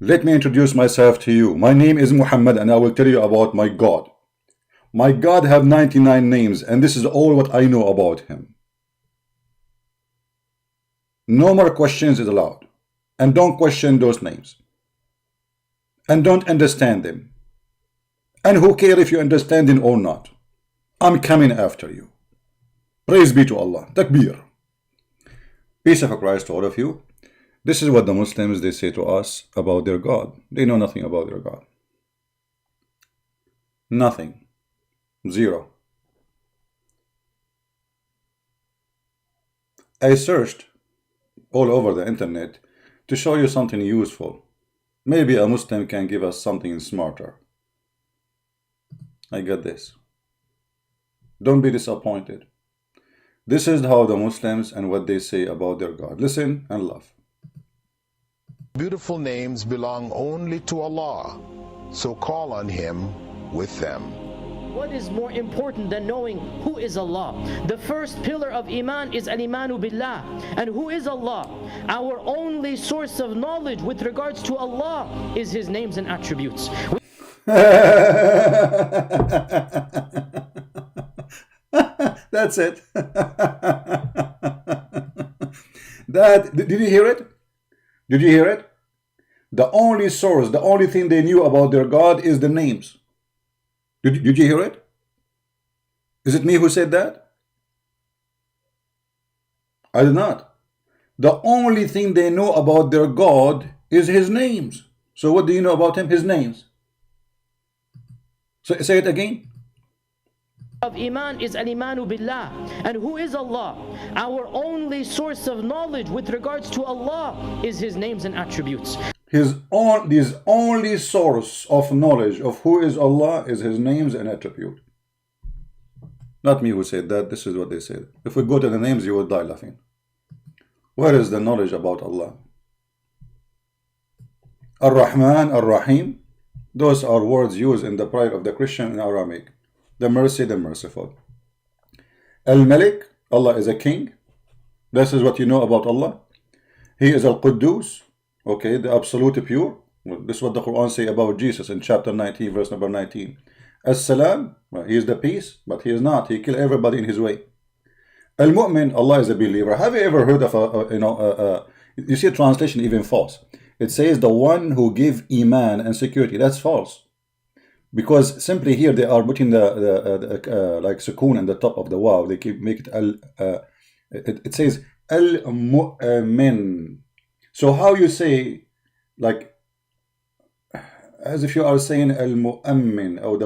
Let me introduce myself to you. My name is Muhammad and I will tell you about my God. My God have 99 names and this is all what I know about him. No more questions is allowed. And don't question those names. And don't understand them. And who cares if you understand them or not? I'm coming after you. Praise be to Allah. Takbir. Peace of Christ to all of you. This is what the Muslims, they say to us about their God. They know nothing about their God. Nothing. Zero. I searched all over the internet to show you something useful. Maybe a Muslim can give us something smarter. I got this. Don't be disappointed. This is how the Muslims and what they say about their God. Listen and love. Beautiful names belong only to Allah, so call on Him with them. What is more important than knowing who is Allah? The first pillar of Iman is Al-Imanu Billah. And who is Allah? Our only source of knowledge with regards to Allah is His names and attributes. That's it. Did you hear it? Did you hear it? The only source, the only thing they knew about their God is the names. Did you hear it? Is it me who said that? I did not. The only thing they know about their God is his names. So what do you know about him? His names. So say it again. Of Iman is Al-Imanu Billah. And who is Allah? Our only source of knowledge with regards to Allah is His names and attributes. His only source of knowledge of who is Allah is his names and attribute. Not me who said that. This is what they said. If we go to the names, you will die laughing. Where is the knowledge about Allah? Ar-Rahman, Ar-Rahim. Those are words used in the prayer of the Christian in Aramaic. The mercy, the merciful. Al-Malik, Allah is a king. This is what you know about Allah. He is Al-Quddus. Okay, the absolute pure. This is what the Quran say about Jesus in chapter 19, verse number 19. As-Salam, he is the peace, but he is not. He killed everybody in his way. Al-Mu'min, Allah is a believer. Have you ever heard of you see a translation even false. It says the one who give Iman and security. That's false. Because simply here they are putting the like sukoon in the top of the waw. They keep make it it says Al-Mu'min. So how you say, like, as if you are saying Al-Mu'ammin, or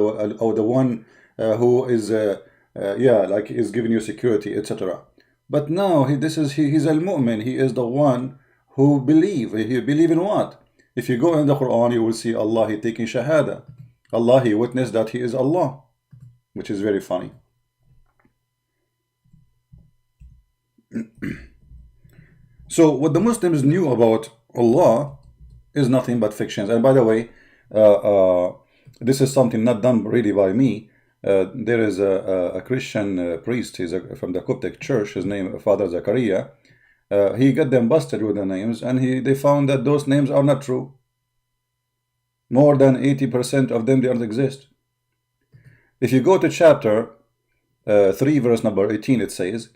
the one who is like is giving you security, etc. But now he's Al-Mu'min. He is the one who believe. He believe in what? If you go in the Quran, you will see Allah, he taking shahada. Allah, he witnessed that he is Allah, which is very funny. So what the Muslims knew about Allah is nothing but fictions. And by the way, this is something not done really by me. There is a Christian priest. He's from the Coptic church. His name Father Zakaria. He got them busted with the names, and they found that those names are not true. More than 80% of them don't exist. If you go to chapter 3, verse number 18, it says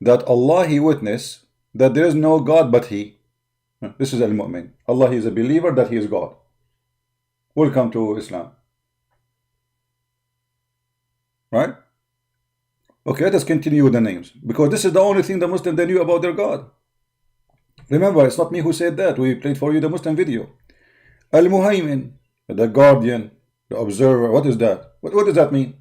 that Allah, he witnessed that there is no God but he. This is Al-Mu'min. Allah, he is a believer that he is God. Welcome to Islam. Right? Okay, let us continue with the names, because this is the only thing the Muslim they knew about their God. Remember, it's not me who said that. We played for you the Muslim video. Al-Muhaymin, the guardian, the observer. What is that? What does that mean?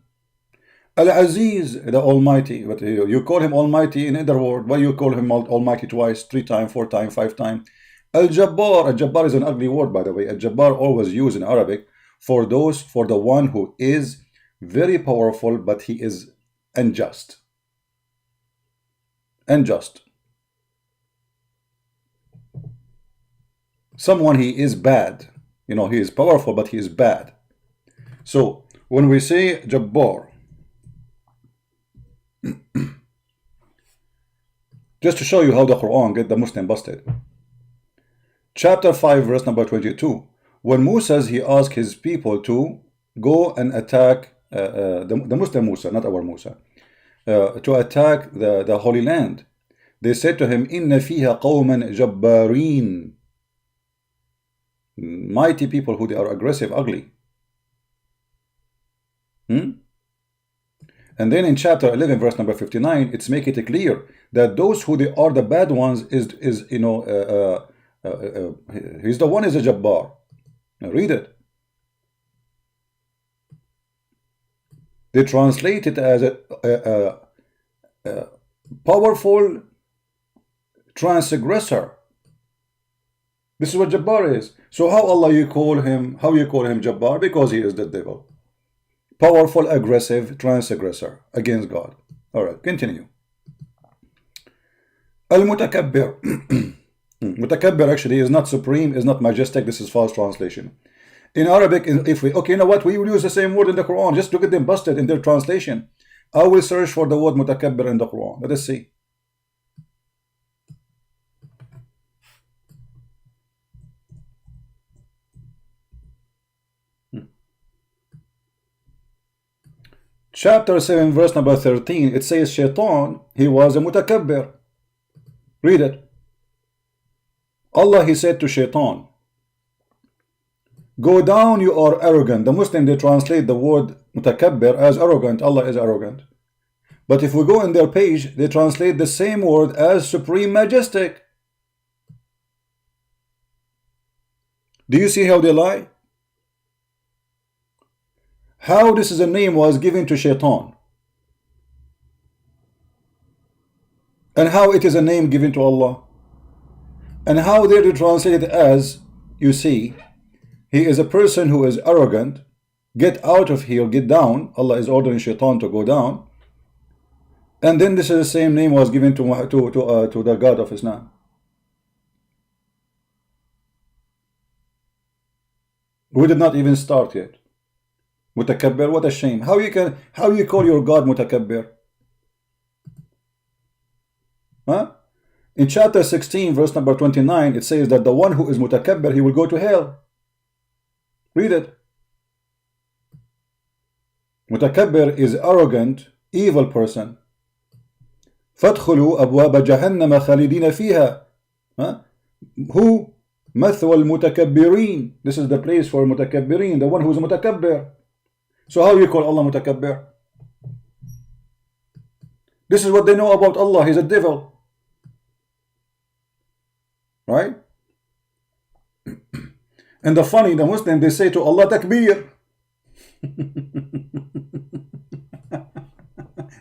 Al-Aziz, the Almighty. But you call him Almighty in other word. Why you call him Almighty twice, 3 times, 4 times, 5 times? Al-Jabbar. Al-Jabbar is an ugly word, by the way. Al-Jabbar always used in Arabic for the one who is very powerful, but he is unjust. Unjust. Someone he is bad. You know, he is powerful, but he is bad. So when we say Jabbar, just to show you how the Quran get the Muslim busted. Chapter 5, verse number 22. when Moses, he asked his people to go and attack the Muslim Musa, not our Musa, to attack the Holy Land, they said to him, إِنَّ فِيهَا قَوْمًا جَبَّارِينَ, mighty people who they are aggressive, ugly. And then in chapter 11, verse number 59, it's make it clear that those who they are the bad ones is he's the one is a Jabbar. Now read it. They translate it as a powerful transgressor. This is what Jabbar is. So how Allah you call him? How you call him Jabbar? Because he is the devil. Powerful, aggressive transgressor against God. All right, continue. Al-Mutakabbir. Mutakabbir actually is not supreme, is not majestic. This is false translation. In Arabic, if we, okay, you know what? We will use the same word in the Quran. Just look at them busted in their translation. I will search for the word Mutakabbir in the Quran. Let us see. Chapter 7, verse number 13, it says, Shaitan, he was a mutakabbir. Read it. Allah, he said to Shaitan, go down, you are arrogant. The Muslim, they translate the word mutakabbir as arrogant. Allah is arrogant. But if we go in their page, they translate the same word as supreme majestic. Do you see how they lie? How this is a name was given to Shaitan, and how it is a name given to Allah, and how they translate it as, you see, he is a person who is arrogant, get out of here, get down. Allah is ordering Shaitan to go down, and then this is the same name was given to the God of Islam. We did not even start yet. Mutakabbir, what a shame. How you call your God Mutakabbir? Huh? In chapter 16, verse number 29, it says that the one who is Mutakabbir, he will go to hell. Read it. Mutakabbir is arrogant, evil person. فَادْخُلُوا أَبْوَابَ جَهَنَّمَ خَالِدِينَ فِيهَا. Who? مَثْوَى الْمُتَكَبِّرِينَ. This is the place for Mutakabbirin, the one who is Mutakabbir. So how you call Allah Mutakabbir? This is what they know about Allah. He's a devil. Right? And the funny, the Muslim, they say to Allah, Takbir.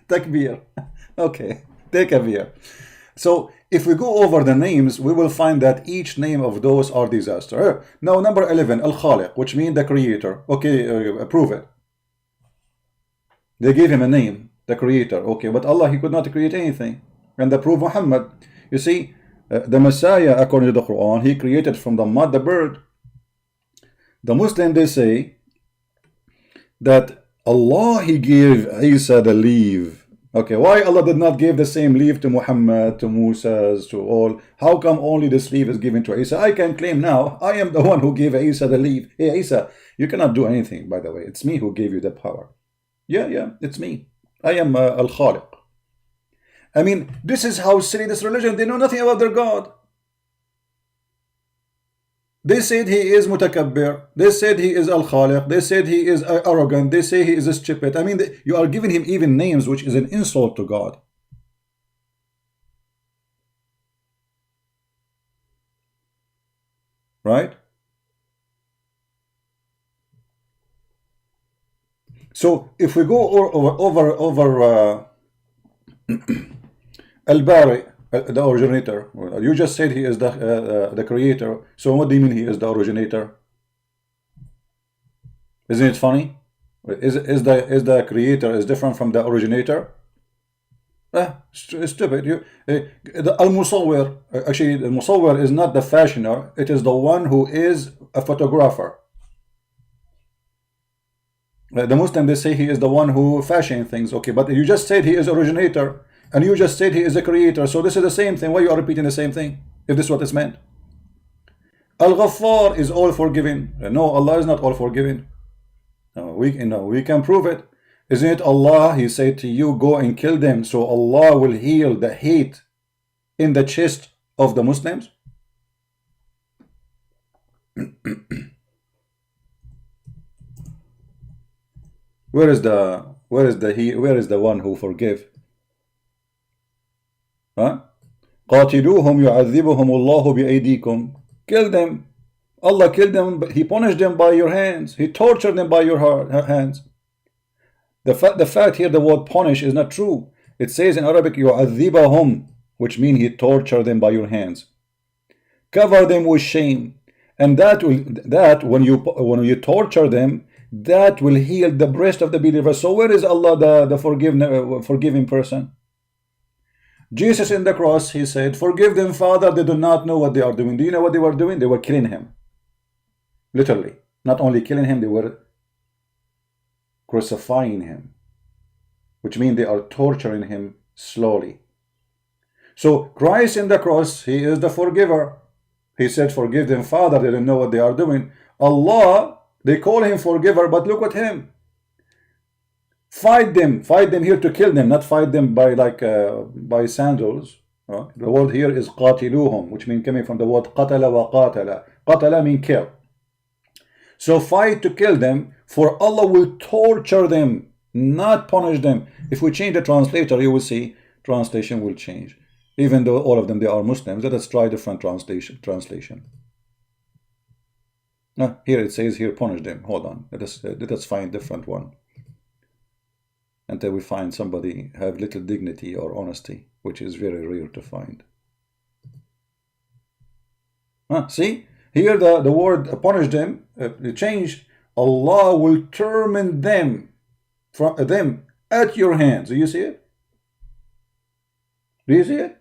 Takbir. Okay, take a beer. So if we go over the names, we will find that each name of those are disaster. Now number 11, Al-Khaliq, which means the creator. Okay, prove it. They gave him a name, the creator. Okay, but Allah, he could not create anything. And the proof Muhammad. You see, the Messiah, according to the Quran, he created from the mud the bird. The Muslim, they say that Allah, he gave Isa the leaf. Okay, why Allah did not give the same leaf to Muhammad, to Musa, to all? How come only this leaf is given to Isa? I can claim now, I am the one who gave Isa the leaf. Hey Isa, you cannot do anything, by the way. It's me who gave you the power. Yeah, it's me. I am Al-Khaliq. I mean, this is how silly this religion. They know nothing about their God. They said he is Mutakabbir. They said he is Al-Khaliq. They said he is arrogant. They say he is stupid. I mean, you are giving him even names which is an insult to God. Right? So if we go over Al-Bari, the originator, you just said he is the creator. So what do you mean he is the originator? Isn't it funny? Is the creator is different from the originator? Stupid. The Al-Musawwir, actually the Musawwir is not the fashioner. It is the one who is a photographer. The Muslim, they say he is the one who fashioned things. Okay, but you just said he is originator, and you just said he is a creator. So this is the same thing. Why you are repeating the same thing, if this is what is meant? Al-Ghaffar is all forgiving. No, Allah is not all forgiving. No, we can prove it. Isn't it Allah? He said to you, go and kill them, so Allah will heal the hate in the chest of the Muslims. Where is the one who forgive? Huh? قاتلوهم يعذبهم الله بأيديكم. Kill them. Allah killed them, but He punished them by your hands. He tortured them by your hands. The fact here, the word punish is not true. It says in Arabic, يعذبهم, which means He tortured them by your hands. Cover them with shame, and that when you torture them, that will heal the breast of the believer. So where is Allah, the forgiving person? Jesus in the cross, He said, forgive them, Father, they do not know what they are doing. Do you know what they were doing? They were killing Him. Literally. Not only killing Him, they were crucifying Him, which means they are torturing Him slowly. So Christ in the cross, He is the forgiver. He said, forgive them, Father, they don't know what they are doing. Allah, they call Him forgiver, but look at Him. Fight them here to kill them, not fight them by sandals. The word here is قاتلوهم, which means coming from the word قتل وقاتل. قتل means kill. So fight to kill them, for Allah will torture them, not punish them. If we change the translator, you will see translation will change. Even though all of them, they are Muslims, let us try different translation. Now, here it says here, punish them. Hold on, let us find different one, until we find somebody have little dignity or honesty, which is very rare to find. See, here the word punish them, change. Allah will torment them at your hands. Do you see it? Do you see it?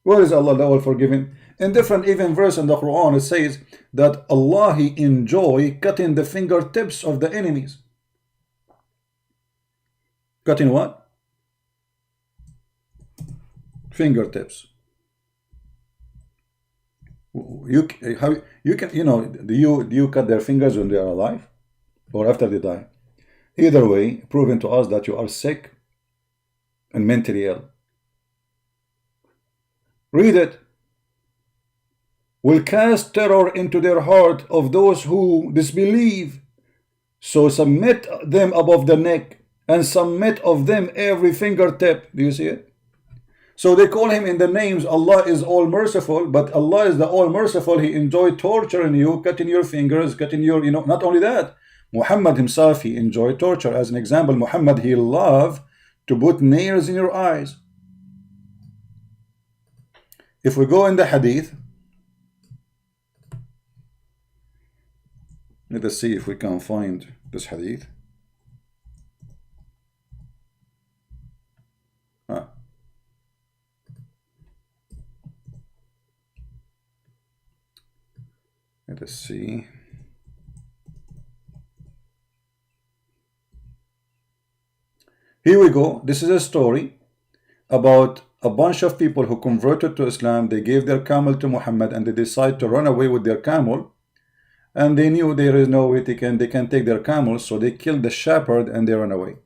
Where is Allah the all forgiving? In different even verse in the Quran, it says that Allah, He enjoy cutting the fingertips of the enemies. Cutting what? Fingertips. Do you cut their fingers when they are alive or after they die? Either way, proving to us that you are sick and mentally ill. Read it. Will cast terror into their heart of those who disbelieve, so submit them above the neck, and submit of them every fingertip. Do you see it? So they call Him in the names. Allah is all merciful, but Allah is the all merciful. He enjoyed torturing you, cutting your fingers, cutting your, not only that, Muhammad himself, he enjoyed torture. As an example, Muhammad, he loved to put nails in your eyes. If we go in the hadith, let us see if we can find this hadith. Let us see. Here we go. This is a story about a bunch of people who converted to Islam. They gave their camel to Muhammad and they decided to run away with their camel. And they knew there is no way they can take their camels, so they killed the shepherd and they ran away.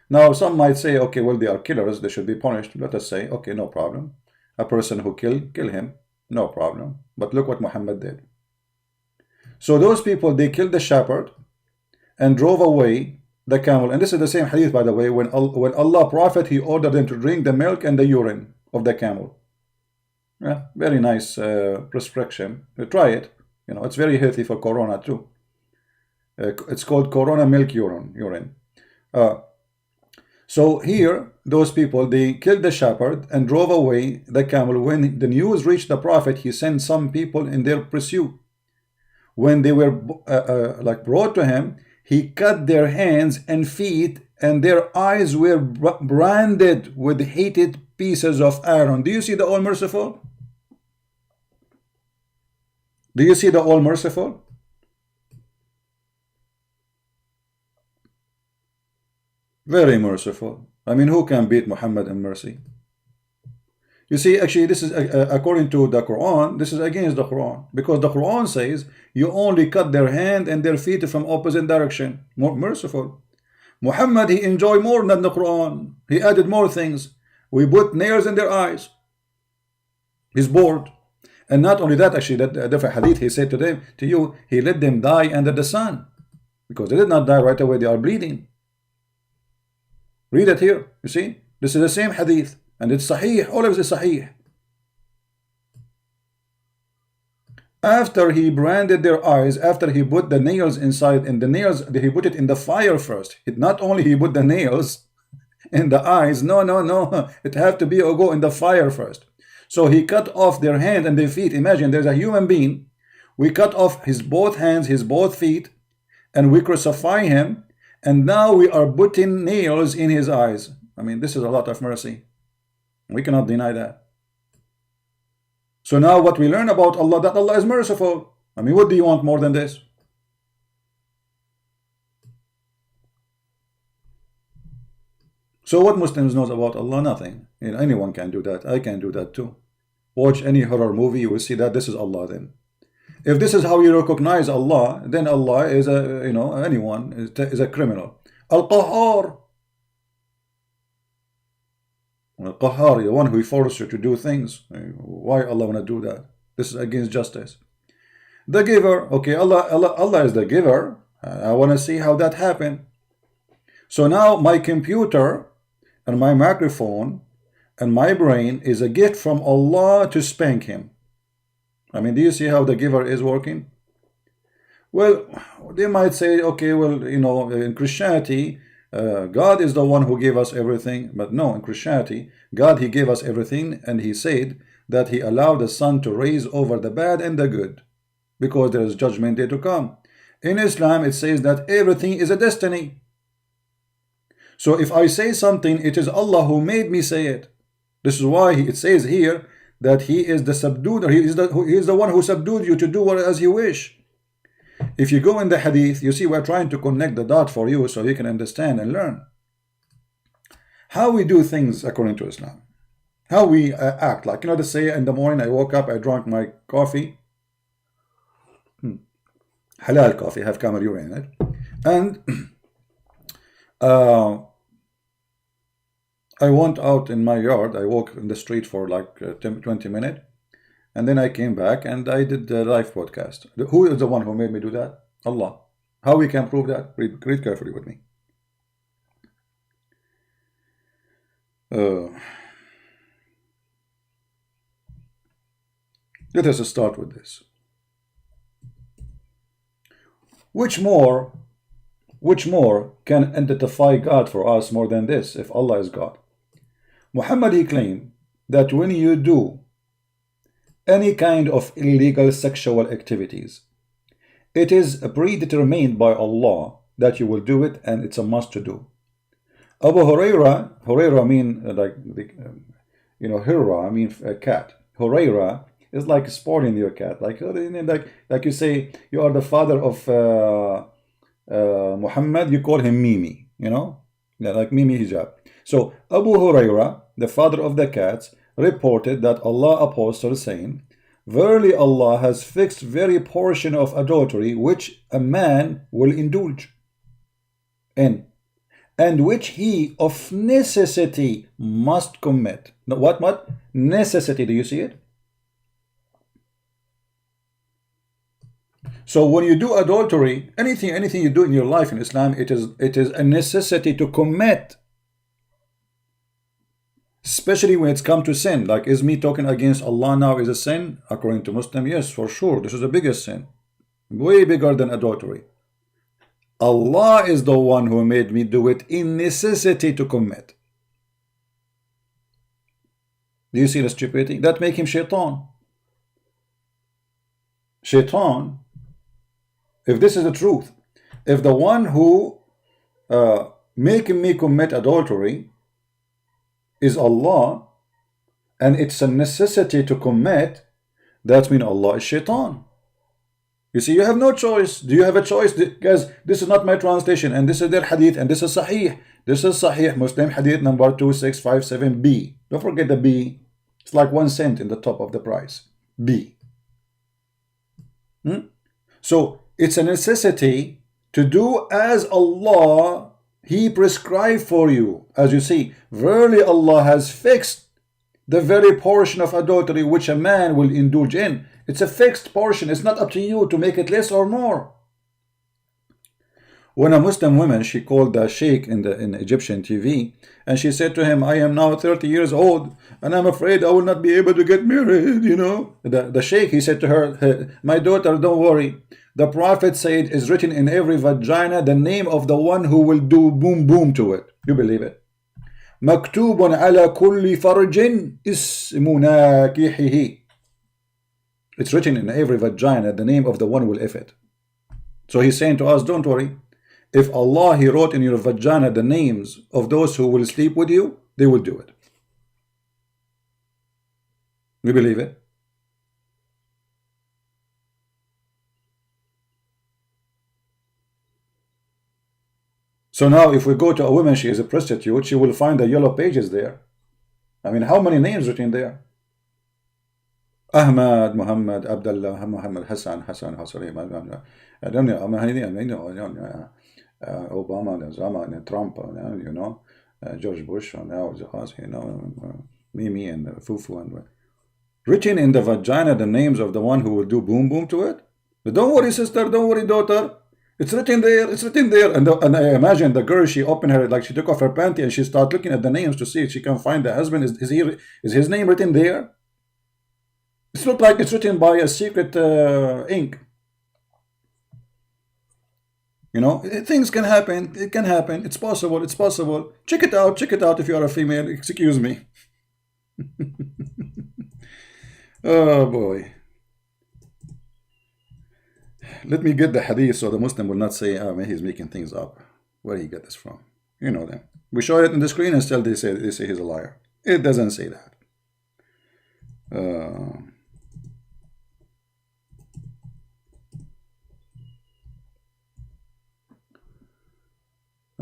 Now some might say, okay, well, they are killers, they should be punished. Let us say, okay, no problem. A person who kill him, no problem. But look what Muhammad did. So those people, they killed the shepherd and drove away the camel. And this is the same hadith, by the way, when Allah Prophet, He ordered them to drink the milk and the urine of the camel. Yeah, very nice prescription. Try it. It's very healthy for corona too. It's called corona milk urine. So here, those people, they killed the shepherd and drove away the camel. When the news reached the Prophet, he sent some people in their pursuit. When they were brought to him, he cut their hands and feet, and their eyes were branded with hated pieces of iron. Do you see the All Merciful? Do you see the All Merciful? Very merciful. I mean, who can beat Muhammad in mercy? You see, actually, this is according to the Quran, this is against the Quran, because the Quran says you only cut their hand and their feet from opposite direction. More merciful. Muhammad, he enjoyed more than the Quran. He added more things. We put nails in their eyes. He's bored. And not only that, actually, that different hadith, he said to them, to you, he let them die under the sun, because they did not die right away, they are bleeding. Read it here, you see, this is the same hadith, and it's sahih, all of it is sahih. After he branded their eyes, after he put the nails inside, and the nails, he put it in the fire first. Not only he put the nails in the eyes, no, it have to be or go in the fire first. So he cut off their hand and their feet. Imagine there's a human being. We cut off his both hands, his both feet, and we crucify him. And now we are putting nails in his eyes. I mean, this is a lot of mercy. We cannot deny that. So now what we learn about Allah, that Allah is merciful. I mean, what do you want more than this? So what Muslims knows about Allah? Nothing. You know, anyone can do that. I can do that too. Watch any horror movie, you will see that this is Allah then. If this is how you recognize Allah, then Allah is a, you know, anyone is a criminal. Al-Qahhar. Al-Qahhar, the one who forces you to do things. Why Allah want to do that? This is against justice. The giver, okay, Allah is the giver. I want to see how that happened. So now my computer and my microphone and my brain is a gift from Allah to spank him. I mean, do you see how the giver is working? Well, they might say, okay, well, you know, in Christianity, God is the one who gave us everything. But no, in Christianity, God, he gave us everything, and he said that he allowed the sun to rise over the bad and the good, because there is judgment day to come. In Islam, it says that everything is a destiny. So if I say something, it is Allah who made me say it. This is why it says here that he is the subduer. He is the one who subdued you to do as you wish. If you go in the hadith, you see we're trying to connect the dot for you so you can understand and learn how we do things according to Islam. How we act. Like, you know, to say in the morning I woke up, I drank my coffee. Halal coffee, have camel urine in it. And I went out in my yard. I walked in the street for like 20 minutes. And then I came back and I did the live podcast. Who is the one who made me do that? Allah. How we can prove that? Read carefully with me. Let us start with this. Which more can identify God for us more than this, if Allah is God? Muhammad, he claimed that when you do any kind of illegal sexual activities, it is predetermined by Allah that you will do it, and it's a must to do. Abu Huraira mean like you know, Hira mean a cat. Huraira is like sporting your cat, like you say you are the father of Muhammad, you call him Mimi, you know, yeah, like Mimi Hijab. So Abu Huraira, the father of the cats, reported that Allah apostle saying, verily Allah has fixed very portion of adultery which a man will indulge in, and which he of necessity must commit. Now, what? Necessity, do you see it? So when you do adultery, anything you do in your life in Islam, it is a necessity to commit. Especially when it's come to sin. Like, is me talking against Allah now is a sin? According to Muslim, yes, for sure. This is the biggest sin. Way bigger than adultery. Allah is the one who made me do it in necessity to commit. Do you see the stupidity? That make him shaitan. Shaitan, if this is the truth, if the one who making me commit adultery is Allah, and it's a necessity to commit, that means Allah is shaitan. You see, you have no choice. Do you have a choice? Guys, this is not my translation, and this is their hadith, and this is sahih. This is sahih Muslim hadith number 2657b. Don't forget the B. It's like 1 cent in the top of the price. B. So it's a necessity to do as Allah He prescribed for you. As you see, verily Allah has fixed the very portion of adultery which a man will indulge in. It's a fixed portion. It's not up to you to make it less or more. When a Muslim woman, she called the sheikh in Egyptian TV, and she said to him, I am now 30 years old and I'm afraid I will not be able to get married, you know. The sheikh, he said to her, my daughter, don't worry. The Prophet said is written in every vagina the name of the one who will do boom boom to it. You believe it? مكتوب على كل فرج اسم ناكحه. It's written in every vagina the name of the one who will if it. So he's saying to us, don't worry. If Allah, He wrote in your vagina the names of those who will sleep with you, they will do it. We believe it. So now if we go to a woman, she is a prostitute, she will find the yellow pages there. I mean, how many names written there? Ahmad, Muhammad, Abdullah, Muhammad, Hassan, I don't know, Obama, Zama, Trump, you know, George Bush, you know, Mimi and Fufu, and written in the vagina the names of the one who will do boom boom to it. But don't worry, sister, don't worry, daughter. It's written there, it's written there. And I imagine the girl, she opened her, like she took off her panty and she started looking at the names to see if she can find the husband. Is his name written there? It's not like it's written by a secret ink. You know, things can happen. It can happen. It's possible. It's possible. Check it out. Check it out if you are a female. Excuse me. Oh boy. Let me get the hadith so the Muslim will not say, oh man, he's making things up. Where did he get this from? You know them. We show it on the screen and still they say he's a liar. It doesn't say that.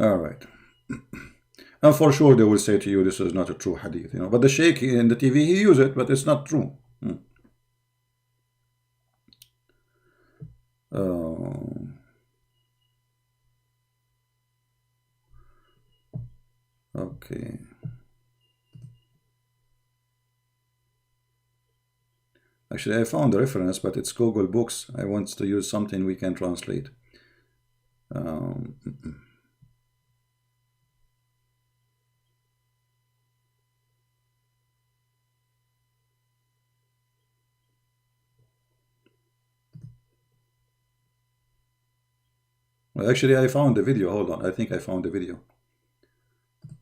All right. And for sure they will say to you this is not a true hadith, you know. But the sheikh in the TV, he used it, but it's not true. Okay. Actually, I found the reference, but it's Google Books. I want to use something we can translate. Well, actually, I found the video. Hold on. I think I found the video.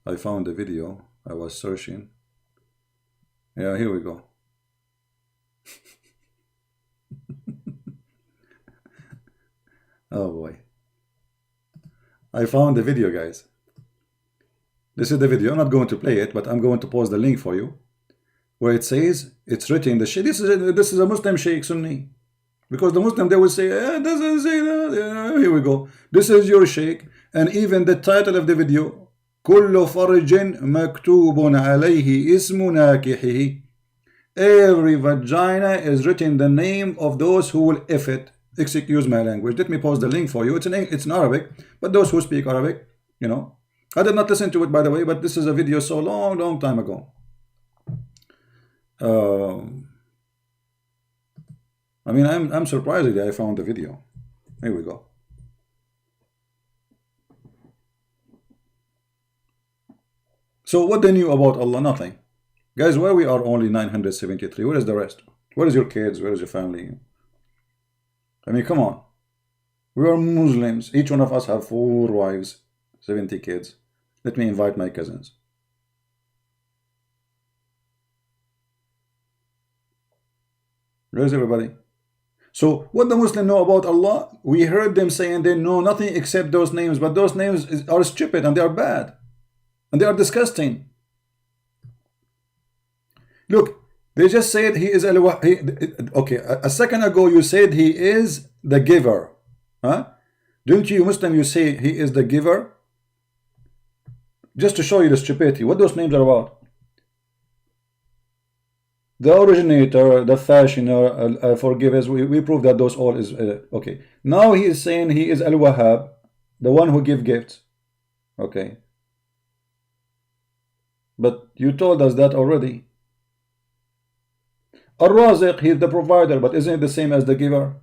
I found the video. I was searching. Yeah, here we go. Oh boy. I found the video, guys. This is the video. I'm not going to play it, but I'm going to post the link for you, where it says, it's written, this is a Muslim Sheikh Sunni. Because the Muslim, they will say, it doesn't say that. Here we go. This is your Sheikh. And even the title of the video, كل فرج مكتوب عليه اسم ناكحه. Every vagina is written the name of those who will if it. Excuse my language. Let me post the link for you. It's in Arabic, but those who speak Arabic, you know. I did not listen to it, by the way, but this is a video so long time ago. I mean, I'm surprised that I found the video. Here we go. So what they knew about Allah? Nothing. Guys, where we are only 973. Where is the rest? Where is your kids? Where is your family? I mean, come on. We are Muslims. Each one of us have 4 wives, 70 kids. Let me invite my cousins. Where is everybody? So what the Muslims know about Allah? We heard them saying they know nothing except those names, but those names are stupid and they are bad. And they are disgusting. Look, they just said he is okay, a second ago you said he is the giver. Huh? Don't you Muslim, you say he is the giver? Just to show you the stupidity, what those names are about. the originator, the fashioner, forgivers. We prove that those all is okay. Now he is saying he is Al-Wahhab, the one who give gifts. Okay. But you told us that already. Al-Raziq, he is the provider, but isn't it the same as the giver?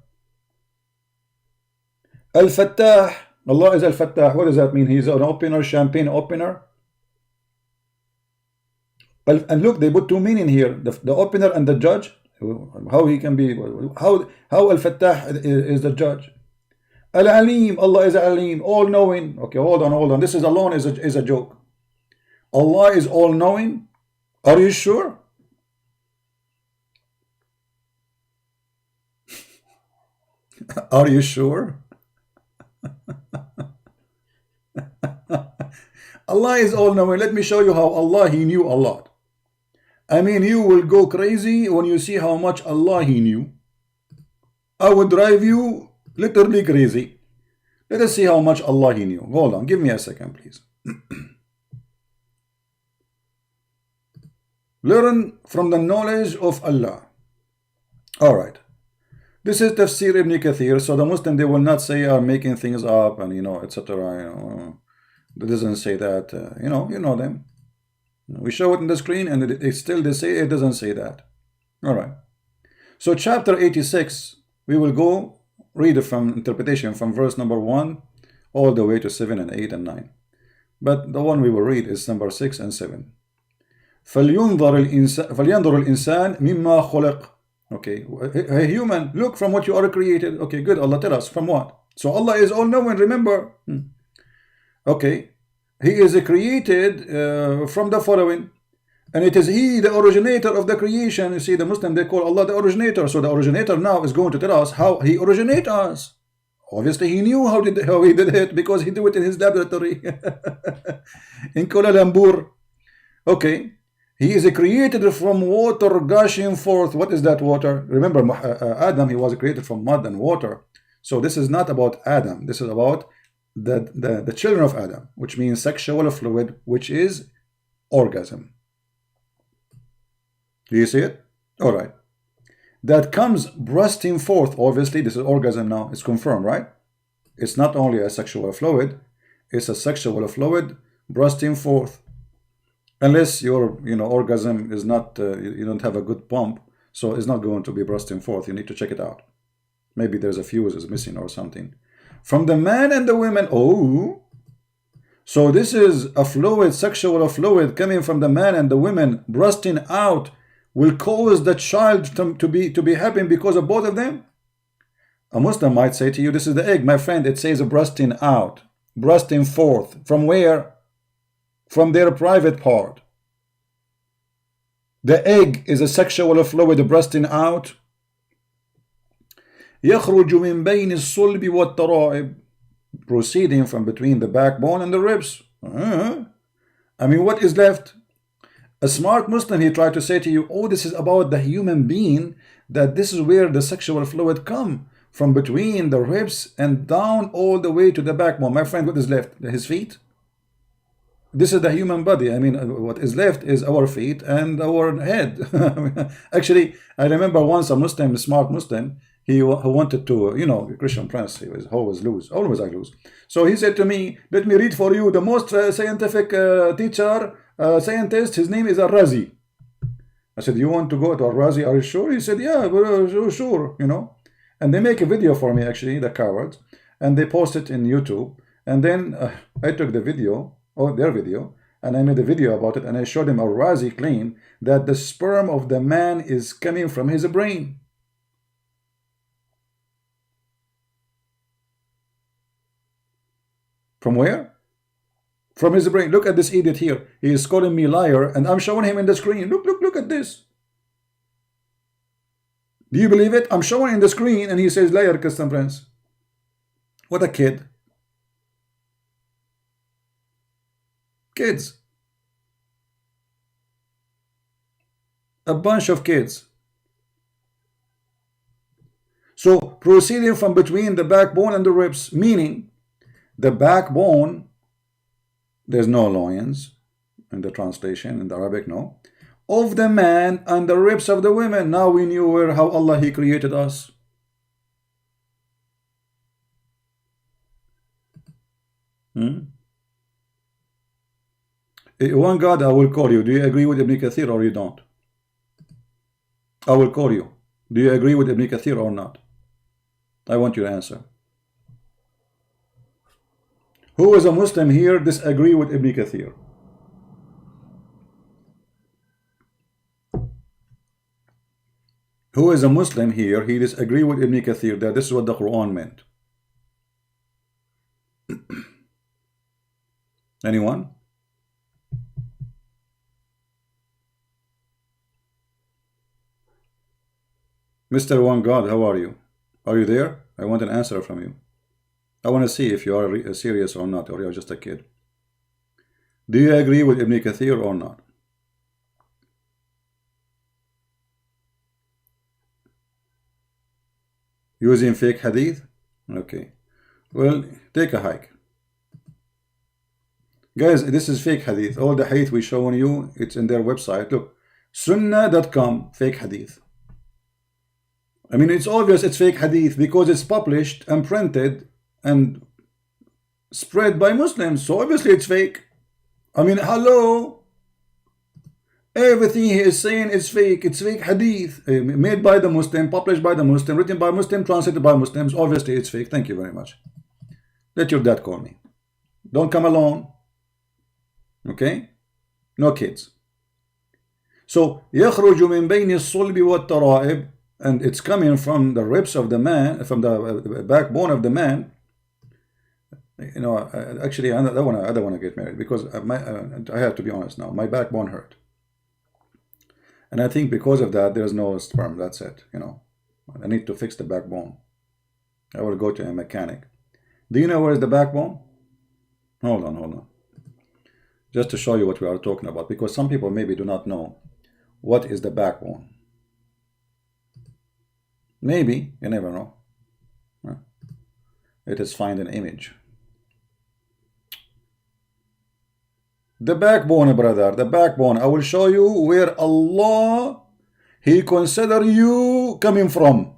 Al-Fattah, Allah is Al-Fattah. What does that mean? He's an opener, champagne opener. And look, they put two meaning here: the opener and the judge. How he can be? How Al-Fattah is the judge? Al-Alim, Allah is Alim, all-knowing. Okay, hold on. This is alone is a joke. Allah is all-knowing. Are you sure? Are you sure? Allah is all-knowing. Let me show you how Allah, He knew a lot. I mean, you will go crazy when you see how much Allah He knew. I would drive you literally crazy. Let us see how much Allah He knew. Hold on, give me a second, please. Learn from the knowledge of Allah. All right. This is Tafsir Ibn Kathir. So the Muslim, they will not say I'm making things up and etc. It doesn't say that. You know them. We show it in the screen and they say it doesn't say that. All right. So chapter 86, we will go read it from interpretation from verse number 1 all the way to 7 and 8 and 9. But the one we will read is number 6 and 7. فَلْيَنْظُرِ الْإِنسَانِ مِمَّا خُلِقَ. Okay, a human, look from what you are created. Okay, good. Allah tell us from what. So Allah is all-knowing, remember. Okay, He is created from the following. And it is He, the originator of the creation. You see, the Muslim, they call Allah the originator. So the originator now is going to tell us how He originates us. Obviously, He knew how He did it because He did it in His laboratory in Kuala Lumpur. Okay. He is created from water gushing forth. What is that water? Remember, Adam, he was created from mud and water. So this is not about Adam. This is about the children of Adam, which means sexual fluid, which is orgasm. Do you see it? All right. That comes bursting forth. Obviously, this is orgasm now. It's confirmed, right? It's not only a sexual fluid. It's a sexual fluid bursting forth. Unless your orgasm is not, you don't have a good pump, so it's not going to be bursting forth. You need to check it out. Maybe there's a fuse is missing or something. From the man and the women. Oh, so this is a fluid, sexual fluid coming from the man and the women, bursting out, will cause the child to be happy because of both of them. A Muslim might say to you, this is the egg, my friend. It says bursting out, bursting forth. From where? From their private part. The egg is a sexual fluid bursting out. يخرج من بين الصلب والترائب, proceeding from between the backbone and the ribs. I mean, what is left? A smart Muslim, he tried to say to you, oh, this is about the human being, that this is where the sexual fluid come from between the ribs and down all the way to the backbone. My friend, what is left? His feet? This is the human body. I mean, what is left is our feet and our head. Actually, I remember once a Muslim, a smart Muslim, who wanted to, Christian Prince, he was always I lose. So he said to me, let me read for you the most scientific teacher, scientist, his name is Al-Razi. I said, you want to go to Al-Razi, are you sure? He said, yeah, sure, And they make a video for me, actually, the cowards, and they post it in YouTube. And then I took the video, their video, and I made a video about it, and I showed him Al-Razi claim that the sperm of the man is coming from his brain. From where? From his brain. Look at this idiot here. He is calling me liar, and I'm showing him in the screen. Look at this. Do you believe it? I'm showing in the screen, and he says liar, Christian Prince. What a kid. Kids. A bunch of kids. So proceeding from between the backbone and the ribs, meaning the backbone, there's no loins in the translation in the Arabic, no. of the man and the ribs of the women. Now we knew how Allah He created us. One God, I will call you. Do you agree with Ibn Kathir or you don't? I will call you. Do you agree with Ibn Kathir or not? I want your answer. Who is a Muslim here disagree with Ibn Kathir? Who is a Muslim here, he disagree with Ibn Kathir that this is what the Quran meant? Anyone? Mr. One God, how are you? Are you there? I want an answer from you. I want to see if you are serious or not, or you're just a kid. Do you agree with Ibn Kathir or not? Using fake hadith? Okay. Well, take a hike. Guys, this is fake hadith. All the hadith we showing you, it's in their website. Look, sunnah.com, fake hadith. I mean, it's obvious it's fake hadith because it's published and printed and spread by Muslims. So obviously it's fake. I mean, hello. Everything he is saying is fake. It's fake hadith. Made by the Muslim, published by the Muslim, written by Muslim, translated by Muslims. Obviously it's fake. Thank you very much. Let your dad call me. Don't come alone. Okay? No kids. So, يخرج من بين الصلب والترائب, and it's coming from the ribs of the man, from the backbone of the man. You know, actually, I don't want to get married because I have to be honest now. My backbone hurt, and I think because of that, there's no sperm. That's it. You know, I need to fix the backbone. I will go to a mechanic. Do you know where is the backbone? Hold on. Just to show you what we are talking about, because some people maybe do not know what is the backbone. Maybe, you never know. It is find an image. The backbone, brother, the backbone. I will show you where Allah, He consider you coming from.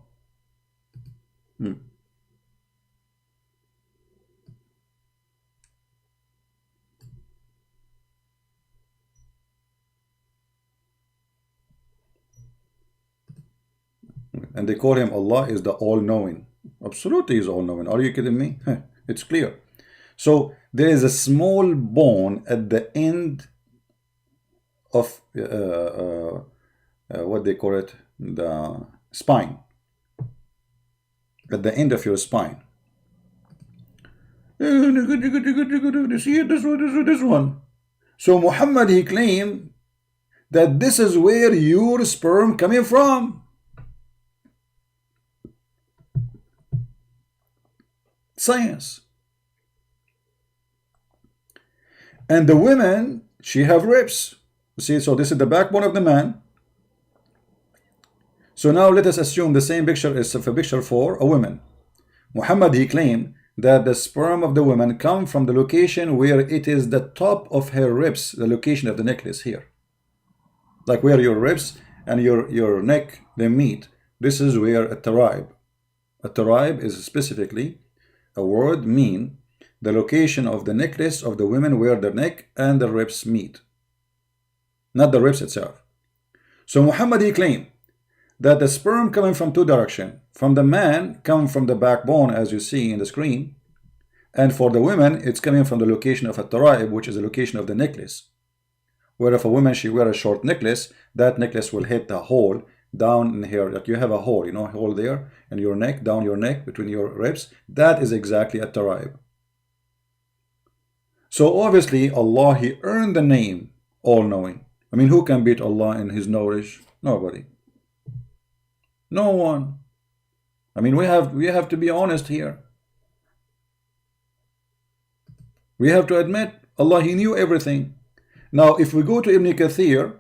And they call him Allah is the all-knowing. Absolutely is all-knowing. Are you kidding me? It's clear. So there is a small bone at the end of what they call it, the spine. At the end of your spine. You see it? This one. So Muhammad, he claimed that this is where your sperm coming from. Science. And the women, she have ribs. See, so this is the backbone of the man. So now let us assume the same picture is a picture for a woman. Muhammad, he claimed that the sperm of the woman come from the location where it is the top of her ribs, the location of the necklace here. Like where your ribs and your neck, they meet. This is where a tara'ib. A tara'ib is specifically a word mean the location of the necklace of the women where the neck and the ribs meet, not the ribs itself. So Muhammad, he claimed that the sperm coming from two directions, from the man coming from the backbone as you see in the screen, and for the women it's coming from the location of a tara'ib, which is the location of the necklace. Where if a woman, she wear a short necklace, that necklace will hit the hole down in here, like you have a hole, you know, a hole there in your neck, down your neck, between your ribs. That is exactly a tara'ib. So obviously Allah, He earned the name all-knowing. I mean, who can beat Allah in His knowledge? Nobody. No one. I mean, we have to be honest here. We have to admit Allah, He knew everything. Now if we go to Ibn Kathir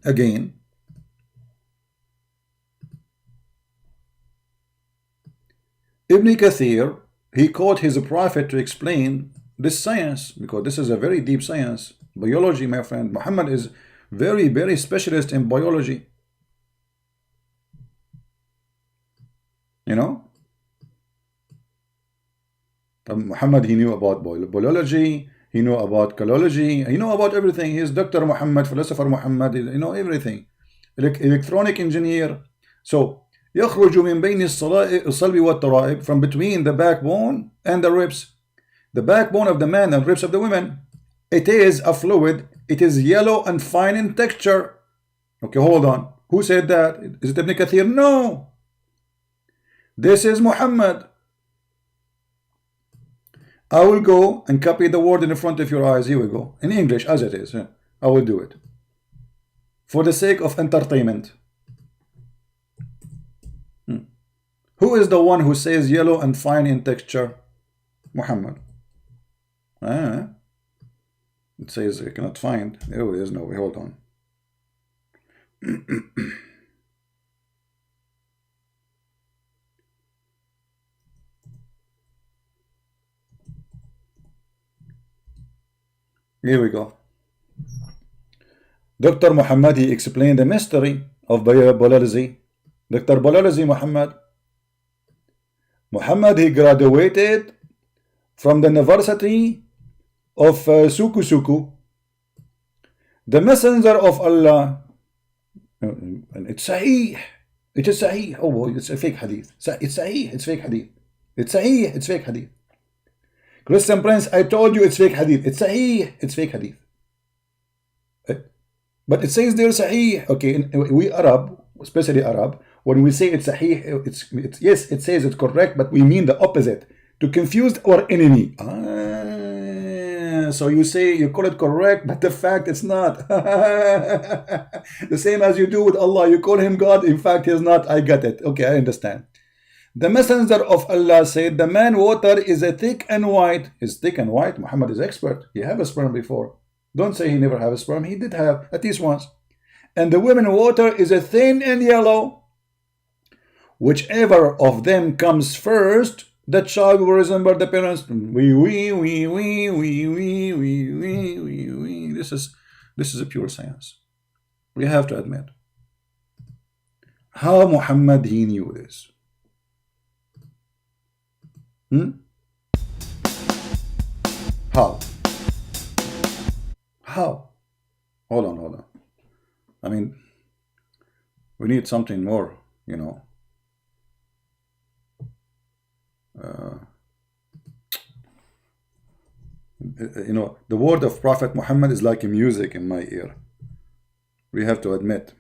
again, Ibn Kathir, he quote his prophet to explain this science, because this is a very deep science. Biology, my friend. Muhammad is very, very specialist in biology. You know, Muhammad, he knew about biology, he knew about calology, he knew about everything. He's Dr. Muhammad, philosopher Muhammad, you know everything. Electronic engineer. So يخرج من بين الصلب والترائب, from between the backbone and the ribs. The backbone of the man and ribs of the women. It is a fluid. It is yellow and fine in texture. Okay, hold on. Who said that? Is it Ibn Kathir? No. This is Muhammad. I will go and copy the word in front of your eyes. Here we go. In English as it is. I will do it. For the sake of entertainment. Who is the one who says yellow and fine in texture? Muhammad. It says I cannot find. Oh, there's no way. Hold on. Here we go. Dr. Muhammad, he explained the mystery of biology. Dr. Biology Muhammad. Muhammad, he graduated from the University of Suku. The Messenger of Allah. And it's Sahih. It is Sahih. Oh boy, it's a fake hadith. It's Sahih. It's fake hadith. It's Sahih. It's fake hadith. Christian Prince, I told you it's fake hadith. It's Sahih. It's fake hadith. But it says there Sahih. Okay, we Arab, especially Arab, when we say it's Sahih, it's yes, it says it's correct, but we mean the opposite. To confuse our enemy. So you say you call it correct, but the fact it's not. The same as you do with Allah. You call him God, in fact he's not. I got it. Okay, I understand. The Messenger of Allah said the man water is a thick and white. Is thick and white. Muhammad is expert. He had a sperm before. Don't say he never had a sperm. He did have at least once. And the women water is a thin and yellow. Whichever of them comes first, the child will resemble the parents. This is a pure science. We have to admit. How Muhammad he knew this? How? Hold on. I mean, we need something more, you know. You know, the word of Prophet Muhammad is like music in my ear. We have to admit.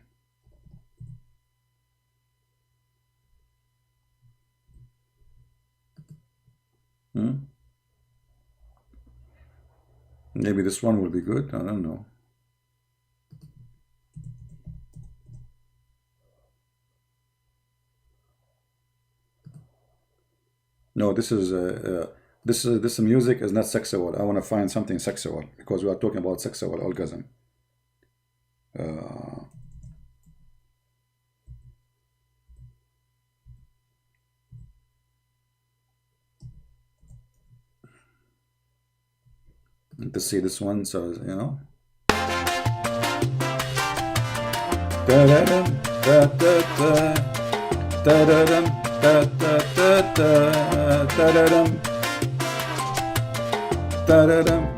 Maybe this one will be good. I don't know. No, this music is not sexual. I want to find something sexual because we are talking about sexual orgasm. To see this one, so you know.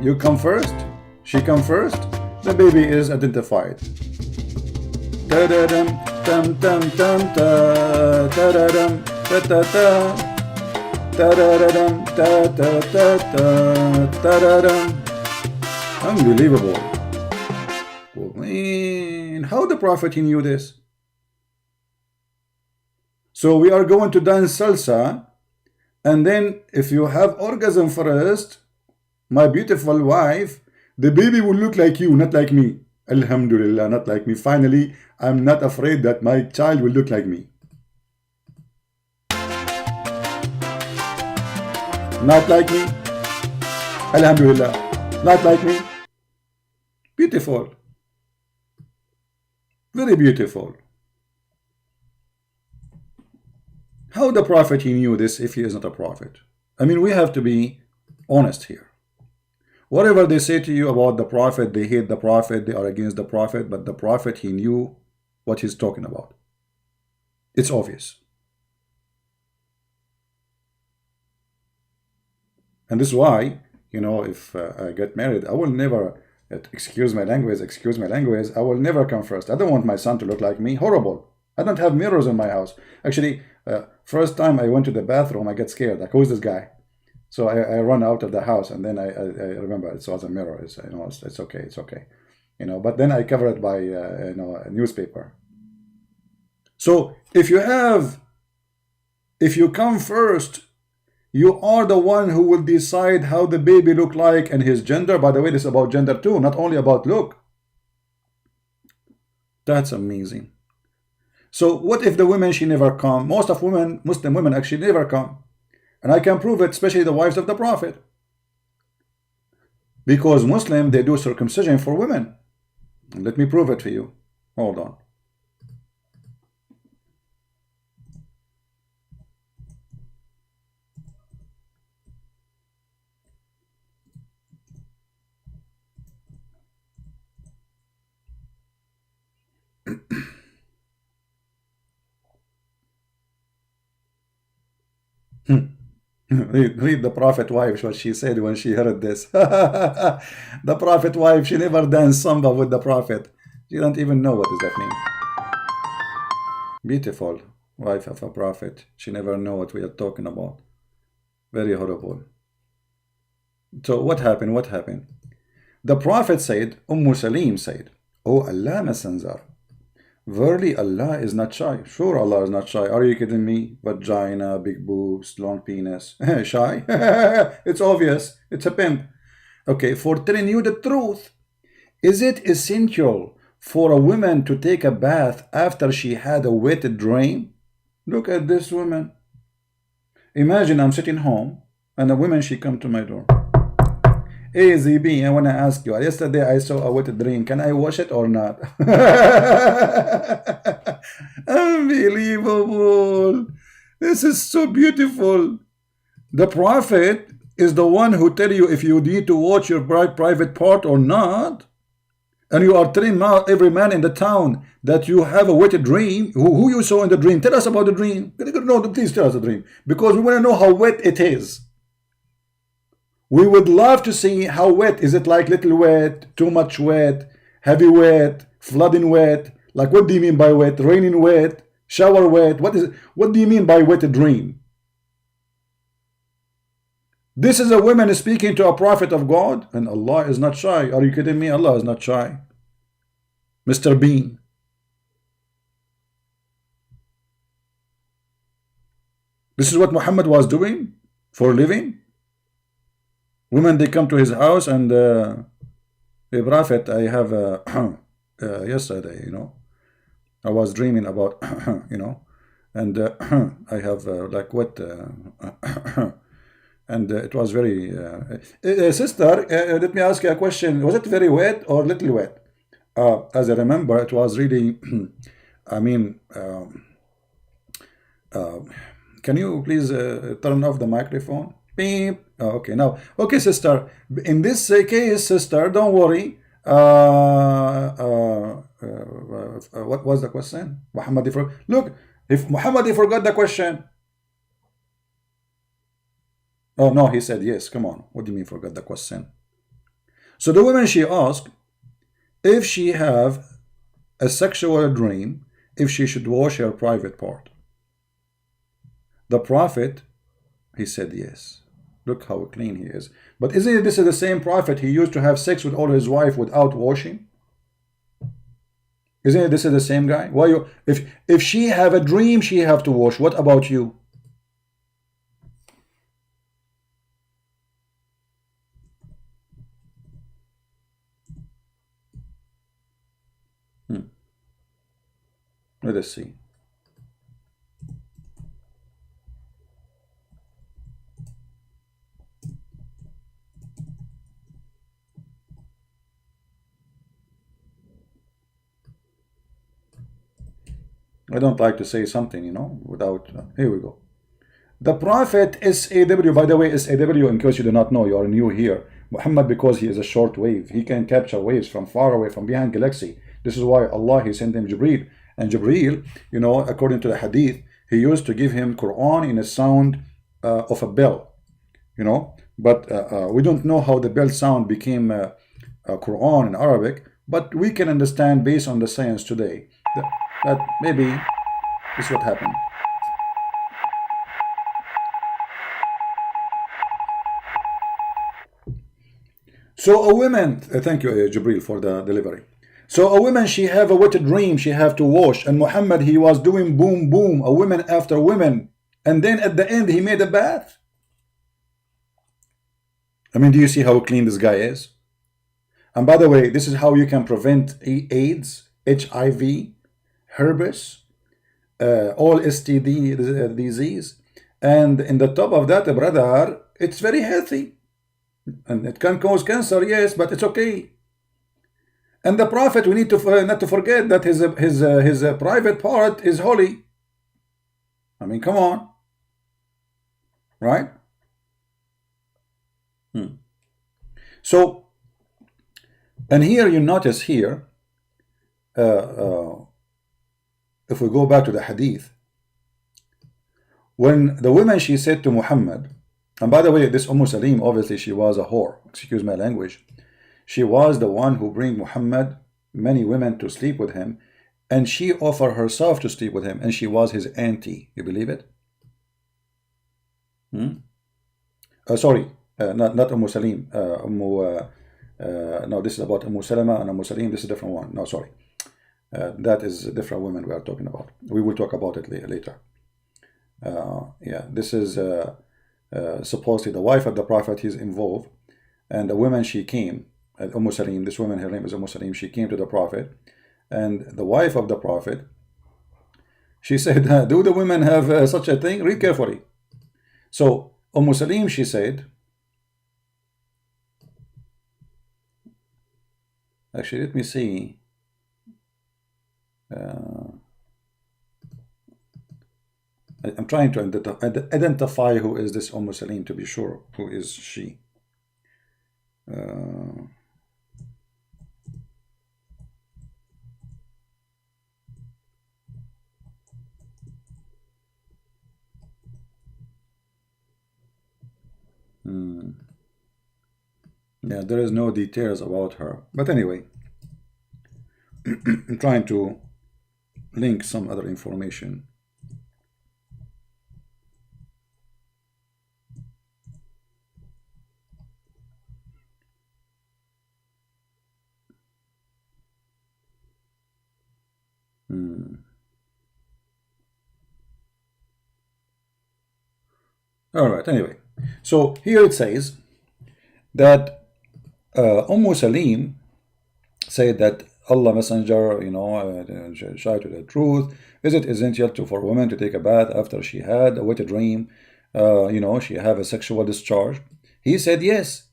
You come first, she come first, the baby is identified. Unbelievable. Oh, man, how the Prophet he knew this? So we are going to dance salsa, and then if you have orgasm first, my beautiful wife, the baby will look like you, not like me. Alhamdulillah, not like me. Finally, I'm not afraid that my child will look like me. Not like me. Alhamdulillah. Not like me. Beautiful. Very beautiful. How the Prophet he knew this if he is not a prophet? I mean, we have to be honest here. Whatever they say to you about the Prophet, they hate the Prophet, they are against the Prophet, but the Prophet, he knew what he's talking about. It's obvious. And this is why, you know, if I get married, I will never, excuse my language, I will never come first. I don't want my son to look like me. Horrible. I don't have mirrors in my house. Actually, first time I went to the bathroom, I get scared. Like, who's this guy? So I run out of the house, and then I remember it was a mirror. It's, you know, it's okay, it's okay. You know, but then I cover it by, you know, a newspaper. So if you come first, you are the one who will decide how the baby look like and his gender. By the way, this is about gender too, not only about look. That's amazing. So what if the women, she never come? Most of women, Muslim women, actually never come. And I can prove it, especially the wives of the Prophet. Because Muslim, they do circumcision for women. Let me prove it to you. Hold on. Read the Prophet wife, what she said when she heard this. The Prophet wife, she never danced samba with the Prophet. She don't even know what does that mean. Beautiful wife of a Prophet. She never know what we are talking about. Very horrible. So what happened? What happened? The Prophet said, Salim said, "Oh Allah Messenger, verily Allah is not shy." Sure, Allah is not shy. Are you kidding me? Vagina, big boobs, long penis. Shy? It's obvious. It's a pimp. Okay, for telling you the truth, is it essential for a woman to take a bath after she had a wet dream? Look at this woman. Imagine I'm sitting home and a woman, she come to my door. Hey ZB, I want to ask you, yesterday I saw a wet dream. Can I wash it or not? Unbelievable. This is so beautiful. The Prophet is the one who tell you if you need to watch your private part or not. And you are telling every man in the town that you have a wet dream. Who you saw in the dream? Tell us about the dream. No, please tell us the dream. Because we want to know how wet it is. We would love to see how wet. Is it like little wet, too much wet, heavy wet, flooding wet? Like, what do you mean by wet? Raining wet, shower wet? What is it? What do you mean by wet dream? This is a woman speaking to a prophet of God, and Allah is not shy. Are you kidding me? Allah is not shy. Mr. Bean. This is what Muhammad was doing for a living. Women, they come to his house and hey Prophet, I have yesterday, you know, I was dreaming about, you know, and I have like wet, and it was very, sister, let me ask you a question. Was it very wet or little wet? As I remember, it was really, I mean, can you please turn off the microphone? Beep. Oh, okay, now, okay, sister. In this case, sister, don't worry. What was the question? Muhammad, look, if Muhammad forgot the question. Oh no, he said yes. Come on. What do you mean forgot the question? So the woman, she asked if she have a sexual dream, if she should wash her private part. The Prophet, he said yes. Look how clean he is. But isn't this the same Prophet? He used to have sex with all his wife without washing. Isn't this the same guy? Why you? If she have a dream, she have to wash. What about you? Let us see. I don't like to say something, you know, without, here we go. The Prophet SAW, by the way, SAW, in case you do not know, you are new here. Muhammad, because he is a short wave, he can capture waves from far away, from behind galaxy. This is why Allah, he sent him Jibreel. And Jibreel, you know, according to the hadith, he used to give him Quran in a sound of a bell, you know. But we don't know how the bell sound became Quran in Arabic, but we can understand based on the science today that maybe this is what happened. So a woman, thank you Jibreel for the delivery. So a woman, she have a wet dream, she have to wash, and Muhammad, he was doing boom boom, a woman after woman, and then at the end he made a bath. I mean, do you see how clean this guy is? And by the way, this is how you can prevent AIDS, HIV, herpes, all STD disease. And in the top of that, brother, it's very healthy. And it can cause cancer, yes, but it's okay. And the Prophet, we need to not to forget that his private part is holy. I mean, come on, right? So, and here you notice here, if we go back to the hadith, when the woman, she said to Muhammad, and by the way, this Salim, obviously she was a whore, excuse my language. She was the one who bring Muhammad many women to sleep with him, and she offered herself to sleep with him, and she was his auntie. You believe it? Sorry, not Salim. No, this is about Salama and Salim. This is a different one. No, sorry. That is a different woman we are talking about. We will talk about it later. Yeah, this is supposedly the wife of the Prophet. Is involved, and the woman, she came. Salim, this woman, her name is Salim. She came to the Prophet, and the wife of the Prophet, she said, do the women have such a thing? Read carefully. So Salim, she said, actually, let me see. I'm trying to identify who is this Salim, to be sure who is she. Yeah, there is no details about her, but anyway, I'm trying to link some other information. All right, anyway, so here it says that Salim said that Allah Messenger, you know, shy to the truth, is it essential for a woman to take a bath after she had a wet dream, you know, she have a sexual discharge? He said yes.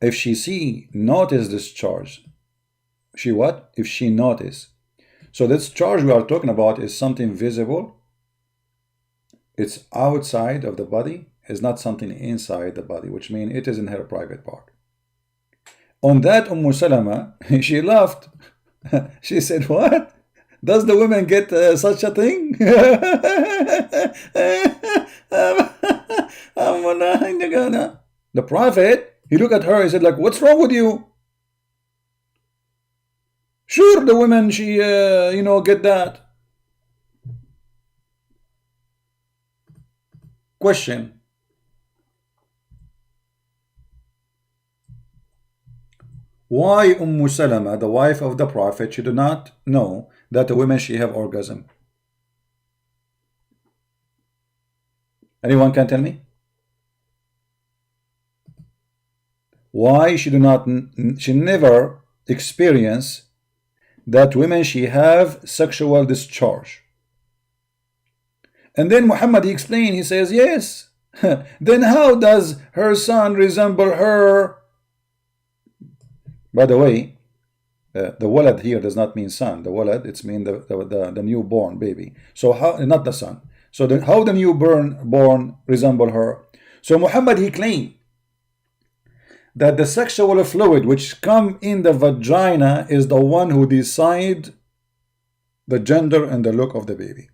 If she notice discharge, she what? If she notice. So this charge we are talking about is something visible. It's outside of the body. It's not something inside the body, which means it is in her private part. On that, Salama, she laughed. She said, what? Does the woman get such a thing? The Prophet, he looked at her, he said, like, what's wrong with you? Sure, the woman, she, you know, get that. Question. Why Salama, the wife of the Prophet, she did not know that the women, she have orgasm? Anyone can tell me? Why she never experience that women, she have sexual discharge? And then Muhammad, he explained, he says, yes. Then how does her son resemble her? By the way, the walad here does not mean son. The walad, it's mean the newborn baby. So how, not the son. So then how the newborn resemble her? So Muhammad, he claimed that the sexual fluid which come in the vagina is the one who decide the gender and the look of the baby.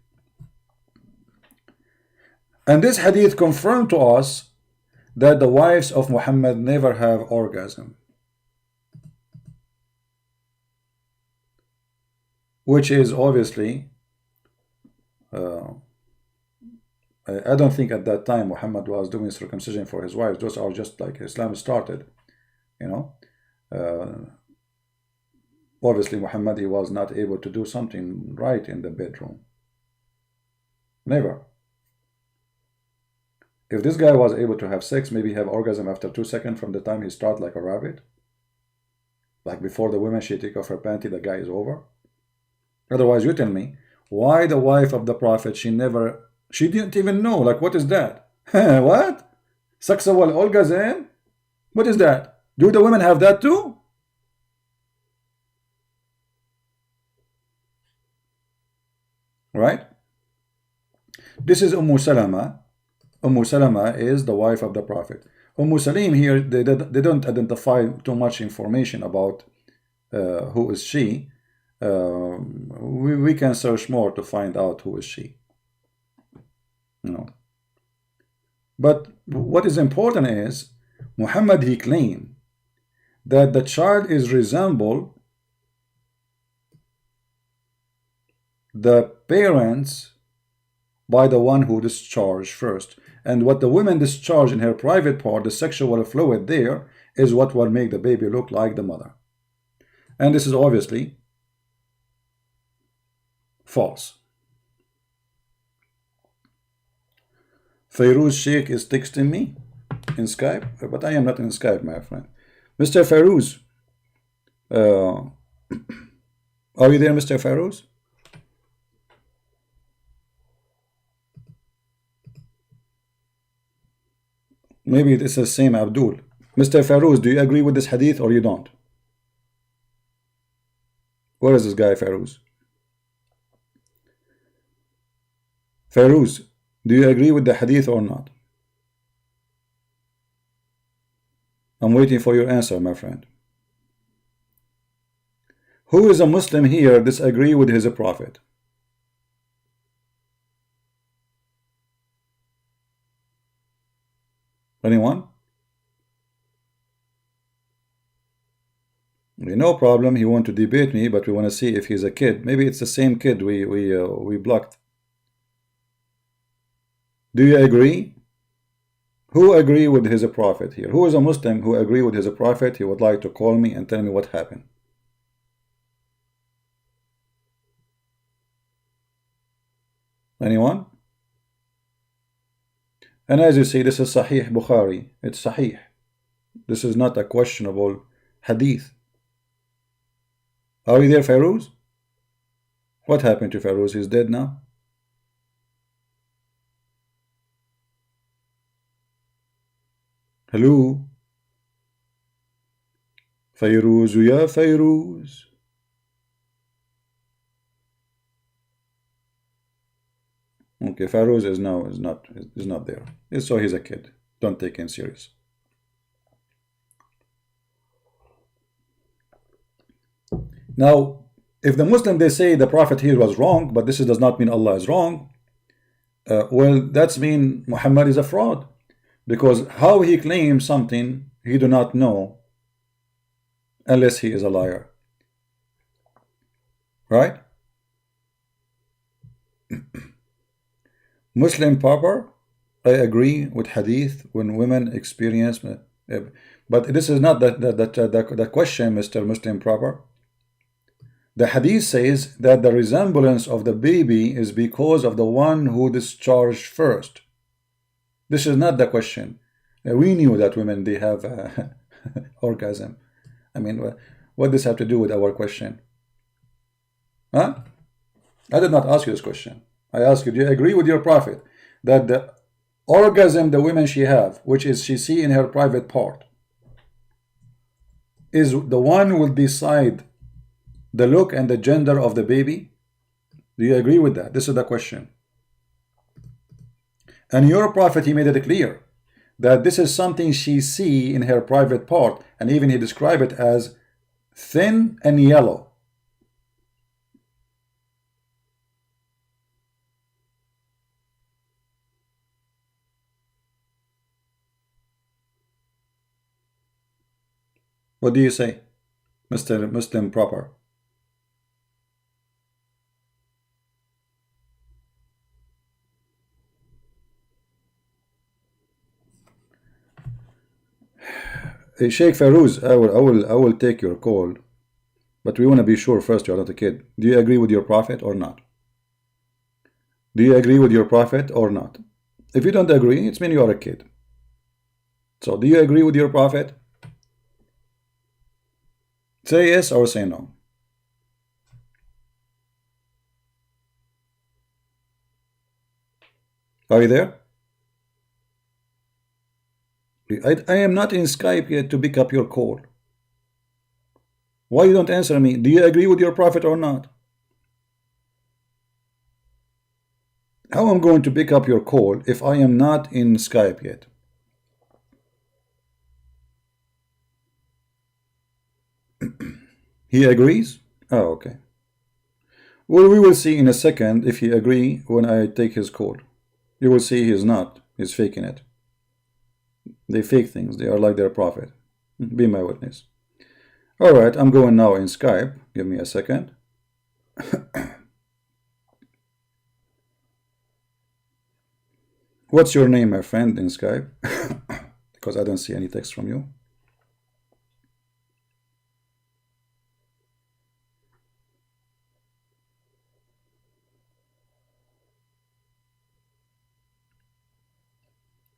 And this hadith confirmed to us that the wives of Muhammad never have orgasm, which is obviously I don't think at that time Muhammad was doing circumcision for his wives. Those are just like Islam started, you know. Obviously Muhammad, he was not able to do something right in the bedroom. Never. If this guy was able to have sex, maybe have orgasm after 2 seconds from the time he start like a rabbit, like before the woman she take off her panty, the guy is over. Otherwise, you tell me why the wife of the Prophet, she didn't even know, like, what is that? What? Sexual orgasm? What is that? Do the women have that too? Right? This is Salama. Salama is the wife of the Prophet. Salim here, they don't identify too much information about who is she. We can search more to find out who is she. No. But what is important is Muhammad, he claimed that the child is resemble the parents by the one who discharged first. And what the woman discharged in her private part, the sexual fluid there, is what will make the baby look like the mother. And this is obviously false. Fairuz Sheikh is texting me in Skype, but I am not in Skype, my friend. Mr. Fairuz, are you there, Mr. Fairuz? Maybe it is the same Abdul. Mr. Fairuz, do you agree with this hadith or you don't? Where is this guy, Fairuz? Fairuz, do you agree with the hadith or not? I'm waiting for your answer, my friend. Who is a Muslim here disagree with his prophet? Anyone? No problem. He want to debate me, but we want to see if he's a kid. Maybe it's the same kid we blocked. Do you agree? Who agree with his prophet here? Who is a Muslim who agree with his prophet? He would like to call me and tell me what happened. Anyone? And as you see, this is Sahih Bukhari. It's Sahih. This is not a questionable hadith. Are you there, Fairuz? What happened to Fairuz? He's dead now? Hello? Fairuz, ya Fairuz. Okay, Fairuz is not there. So he's a kid. Don't take him serious. Now, if the Muslim, they say the Prophet here was wrong, but this does not mean Allah is wrong, well, that's mean Muhammad is a fraud. Because how he claims something he do not know unless he is a liar. Right? Muslim proper, I agree with hadith when women experience, but this is not the question, Mr. Muslim proper. The hadith says that the resemblance of the baby is because of the one who discharged first. This is not the question. We knew that women, they have orgasm. I mean, what does this have to do with our question? Huh? I did not ask you this question. I ask you, do you agree with your prophet that the orgasm the women she have, which is she see in her private part, is the one who will decide the look and the gender of the baby? Do you agree with that? This is the question. And your prophet, he made it clear that this is something she see in her private part, and even he described it as thin and yellow. What do you say, Mr. Muslim proper? Sheikh Farouz, I will take your call, but we want to be sure first you're not a kid. Do you agree with your prophet or not? Do you agree with your prophet or not? If you don't agree, it's mean you are a kid. So do you agree with your prophet? Say yes or say no. Are you there? I am not in Skype yet to pick up your call. Why you don't answer me? Do you agree with your prophet or not? How am I going to pick up your call if I am not in Skype yet? He agrees? Oh, okay. Well, we will see in a second if he agree when I take his call. You will see he's not. He's faking it. They fake things. They are like their prophet. Be my witness. All right, I'm going now in Skype. Give me a second. What's your name, my friend, in Skype? Because I don't see any text from you.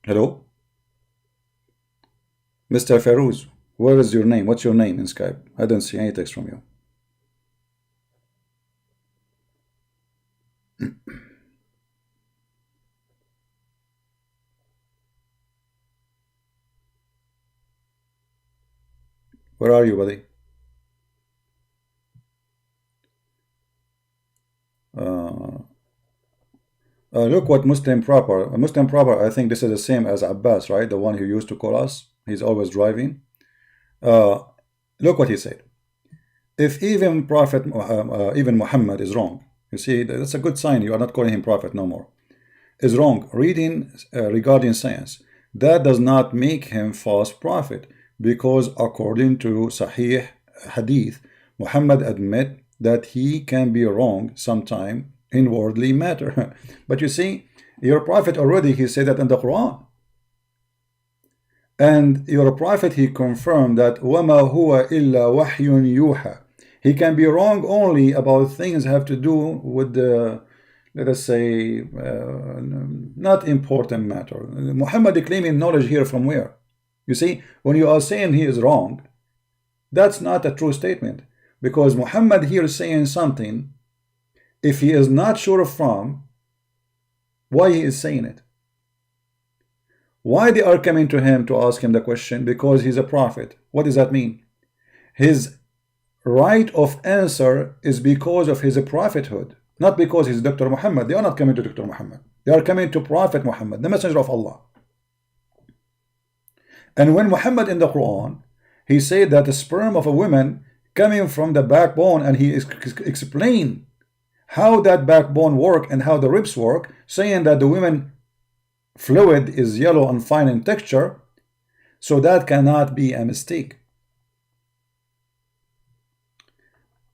Hello? Mr. Farouz, where is your name? What's your name in Skype? I don't see any text from you. Where are you, buddy? Look what Muslim proper. Muslim proper, I think this is the same as Abbas, right? The one who used to call us. He's always driving. Look what he said. If even Prophet, even Muhammad is wrong, you see, that's a good sign. You are not calling him Prophet no more. Is wrong reading regarding science. That does not make him false prophet, because according to Sahih Hadith, Muhammad admit that he can be wrong sometime in worldly matter. But you see, your prophet already, he said that in the Quran. And your prophet, he confirmed that وَمَا هُوَ إِلَّا وَحْيٌ يُوحَى. He can be wrong only about things have to do with the, let us say, not important matter. Muhammad claiming knowledge here from where? You see, when you are saying he is wrong, that's not a true statement. Because Muhammad here is saying something, if he is not sure from, why he is saying it? Why they are coming to him to ask him the question? Because he's a prophet. What does that mean? His right of answer is because of his prophethood, not because he's Dr. Muhammad. They are not coming to Dr. Muhammad. They are coming to Prophet Muhammad, the messenger of Allah. And when Muhammad in the Quran, he said that the sperm of a woman coming from the backbone, and he explained how that backbone work and how the ribs work, saying that the women fluid is yellow and fine in texture, so that cannot be a mistake.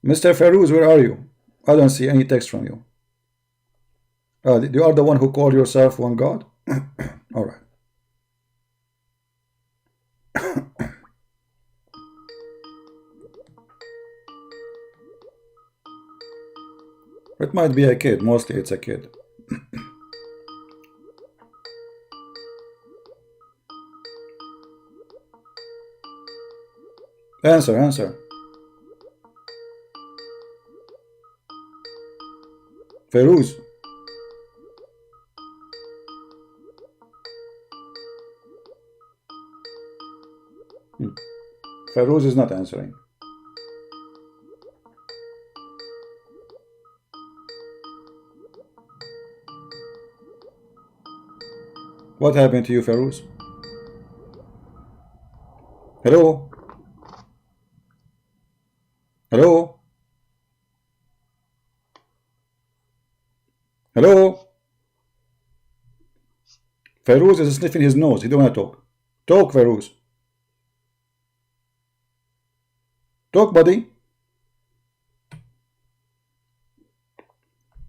Mr. Farouz, where are you? I don't see any text from you. You are the one who called yourself one God? All right. It might be a kid. Mostly it's a kid. Answer. Farouz. Farouz is not answering. What happened to you, Farouz? Hello? Hello? Hello? Feroz is sniffing his nose. He don't want to talk. Talk, Feroz. Talk, buddy.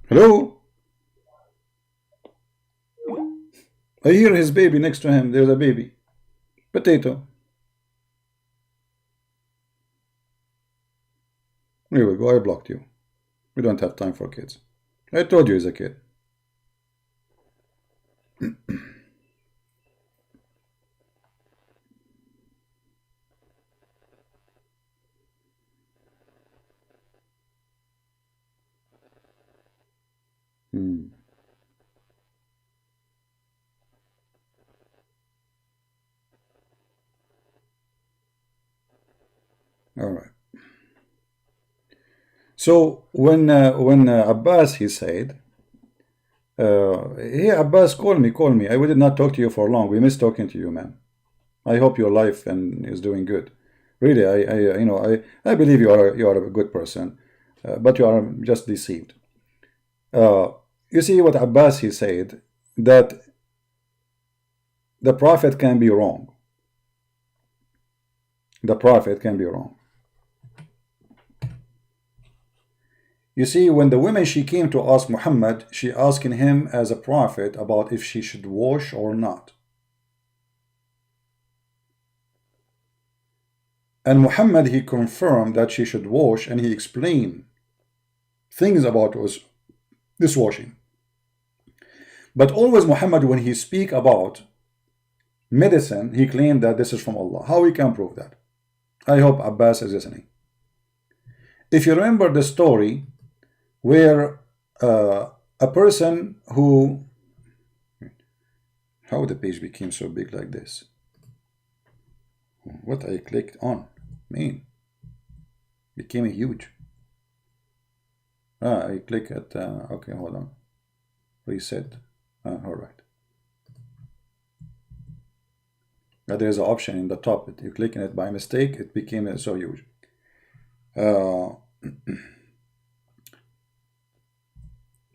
Hello? I hear his baby next to him. There's a baby. Potato. Here we go. I blocked you. We don't have time for kids. I told you he's a kid. All right. So when Abbas, he said, hey Abbas, call me. I did not talk to you for long. We missed talking to you, man. I hope your life is doing good. Really, I believe you are a good person, but you are just deceived. You see what Abbas, he said, that the Prophet can be wrong. The Prophet can be wrong. You see, when the woman, she came to ask Muhammad, she asking him as a prophet about if she should wash or not. And Muhammad, he confirmed that she should wash, and he explained things about this washing. But always Muhammad, when he speak about medicine, he claimed that this is from Allah. How we can prove that? I hope Abbas is listening. If you remember the story where a person who, how the page became so big like this? What I clicked on, man, became huge. I click at okay, hold on, reset. All right. Now there's an option in the top. You click on it by mistake, it became so huge.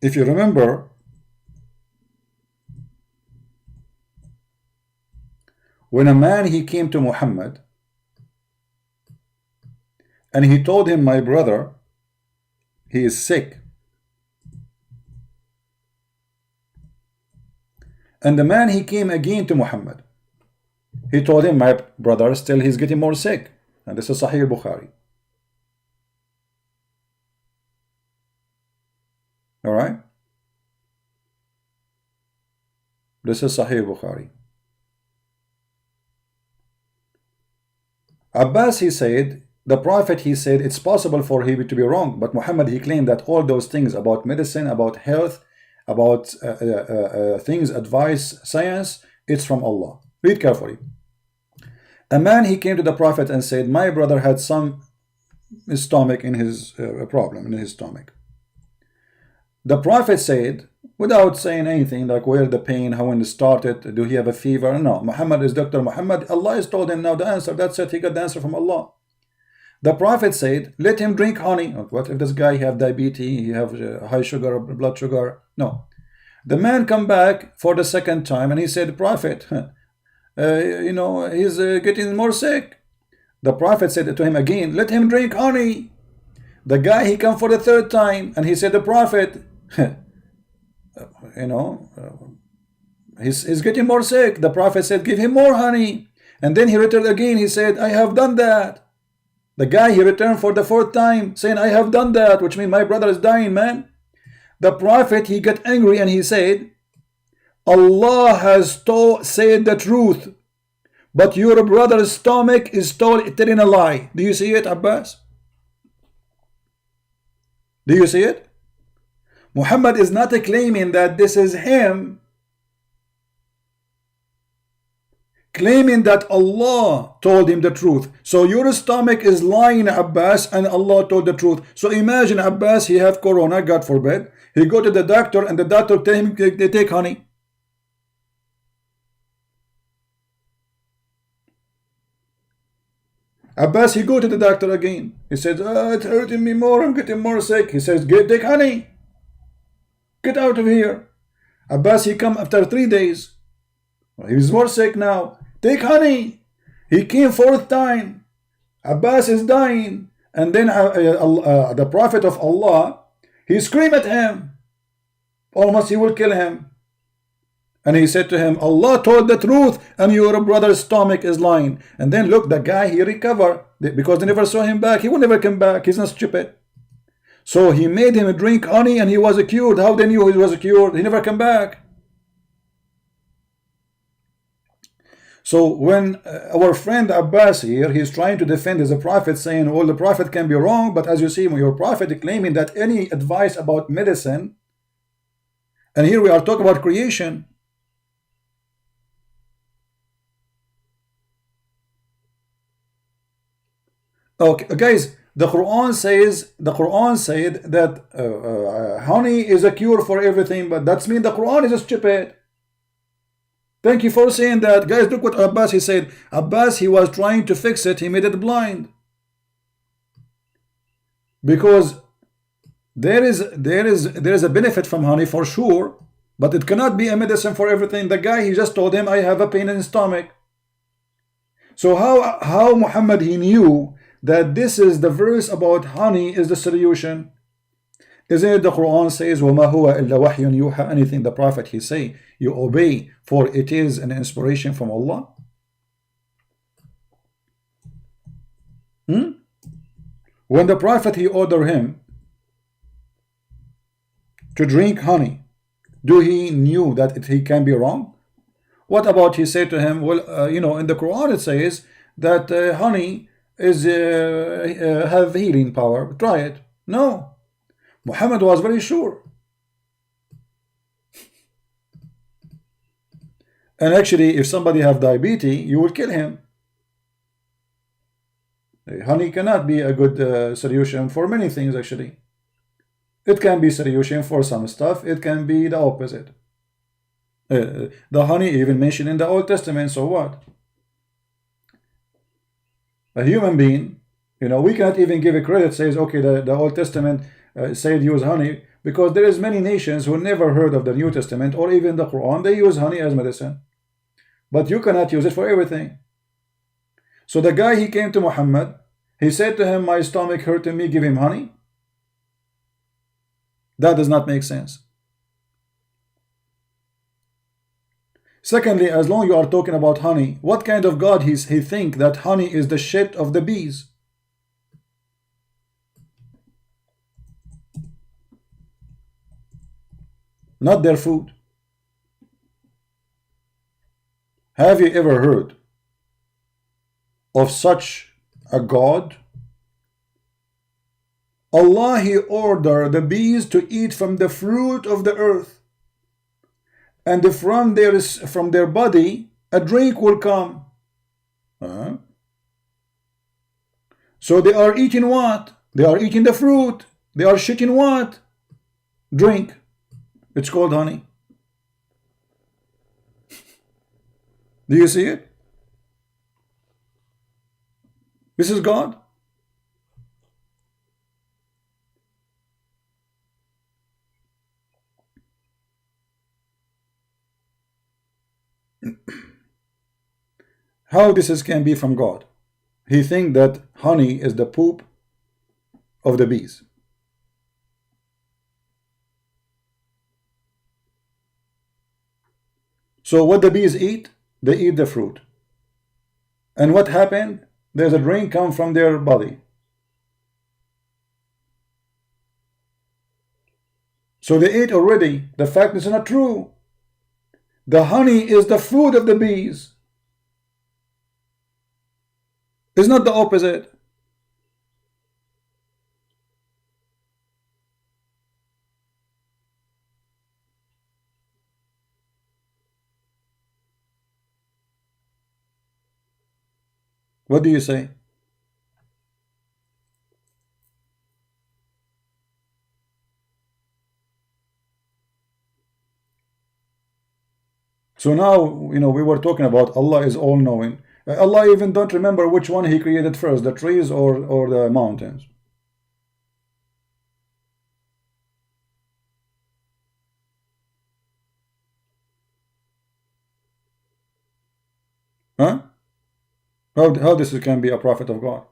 If you remember, when a man, he came to Muhammad and he told him, my brother, he is sick. And the man, he came again to Muhammad. He told him, my brother, still he's getting more sick. And this is Sahih Bukhari. All right? This is Sahih Bukhari. Abbas, he said, the Prophet, he said, it's possible for him to be wrong. But Muhammad, he claimed that all those things about medicine, about health, about things, advice, science, it's from Allah. Read carefully. A man, he came to the Prophet and said, my brother had some stomach in his problem in his stomach. The Prophet said, without saying anything like where the pain, how when it started, do he have a fever? No, Muhammad is Dr. Muhammad. Allah has told him now the answer. That's it. He got the answer from Allah. The Prophet said, let him drink honey. What if this guy have diabetes, he have high sugar, blood sugar? No. The man come back for the second time and he said, Prophet, he's getting more sick. The Prophet said to him again, let him drink honey. The guy, he come for the third time and he said, the Prophet, he's getting more sick. The Prophet said, give him more honey. And then he returned again. He said, I have done that. The guy, he returned for the fourth time saying, I have done that, which means my brother is dying, man. The Prophet, he got angry and he said, Allah has said the truth, but your brother's stomach is telling a lie. Do you see it, Abbas? Do you see it? Muhammad is not claiming that this is him, claiming that Allah told him the truth. So your stomach is lying, Abbas, and Allah told the truth. So imagine Abbas, he have corona, God forbid. He go to the doctor and the doctor tell him they take honey. Abbas, he go to the doctor again. He says, it's hurting me more, I'm getting more sick. He says, take honey. Get out of here. Abbas, he come after 3 days. He's more sick now. Take honey. He came 4th time. Abbas is dying. And then the Prophet of Allah, he screamed at him. Almost he will kill him. And he said to him, Allah told the truth and your brother's stomach is lying. And then look, the guy, he recovered. Because they never saw him back. He will never come back. He's not stupid. So he made him drink honey and he was cured. How they knew he was cured? He never come back. So when our friend Abbas here, he's trying to defend his prophet, saying, well, the prophet can be wrong, but as you see, your prophet claiming that any advice about medicine, and here we are talking about creation. Okay, guys, the Quran said that honey is a cure for everything, but that's mean the Quran is stupid. Thank you for saying that. Guys, look what Abbas he said. Abbas, he was trying to fix it. He made it blind. Because there is a benefit from honey for sure, but it cannot be a medicine for everything. The guy, he just told him, I have a pain in the stomach. So how Muhammad he knew that this is the verse about honey is the solution? Isn't it the Quran says, وَمَا هُوَ إِلَّا وَحْيٌ يُوحَى? Anything the Prophet he say, you obey, for it is an inspiration from Allah. When the Prophet he ordered him to drink honey, do he knew that he can be wrong? What about he said to him, well, you know, in the Quran it says that honey is have healing power. Try it. No. Muhammad was very sure. And actually, if somebody have diabetes, you will kill him. Honey cannot be a good solution for many things actually. It can be solution for some stuff. It can be the opposite. The honey even mentioned in the Old Testament, so what? A human being, you know, we cannot even give a credit, says, okay, the Old Testament said use honey, because there is many nations who never heard of the New Testament or even the Quran. They use honey as medicine, but you cannot use it for everything. So the guy, he came to Muhammad, he said to him, my stomach hurting me, give him honey. That does not make sense. Secondly, as long as you are talking about honey, what kind of God he think that honey is the shit of the bees? Not their food. Have you ever heard of such a God? Allah, he ordered the bees to eat from the fruit of the earth, and from their body a drink will come. So they are eating what? They are eating the fruit. They are shitting what? Drink. It's called honey. Do you see it? This is God. How this can be from God? He think that honey is the poop of the bees. So what the bees eat? They eat the fruit. And what happened? There's a drink come from their body. So they ate already. The fact is not true. The honey is the food of the bees. It's not the opposite. What do you say? So now, you know, we were talking about Allah is all-knowing. Allah even don't remember which one He created first, the trees or the mountains. Huh? How this can be a prophet of God?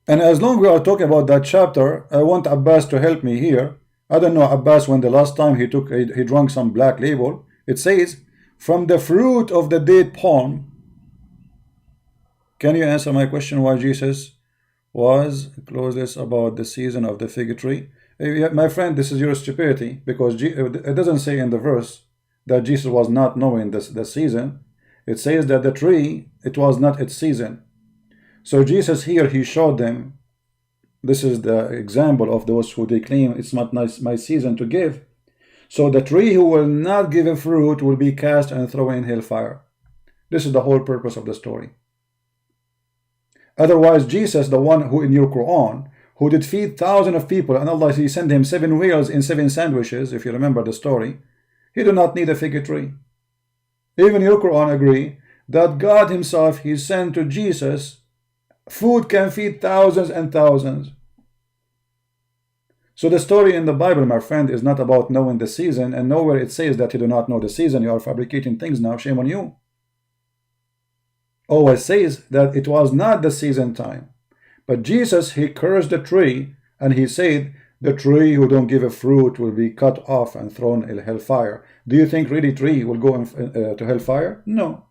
And as long as we are talking about that chapter, I want Abbas to help me here. I don't know, Abbas, when the last time he drank some black label, it says, from the fruit of the date palm. Can you answer my question why Jesus was close about the season of the fig tree? My friend, this is your stupidity, because it doesn't say in the verse that Jesus was not knowing the season. It says that the tree, it was not its season. So Jesus here, he showed them, this is the example of those who they claim it's not my season to give. So the tree who will not give a fruit will be cast and thrown in hellfire. This is the whole purpose of the story. Otherwise, Jesus, the one who in your Quran, who did feed thousands of people, and Allah, He sent him 7 whales in 7 sandwiches, if you remember the story, he did not need a fig tree. Even your Quran agree that God Himself, He sent to Jesus food can feed thousands and thousands. So the story in the Bible, my friend, is not about knowing the season, and nowhere it says that you do not know the season. You are fabricating things now, shame on you. Oh, it says that it was not the season time. But Jesus, He cursed the tree, and He said, the tree who don't give a fruit will be cut off and thrown in hellfire. Do you think really tree will go to hellfire? No.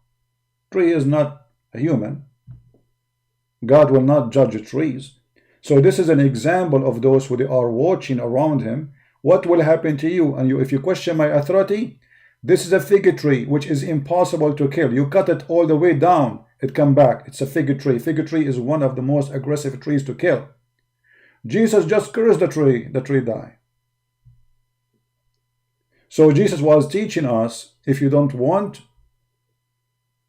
Tree is not a human. God will not judge trees. So this is an example of those who they are watching around Him. What will happen to you? And if you question my authority, this is a fig tree which is impossible to kill. You cut it all the way down, it come back. It's a fig tree. Fig tree is one of the most aggressive trees to kill. Jesus just cursed the tree died. So Jesus was teaching us, if you don't want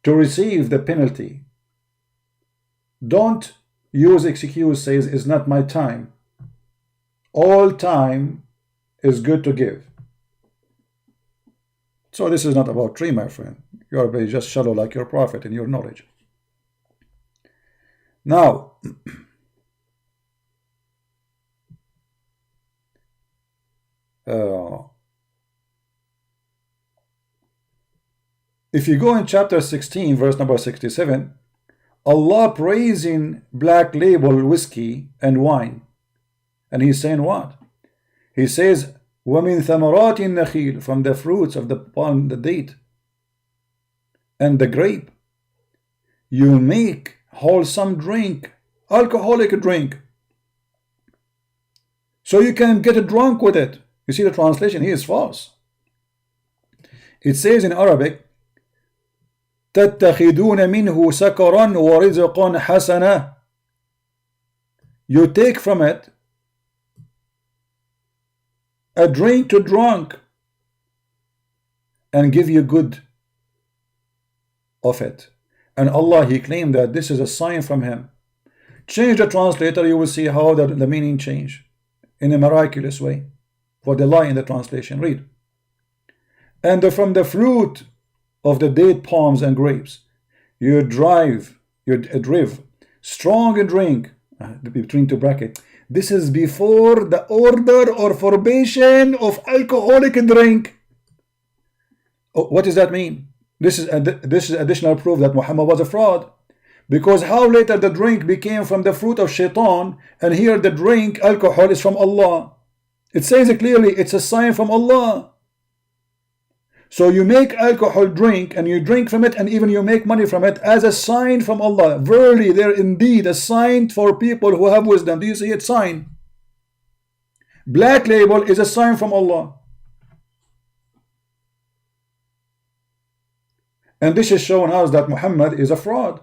to receive the penalty, don't use excuse, says it's not my time. All time is good to give. So this is not about tree, my friend. You are just shallow like your prophet in your knowledge. Now, if you go in chapter 16, verse number 67, Allah praising black label whiskey and wine. And He's saying what? He says, وَمِن ثَمَرَاتِ النَّخِيلِ, from the fruits of the palm, the date, and the grape, you make wholesome drink, alcoholic drink. So you can get drunk with it. You see the translation here is false. It says in Arabic, تَتَّخِذُونَ مِنْهُ سَكَرًا وَرِزْقًا حَسَنًا. You take from it a drink to drunk and give you good of it. And Allah, He claimed that this is a sign from Him. Change the translator, you will see how the meaning change in a miraculous way. For the lie in the translation, read. And from the fruit of the date palms and grapes, you drive strong drink, between two brackets. This is before the order or forbidden of alcoholic drink. Oh, what does that mean? This is additional proof that Muhammad was a fraud. Because how later the drink became from the fruit of shaitan, and here the drink, alcohol, is from Allah. It says it clearly, it's a sign from Allah. So you make alcohol drink, and you drink from it, and even you make money from it as a sign from Allah. Verily, there indeed a sign for people who have wisdom. Do you see it? Sign. Black label is a sign from Allah. And this is showing us that Muhammad is a fraud.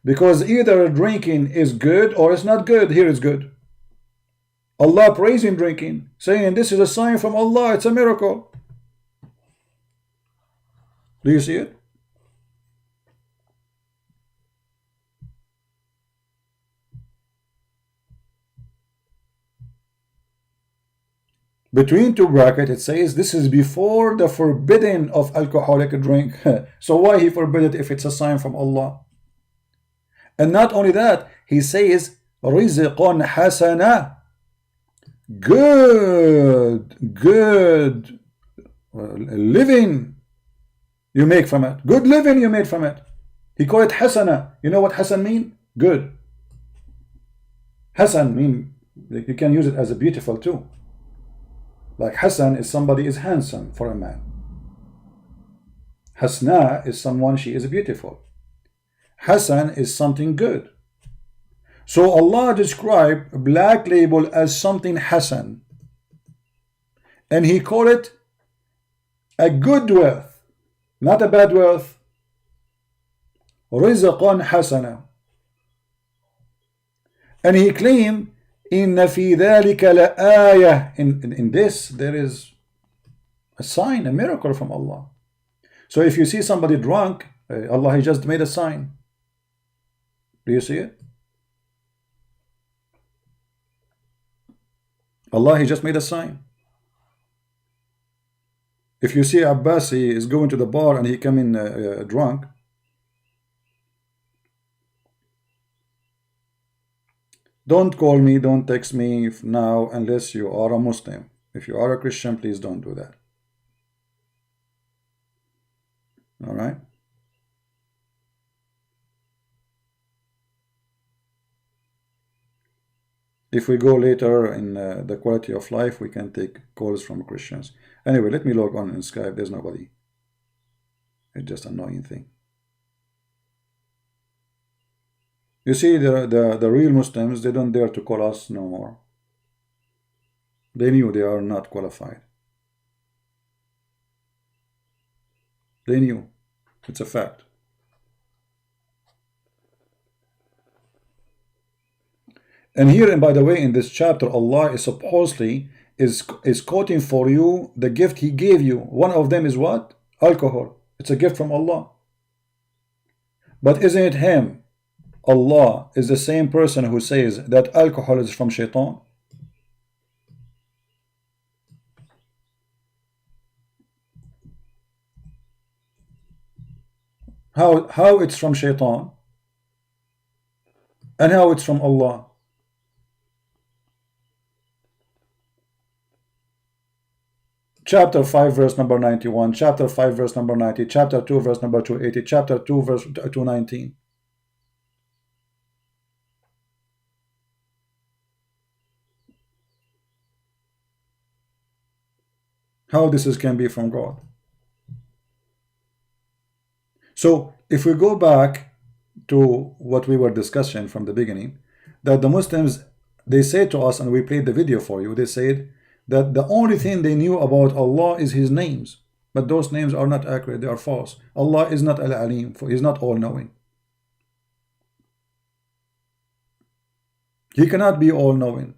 Because either drinking is good or it's not good. Here it's good. Allah praising drinking, saying this is a sign from Allah, it's a miracle. Do you see it? Between two brackets, it says this is before the forbidden of alcoholic drink. So why he forbid it if it's a sign from Allah? And not only that, he says رزق حسنة, good living you make from it. Good living you made from it. He called it hasana. You know what hasan mean? Good. Hasan mean you can use it as a beautiful too. Like Hassan is somebody is handsome for a man. Hasna is someone she is beautiful. Hasan is something good. So Allah described Black Label as something Hasan, and he called it a good wealth, not a bad wealth. Rizqan hasana. And he claimed إن في ذلك لآية. In this there is a sign, a miracle from Allah. So if you see somebody drunk, Allah, he just made a sign. Do you see it? Allah, he just made a sign. If you see Abbasi is going to the bar and he come in drunk, don't call me, don't text me now unless you are a Muslim. If you are a Christian, please don't do that. All right? If we go later in the quality of life, we can take calls from Christians. Anyway, let me log on in Skype. There's nobody. It's just an annoying thing. You see, the real Muslims, they don't dare to call us no more. They knew they are not qualified. They knew. It's a fact. And here, and by the way, in this chapter, Allah is supposedly is quoting for you the gift He gave you. One of them is what? Alcohol. It's a gift from Allah. But isn't it Him? Allah is the same person who says that alcohol is from shaitan. How it's from shaitan and how it's from Allah? Chapter 5 verse number 91, chapter 5 verse number 90, chapter 2 verse number 280, chapter 2 verse 219. How this can be from God? So if we go back to what we were discussing from the beginning, that the Muslims, they say to us, and we played the video for you, they said that the only thing they knew about Allah is His names, but those names are not accurate, they are false. Allah is not Al-Alim, for He's not all-knowing. He cannot be all-knowing.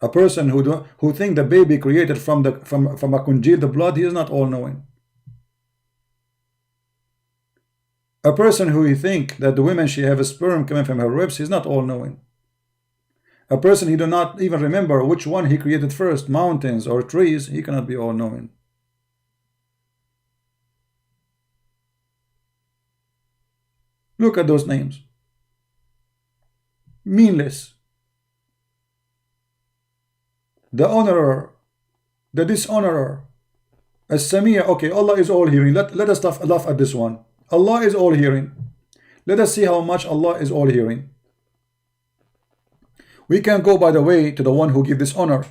A person who think the baby created from a congealed blood, he is not all-knowing. A person who think that the woman she have a sperm coming from her ribs, he's not all-knowing. A person he do not even remember which one he created first, mountains or trees, he cannot be all-knowing. Look at those names. Meaningless. The honorer, the dishonorer, as-Samia. Okay, Allah is all hearing. Let us laugh at this one. Allah is all hearing. Let us see how much Allah is all hearing. We can go, by the way, to the one who gave this honor.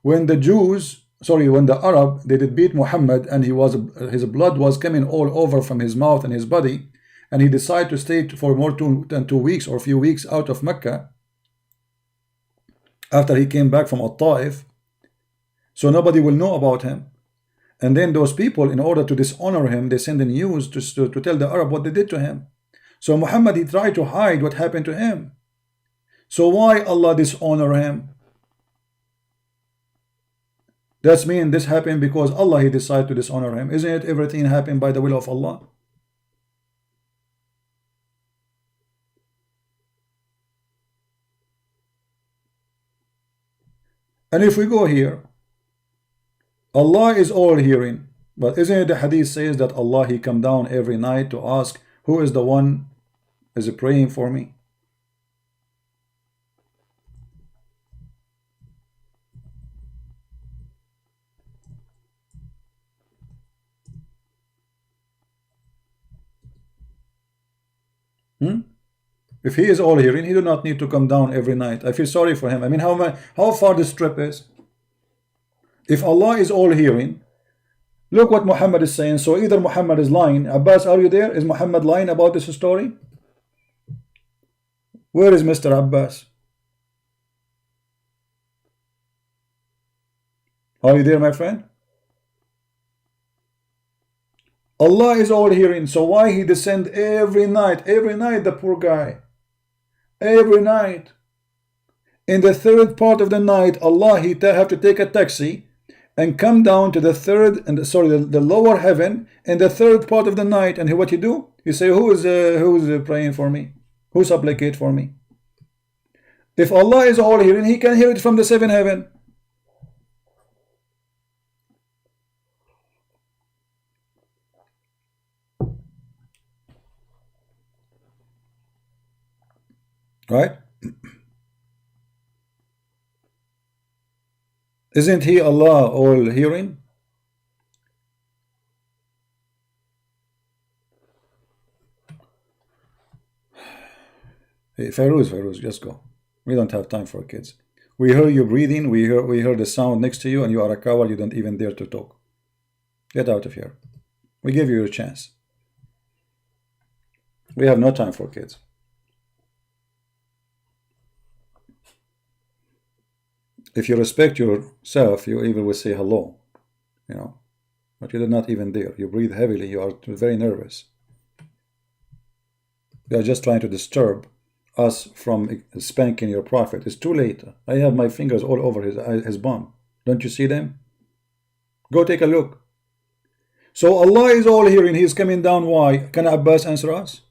When the Arab, they did beat Muhammad, and his blood was coming all over from his mouth and his body, and he decided to stay for more than 2 weeks or a few weeks out of Mecca after he came back from At-Taif, so nobody will know about him. And then those people, in order to dishonor him, they send the news to tell the Arab what they did to him. So Muhammad, he tried to hide what happened to him. So why Allah dishonor him? That's mean this happened because Allah, He decided to dishonor him. Isn't it everything happened by the will of Allah? And if we go here, Allah is all hearing, but isn't it the hadith says that Allah, He come down every night to ask who is the one is praying for me? If He is all hearing, He do not need to come down every night. I feel sorry for Him. I mean, how far this trip is? If Allah is all hearing, look what Muhammad is saying. So either Muhammad is lying. Abbas, are you there? Is Muhammad lying about this story? Where is Mr. Abbas? Are you there, my friend? Allah is all hearing, so why He descend every night? Every night, the poor guy. Every night. In the third part of the night, Allah, He have to take a taxi and come down to the third and the lower heaven in the third part of the night. And what He do? He say, who is praying for me? Who supplicate for me? If Allah is all hearing, He can hear it from the seventh heaven. Right? Isn't He, Allah, all hearing? Hey, Feroz, just go. We don't have time for kids. We hear you breathing, we hear the sound next to you, and you are a coward, you don't even dare to talk. Get out of here. We give you a chance. We have no time for kids. If you respect yourself, you even will say hello, you know, but you're not even there. You breathe heavily, you are very nervous. You are just trying to disturb us from spanking your prophet. It's too late. I have my fingers all over his bum. Don't you see them? Go take a look. So Allah is all hearing. He is coming down. Why? Can Abbas answer us?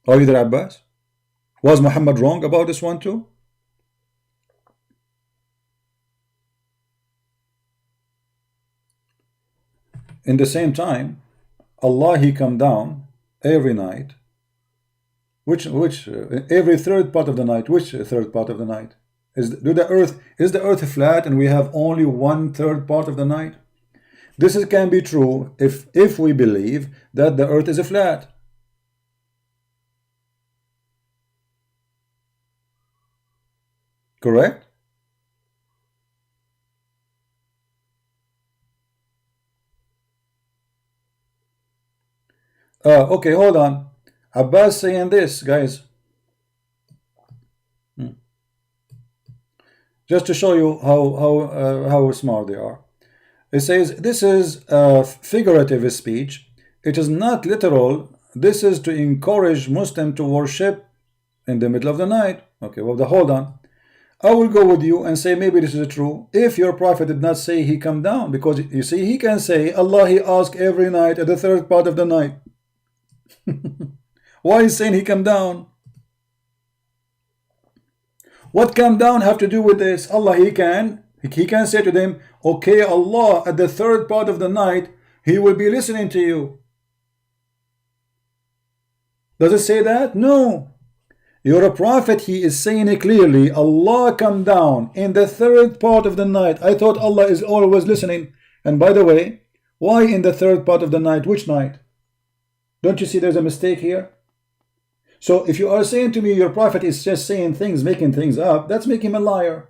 Are you there, Abbas? Was Muhammad wrong about this one too? In the same time, Allah, He come down every night. Which every third part of the night. Which third part of the night? Is the earth flat and we have only 1/3 part of the night? This can be true if we believe that the earth is flat. Correct? Okay, hold on. Abbas saying this, guys. Just to show you how smart they are. It says this is a figurative speech. It is not literal. This is to encourage Muslims to worship in the middle of the night. Okay, well, hold on. I will go with you and say maybe this is true if your prophet did not say he come down, because you see he can say Allah, He ask every night at the third part of the night. Why is saying He come down? What come down have to do with this? Allah, He can say to them, okay, Allah, at the third part of the night He will be listening to you. Does it say that? No. You're a prophet, He is saying it clearly. Allah come down in the third part of the night. I thought Allah is always listening. And by the way, why in the third part of the night? Which night? Don't you see there's a mistake here? So if you are saying to me your prophet is just saying things, making things up, that's making him a liar.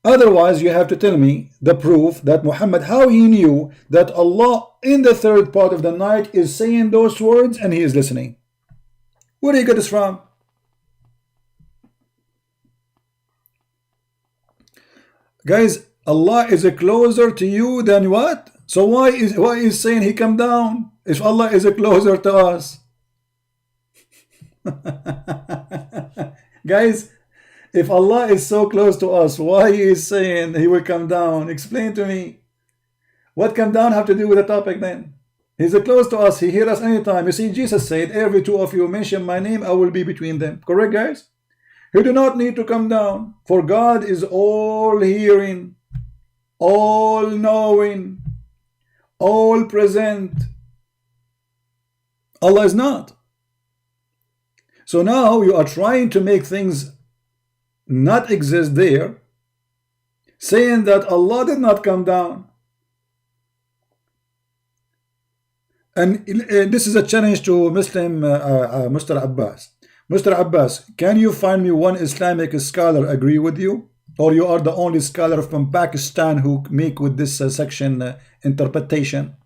Otherwise, you have to tell me the proof that Muhammad, how he knew that Allah in the third part of the night is saying those words and He is listening. Where do you get this from? Guys, Allah is closer to you than what? So why is saying He come down if Allah is closer to us? Guys, if Allah is so close to us, why is saying He will come down? Explain to me. What come down have to do with the topic then? He's close to us. He hears us anytime. You see, Jesus said, every two of you mention my name, I will be between them. Correct, guys? He do not need to come down, for God is all hearing, all knowing, all present. Allah is not. So now you are trying to make things not exist there, saying that Allah did not come down. And this is a challenge to Muslim Mr. Abbas. Mr. Abbas, can you find me one Islamic scholar agree with you? Or you are the only scholar from Pakistan who make with this section interpretation?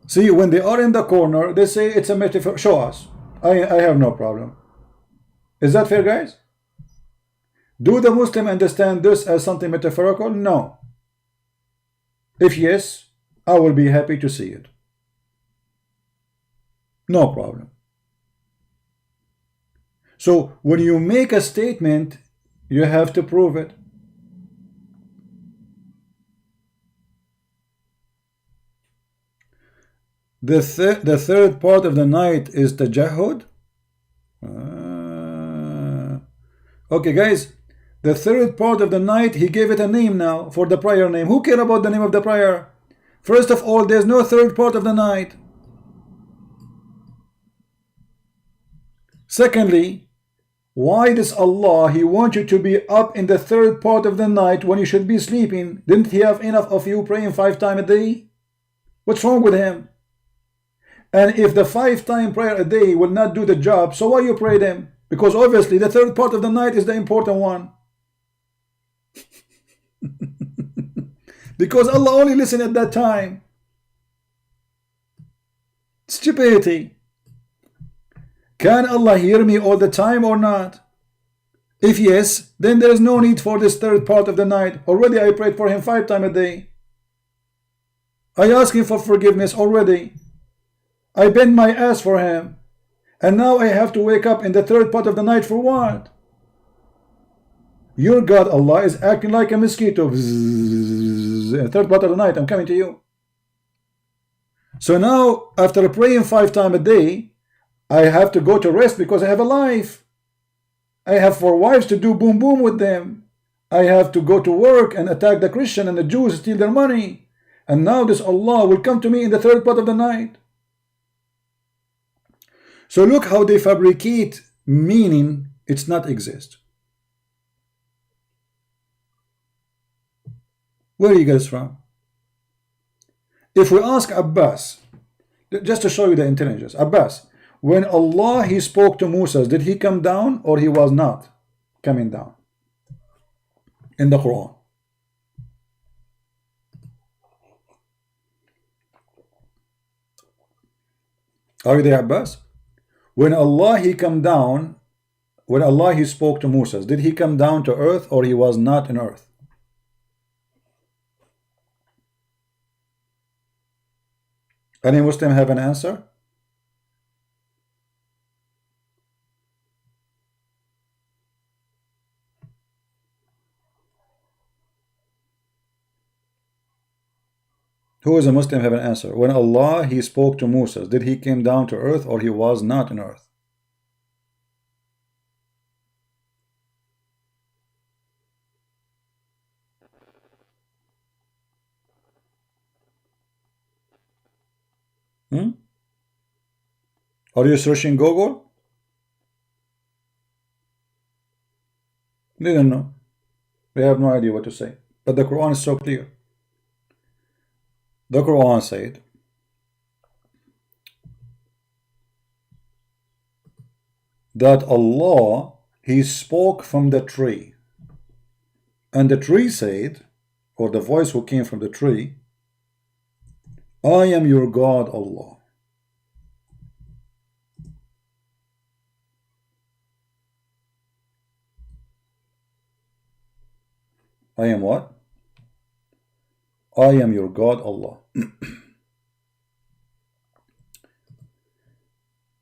See, when they are in the corner, they say it's a metaphor. Show us. I have no problem. Is that fair, guys? Do the Muslim understand this as something metaphorical? No. If yes, I will be happy to see it. No problem. So when you make a statement, you have to prove it. The third part of the night is tajahud. Okay, guys, the third part of the night, he gave it a name now for the prayer name. Who care about the name of the prayer? First of all, there's no third part of the night. Secondly, why does Allah, He want you to be up in the third part of the night when you should be sleeping? Didn't He have enough of you praying 5 times a day? What's wrong with Him? And if the 5-time prayer a day will not do the job, so why you pray them? Because obviously the third part of the night is the important one. Because Allah only listen at that time. Stupidity. Can Allah hear me all the time or not? If yes, then there is no need for this third part of the night. Already I prayed for Him 5 times a day. I asked Him for forgiveness already. I bent my ass for Him. And now I have to wake up in the third part of the night for what? Your God Allah is acting like a mosquito. Third part of the night, I'm coming to you. So now, after praying 5 times a day, I have to go to rest because I have a life. I have 4 wives to do boom boom with them. I have to go to work and attack the Christian and the Jews, steal their money. And now this Allah will come to me in the third part of the night. So look how they fabricate meaning it's not exist. Where are you guys from? If we ask Abbas, just to show you the intelligence, Abbas, when Allah He spoke to Moses, did He come down or He was not coming down in the Quran? Are you there, Abbas? When Allah He come down, when Allah He spoke to Moses, did He come down to earth or He was not in earth? Any Muslim have an answer? Who is a Muslim have an answer? When Allah He spoke to Moses, did He came down to earth or He was not in earth? Are you searching Google? They don't know. They have no idea what to say. But the Quran is so clear. The Quran said, that Allah He spoke from the tree. And the tree said, or the voice who came from the tree, I am your God Allah. I am what? I am your God Allah.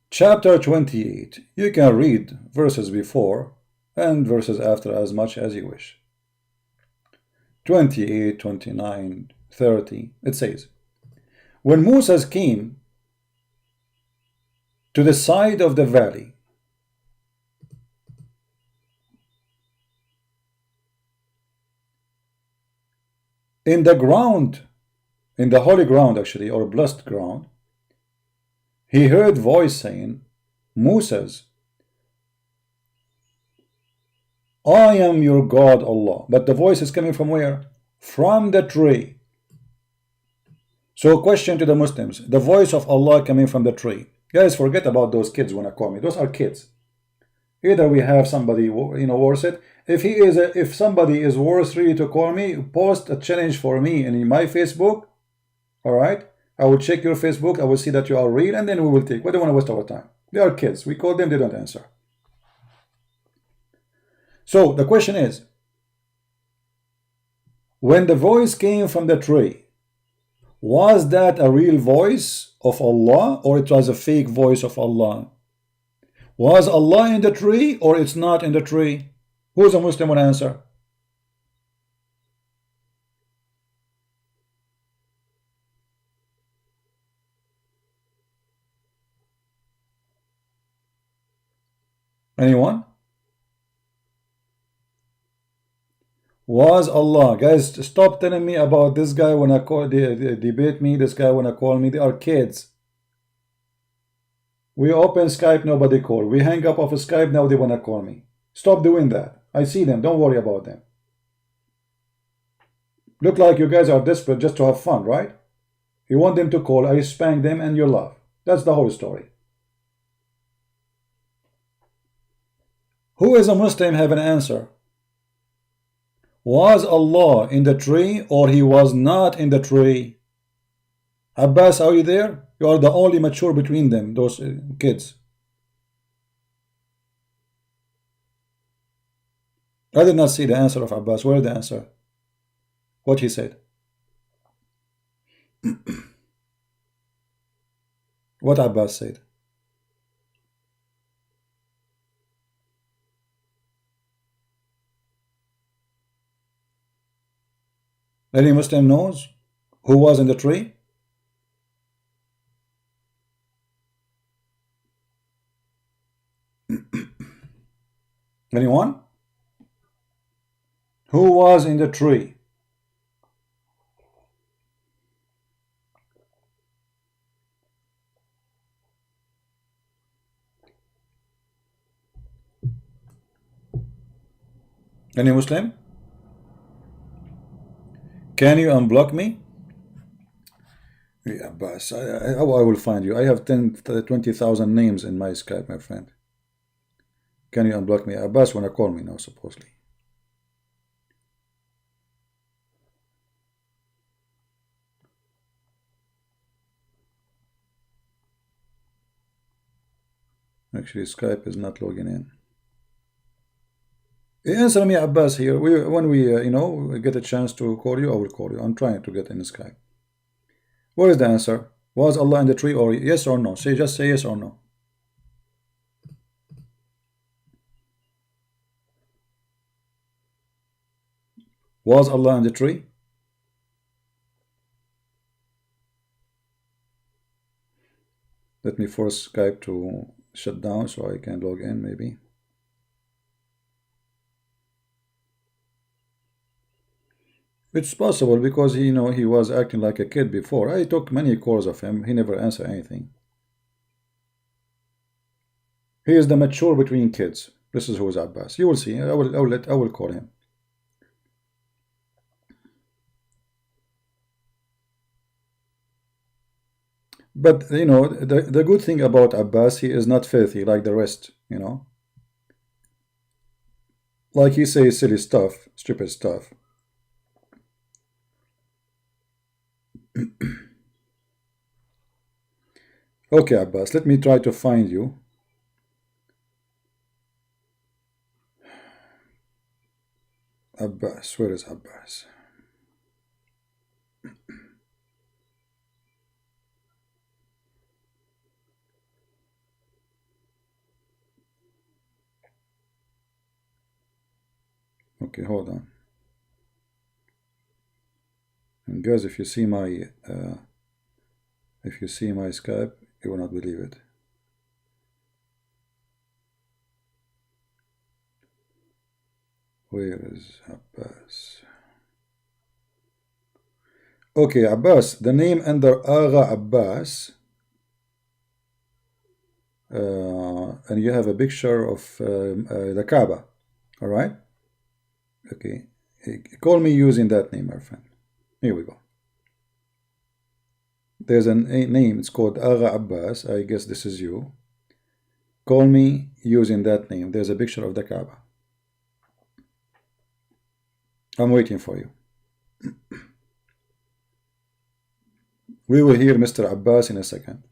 Chapter 28. You can read verses before and verses after as much as you wish. 28, 29, 30. It says, when Moses came to the side of the valley in the ground, in the holy ground actually, or blessed ground, he heard voice saying, Moses, I am your God Allah. But the voice is coming from where? From the tree. So question to the Muslims, the voice of Allah coming from the tree. Guys, forget about those kids when I call me. Those are kids. Either we have somebody, worth it. If somebody is worth really to call me, post a challenge for me in my Facebook. All right, I will check your Facebook. I will see that you are real, and then we will take. We don't want to waste our time. They are kids. We call them, they don't answer. So the question is, when the voice came from the tree, was that a real voice of Allah, or it was a fake voice of Allah? Was Allah in the tree, or it's not in the tree? Who's a Muslim will answer? Anyone? Was Allah? Guys, stop telling me about this guy when I call, they debate me, this guy when I call me. They are kids. We open Skype, nobody call. We hang up off of Skype, now they want to call me. Stop doing that. I see them, don't worry about them. Look like you guys are desperate just to have fun, right? You want them to call, I spank them and you laugh. That's the whole story. Who is a Muslim have an answer? Was Allah in the tree, or he was not in the tree? Abbas, are you there? You are the only mature between them, those kids. I did not see the answer of Abbas. Where is the answer? What he said? What Abbas said? Any Muslim knows who was in the tree? Anyone? Who was in the tree? Any Muslim? Can you unblock me? Yeah, Abbas, I will find you. I have 20,000 names in my Skype, my friend. Can you unblock me? Abbas wanna call me now, supposedly. Actually, Skype is not logging in. Answer me, Abbas, here. When we get a chance to call you, I will call you. I'm trying to get in Skype. What is the answer? Was Allah in the tree, or yes or no? Just say yes or no. Was Allah in the tree? Let me force Skype to shut down so I can log in, maybe. It's possible, because he was acting like a kid before. I took many calls of him. He never answered anything. He is the mature between kids. This is who is Abbas. You will see. I will call him. But the good thing about Abbas, he is not filthy like the rest. Like he says silly stuff, stupid stuff. Okay, Abbas, let me try to find you. Abbas, where is Abbas? Okay, hold on. And guys, if you see my Skype, you will not believe it. Where is Abbas? Okay, Abbas, the name under Agha Abbas, and you have a picture of the Kaaba, all right? Okay, call me using that name, my friend. Here we go. There's a name, it's called Agha Abbas. I guess this is you. Call me using that name. There's a picture of the Kaaba. I'm waiting for you. We will hear Mr. Abbas in a second.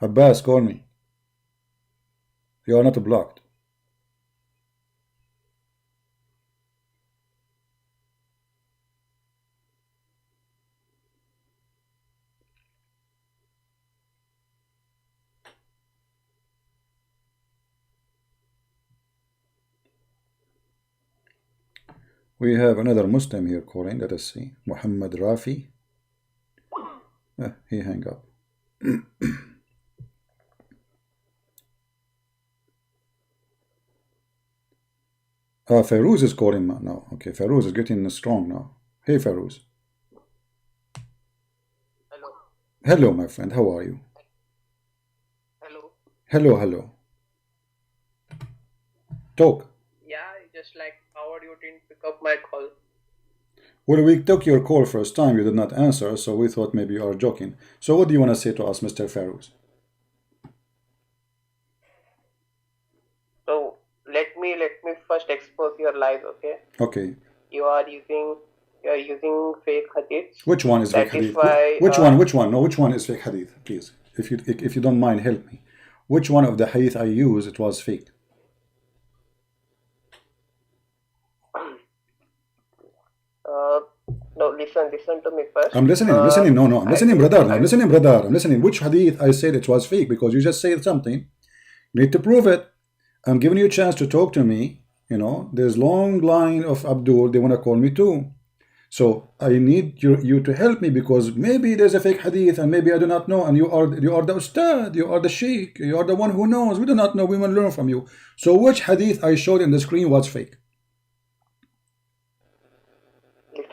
Abbas, call me. You are not blocked. We have another Muslim here calling. Let us see. Muhammad Rafi. He hang up. Farouz is calling now. Okay, Farouz is getting strong now. Hey, Farouz. Hello. Hello, my friend. How are you? Hello. Hello, hello. Talk. Yeah, just like Howard, you didn't pick up my call. Well, we took your call first time. You did not answer, so we thought maybe you are joking. So what do you want to say to us, Mr. Farouz? So let me first expose your lies, okay? Okay. You are using fake hadiths. Which one is That fake is hadith? why, Which one? Which one? No, which one is fake hadith? Please, if you don't mind, help me. Which one of the hadith I use it was fake? No, listen to me first. I'm listening. I'm listening. No, I'm listening, brother. I'm listening, brother. I'm listening. Which hadith I said it was fake? Because you just said something. You need to prove it. I'm giving you a chance to talk to me. You know, there's long line of Abdul. They want to call me too. So I need you to help me, because maybe there's a fake hadith and maybe I do not know. And you are the ustad. You are the sheikh. You are the one who knows. We do not know. We want to learn from you. So which hadith I showed in the screen was fake?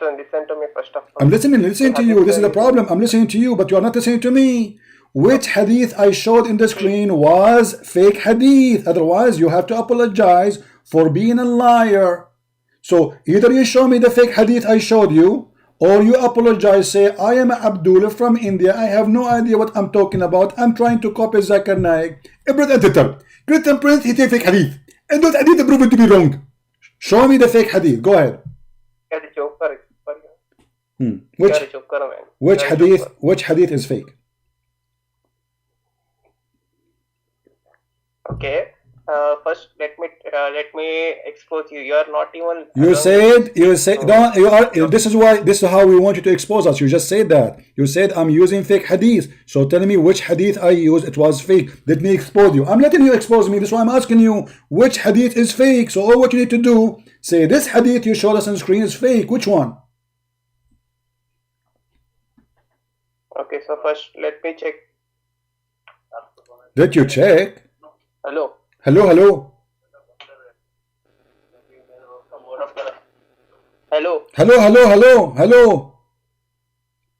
Listen to me first of all. I'm listening to you. This is the problem. I'm listening to you, but you are not listening to me. Which hadith I showed in the screen was fake hadith. Otherwise, you have to apologize for being a liar. So either you show me the fake hadith I showed you, or you apologize, say, I am Abdullah from India. I have no idea what I'm talking about. I'm trying to copy Zakir Naik. Ibn editor. Great and print, he take fake hadith. And those hadith proven to be wrong. Show me the fake hadith. Go ahead. Which hadith is fake? Okay. First, let me expose you. You are not even. You said no. You are. This is how we want you to expose us. You just said that. You said I'm using fake hadith. So tell me which hadith I used. It was fake. Let me expose you. I'm letting you expose me. That's why I'm asking you which hadith is fake. So all what you need to do, say this hadith you showed us on screen is fake. Which one? Okay. So first, let me check. Did you check? Hello. Hello. Hello. Hello.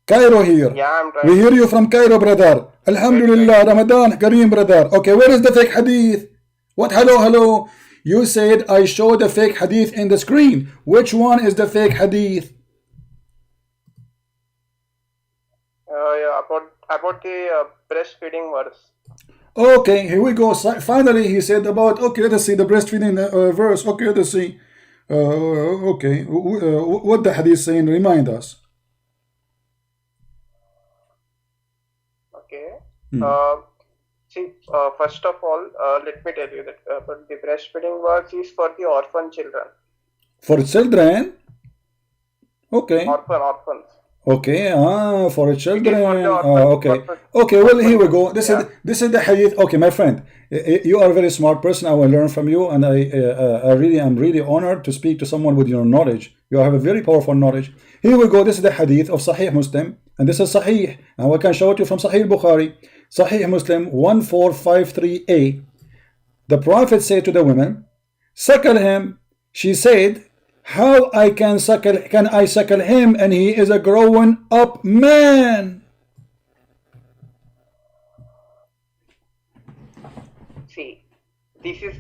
Cairo here. Yeah, I'm trying. We hear you from Cairo, brother. Alhamdulillah, Ramadan Kareem, brother. Okay, where is the fake hadith? What? Hello. You said I showed the fake hadith in the screen. Which one is the fake hadith? Yeah, about the breastfeeding verse. Okay, here we go. Finally, he said about, okay, let us see the breastfeeding verse. Okay, let us see. Okay, what the hadith saying? Remind us. Okay. See, first of all, let me tell you that but the breastfeeding verse is for the orphan children. For children? Okay. Orphans. Okay, for children. Okay. Okay, well, here we go. This is the hadith. Okay, my friend, you are a very smart person. I will learn from you, and I really am really honored to speak to someone with your knowledge, You have a very powerful knowledge. Here we go. This is the hadith of Sahih Muslim, and this is Sahih. And we can show it to you from Sahih Bukhari. Sahih Muslim 1453a. The Prophet said to the woman, suckle him. She said, how can I suckle him, and he is a grown up man? See, this is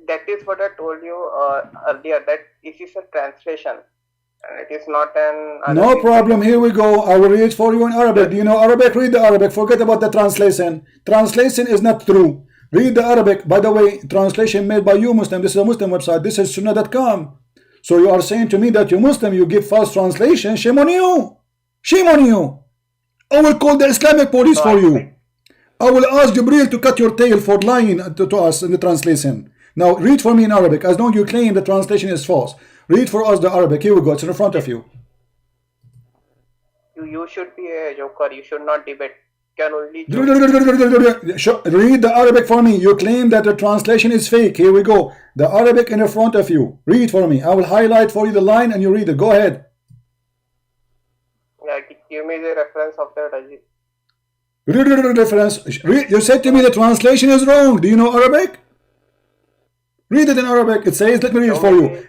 that is what I told you earlier, that this is a translation and it is not an no problem. Here we go. I will read for you in Arabic. Do you know Arabic? Read the Arabic. Forget about the translation. Translation is not true. Read the Arabic. By the way, translation made by you Muslim. This is a Muslim website. This is sunnah.com. So you are saying to me that you Muslim, you give false translation. Shame on you. Shame on you. I will call the Islamic police for you. I will ask Jibril to cut your tail for lying to us in the translation. Now read for me in Arabic. As long as you claim the translation is false, read for us the Arabic. Here we go. It's in front of you. You should be a joker. You should not debate. You can only read the Arabic for me. You claim that the translation is fake. Here we go. The Arabic in front of you. Read for me. I will highlight for you the line and you read it. Go ahead. Yeah, give me the reference of that. Reference. You said to me the translation is wrong. Do you know Arabic? Read it in Arabic. It says, let me read it for you.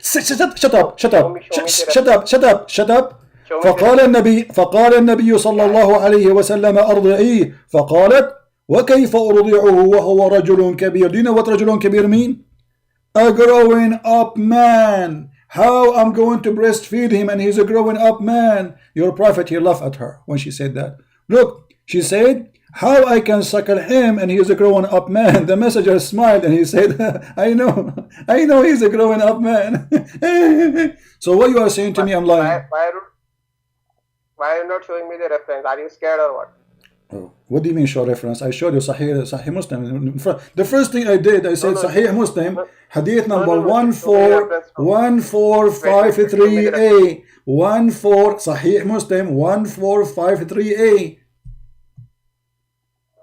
Shut up. فقال النبي صلى الله عليه وسلم أرضعيه. فقالت وكيف أرضعه وهو رجل كبير. Do you know what رجل كبير mean? A growing up man. How I'm going to breastfeed him and he's a growing up man? Your prophet, he laughed at her when she said that. Look, she said, how I can suckle him and he is a grown up man. The messenger smiled and he said, I know he's a grown up man. So what you are saying to me, I'm lying. Why are you not showing me the reference? Are you scared or what? Oh, what do you mean show reference? I showed you Sahih Muslim. The first thing I did, I said Sahih Muslim, hadith number 1453a. 14 Sahih Muslim 1453a.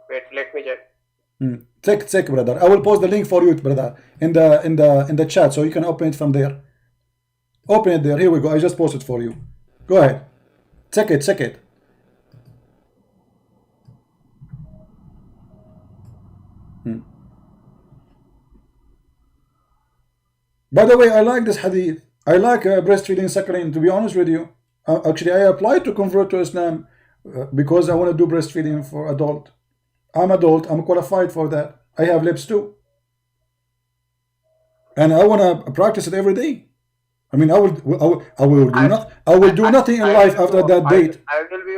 Wait, let me check. Check, brother. I will post the link for you, brother, in the chat, so you can open it from there. Open it there. Here we go. I just posted for you. Go ahead. Check it. By the way, I like this hadith. I like breastfeeding, suckling. To be honest with you, actually, I applied to convert to Islam because I want to do breastfeeding for adult. I'm adult. I'm qualified for that. I have lips too, and I want to practice it every day. I mean, I will do nothing in life after that date. I will be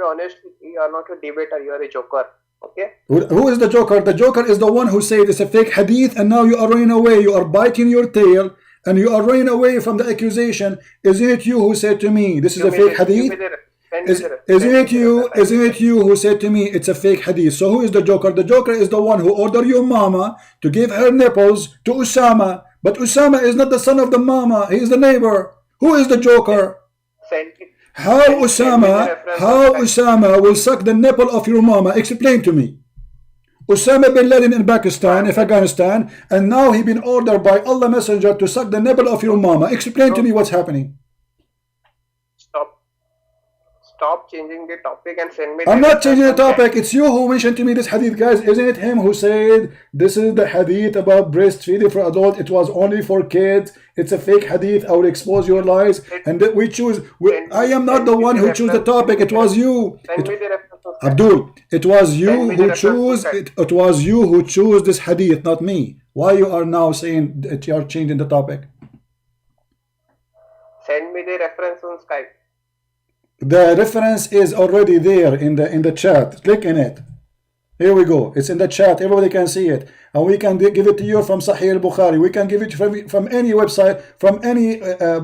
honest with you. You are not a debater. You are a joker. Okay. Who is the joker? The joker is the one who said it's a fake hadith, and now you are running away. You are biting your tail, and you are running away from the accusation. Isn't it you who said to me this is a fake hadith? Isn't it you who said to me it's a fake hadith? So who is the joker? The joker is the one who ordered your mama to give her nipples to Usama. But Usama is not the son of the mama. He is the neighbor. Who is the joker? How Usama will suck the nipple of your mama? Explain to me. Osama bin Laden in Pakistan, Afghanistan, and now he been ordered by Allah Messenger to suck the nipple of your mama. Explain to me what's happening. Stop changing the topic and send me. I'm not changing the topic. It's you who mentioned to me this hadith, guys. Isn't it him who said this is the hadith about breastfeeding for adult? It was only for kids. It's a fake hadith. I will expose your lies. And that we choose. I am not the one who chose the topic. It was you. Abdul, it was you who chose it. It was you who chose this hadith, not me. Why you are now saying that you are changing the topic? Send me the reference on Skype. The reference is already there in the chat. Click in it. Here we go. It's in the chat. Everybody can see it. And we can give it to you from Sahih al-Bukhari. We can give it from any website, from any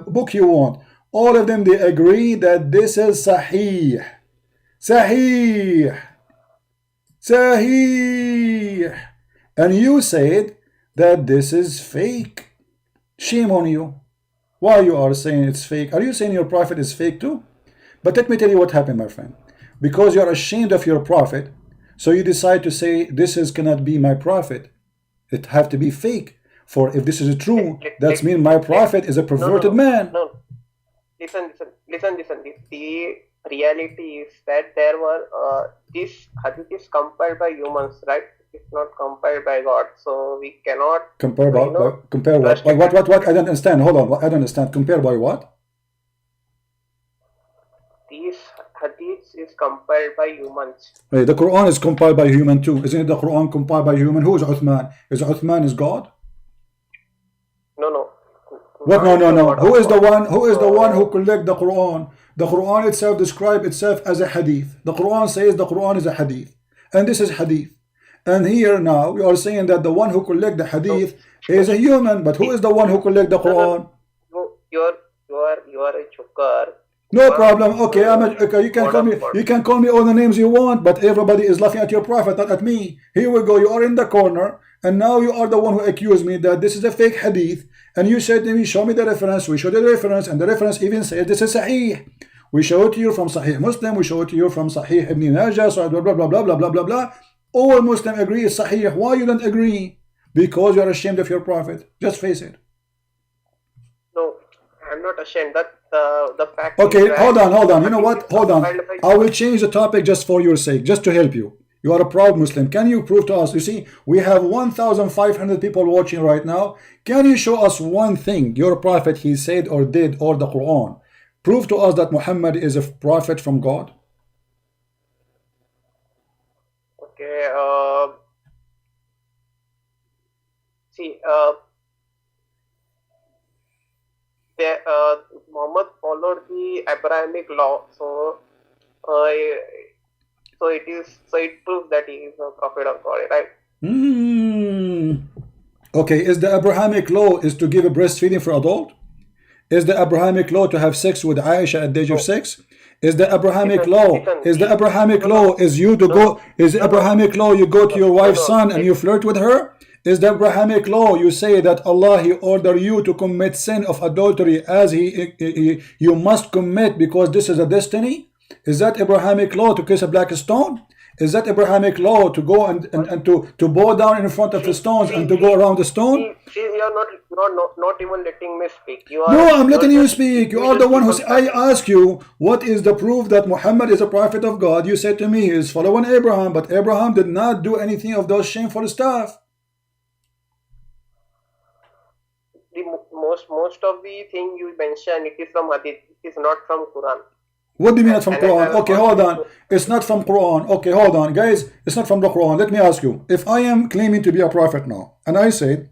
book you want. All of them, they agree that this is Sahih. Sahih. Sahih. And you said that this is fake. Shame on you. Why you are saying it's fake? Are you saying your prophet is fake too? But let me tell you what happened, my friend. Because you're ashamed of your prophet, so you decide to say, this cannot be my prophet. It have to be fake. For if this is true, that means my prophet is a perverted man. listen. The reality is that there were this hadith is compiled by humans, right? It's not compiled by God, so we cannot Compare by, compare what? trust it. What? I don't understand. Hold on. I don't understand. Compare by what? These hadiths is compiled by humans. Hey, the Quran is compiled by human too. Isn't it the Quran compiled by human? Who is Uthman? Is Uthman is God? No. What? Not No. God Who of is the God. one? Who is the one who collect the Quran? The Quran itself describes itself as a hadith. The Quran says the Quran is a hadith, and this is hadith. And here now we are saying that the one who collect the hadith is a human, but who is the one who collect the Quran? No, you are a joker. No problem. Okay, okay. You can call me all the names you want, but everybody is laughing at your prophet, not at me. Here we go. You are in the corner, and now you are the one who accused me that this is a fake hadith. And you said to me, show me the reference. We showed the reference, and the reference even says this is Sahih. We show it to you from Sahih Muslim. We show it to you from Sahih Ibn Najah. So blah blah blah blah blah blah blah blah. All Muslims agree it's Sahih. Why you don't agree? Because you are ashamed of your prophet. Just face it. No, I'm not ashamed. That the fact. Okay, is that hold on. You know hadith what? is Hold on. compiled by I will change the topic just for your sake, just to help you. You are a proud Muslim. Can you prove to us? You see, we have 1,500 people watching right now. Can you show us one thing your prophet he said or did or the Quran? Prove to us that Muhammad is a prophet from God. Okay. See. Muhammad followed the Abrahamic law, so it proves that he is a prophet of God, right? Okay, is the Abrahamic law is to give a breastfeeding for adult? Is the Abrahamic law to have sex with Aisha at the age of 6? Is the Abrahamic law? Is the Abrahamic law is you to go? Is the Abrahamic law you go to your wife's son and you flirt with her? Is the Abrahamic law you say that Allah he order you to commit sin of adultery as you must commit because this is a destiny? Is that Abrahamic law to kiss a black stone? Is that Abrahamic law to go and to bow down in front of the stones and to go around the stone? You are not even letting me speak. You are, No, I'm letting you speak. You are the one who I ask you, what is the proof that Muhammad is a prophet of God? You said to me he is following Abraham, but Abraham did not do anything of those shameful stuff. Most of the thing you mentioned, it is from hadith. It is not from Quran. What do you mean it's from Quran? Okay, hold on. It's not from Quran. Okay, hold on. Guys, it's not from the Quran. Let me ask you. If I am claiming to be a prophet now, and I said,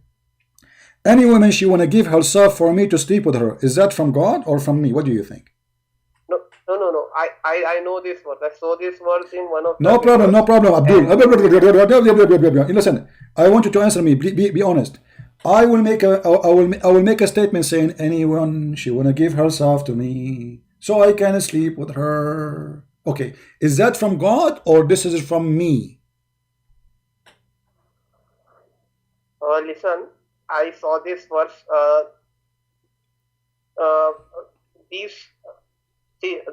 any woman she want to give herself for me to sleep with her, is that from God or from me? What do you think? No. I know this verse. I saw this verse in one of No problem, Abdul. Listen, I want you to answer me. Be honest. I will make a statement saying anyone she wanna give herself to me so I can sleep with her. Okay, is that from God or this is from me? Listen, I saw this verse.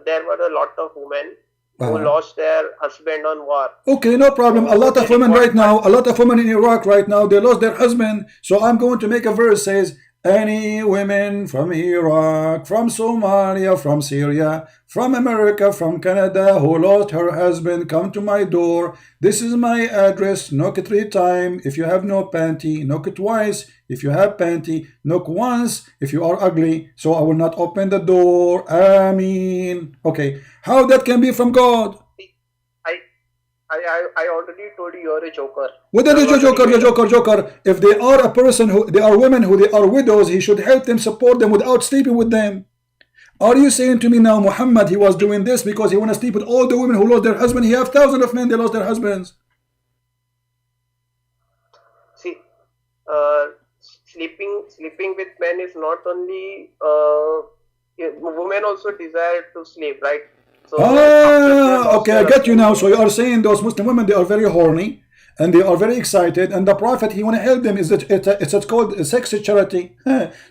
There were a lot of women who lost their husband on war. Okay, no problem. A lot of women right now, a lot of women in Iraq right now, they lost their husband. So I'm going to make a verse says, any women from Iraq, from Somalia, from Syria, from America, from Canada, who lost her husband, come to my door. This is my address. Knock 3 times. If you have no panty, knock twice. If you have panty, knock once. If you are ugly, so I will not open the door. Ameen. Okay, how that can be from God? I already told you are a joker. Whether is a joker. If they are a person who they are women who they are widows, he should help them, support them without sleeping with them. Are you saying to me now Muhammad he was doing this because he want to sleep with all the women who lost their husband? He have thousands of men they lost their husbands. See, sleeping with men is not only women also desire to sleep, right? So okay, I get you now. So you are saying those Muslim women, they are very horny and they are very excited, and the Prophet he want to help them. Is that it's called sex charity?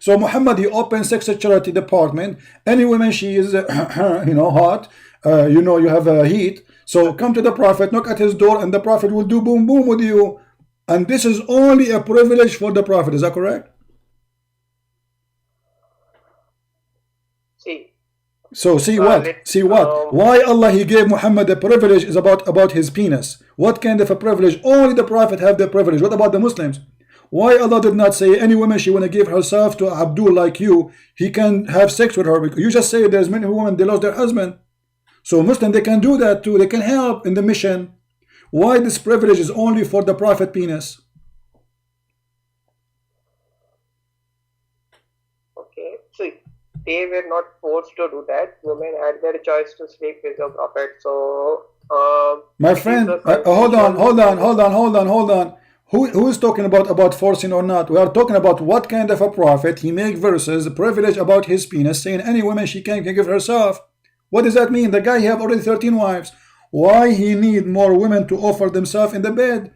So Muhammad he opened sex charity department. Any woman she is hot, you have heat. So come to the Prophet, knock at his door, and the Prophet will do boom boom with you. And this is only a privilege for the Prophet. Is that correct? See, So see what? See what? Why Allah He gave Muhammad a privilege is about his penis. What kind of a privilege? Only the Prophet have the privilege. What about the Muslims? Why Allah did not say any woman she want to give herself to Abdul like you, he can have sex with her? Because you just say there's many women they lost their husband. So Muslim they can do that too. They can help in the mission. Why this privilege is only for the Prophet penis? Okay, so they were not forced to do that. Women had their choice to sleep with the Prophet. So, my friend, hold on. Who is talking about forcing or not? We are talking about what kind of a prophet. He make verses, privilege about his penis, saying any woman she can give herself. What does that mean? The guy he have already 13 wives. Why he need more women to offer themselves in the bed?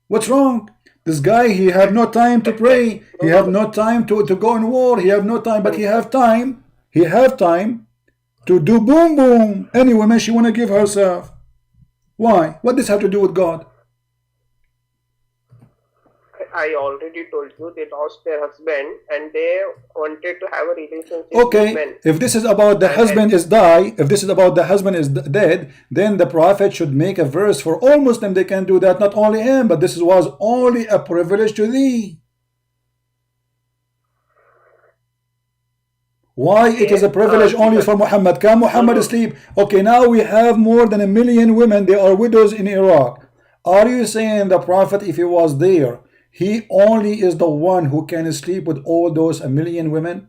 What's wrong? This guy, he have no time to pray. He have no time to go in war. He have no time, but he have time. He have time to do boom boom. Any woman she want to give herself. Why? What does have to do with God? I already told you they lost their husband and they wanted to have a relationship okay, with men. If this is about the husband is die, if this is about the husband is dead, then the Prophet should make a verse for all Muslims. They can do that, not only him, but this was only a privilege to thee. Why it is a privilege only for Muhammad? Can Muhammad sleep? Okay, now we have more than 1 million women. They are widows in Iraq. Are you saying the Prophet, if he was there, he only is the one who can sleep with all those 1 million women?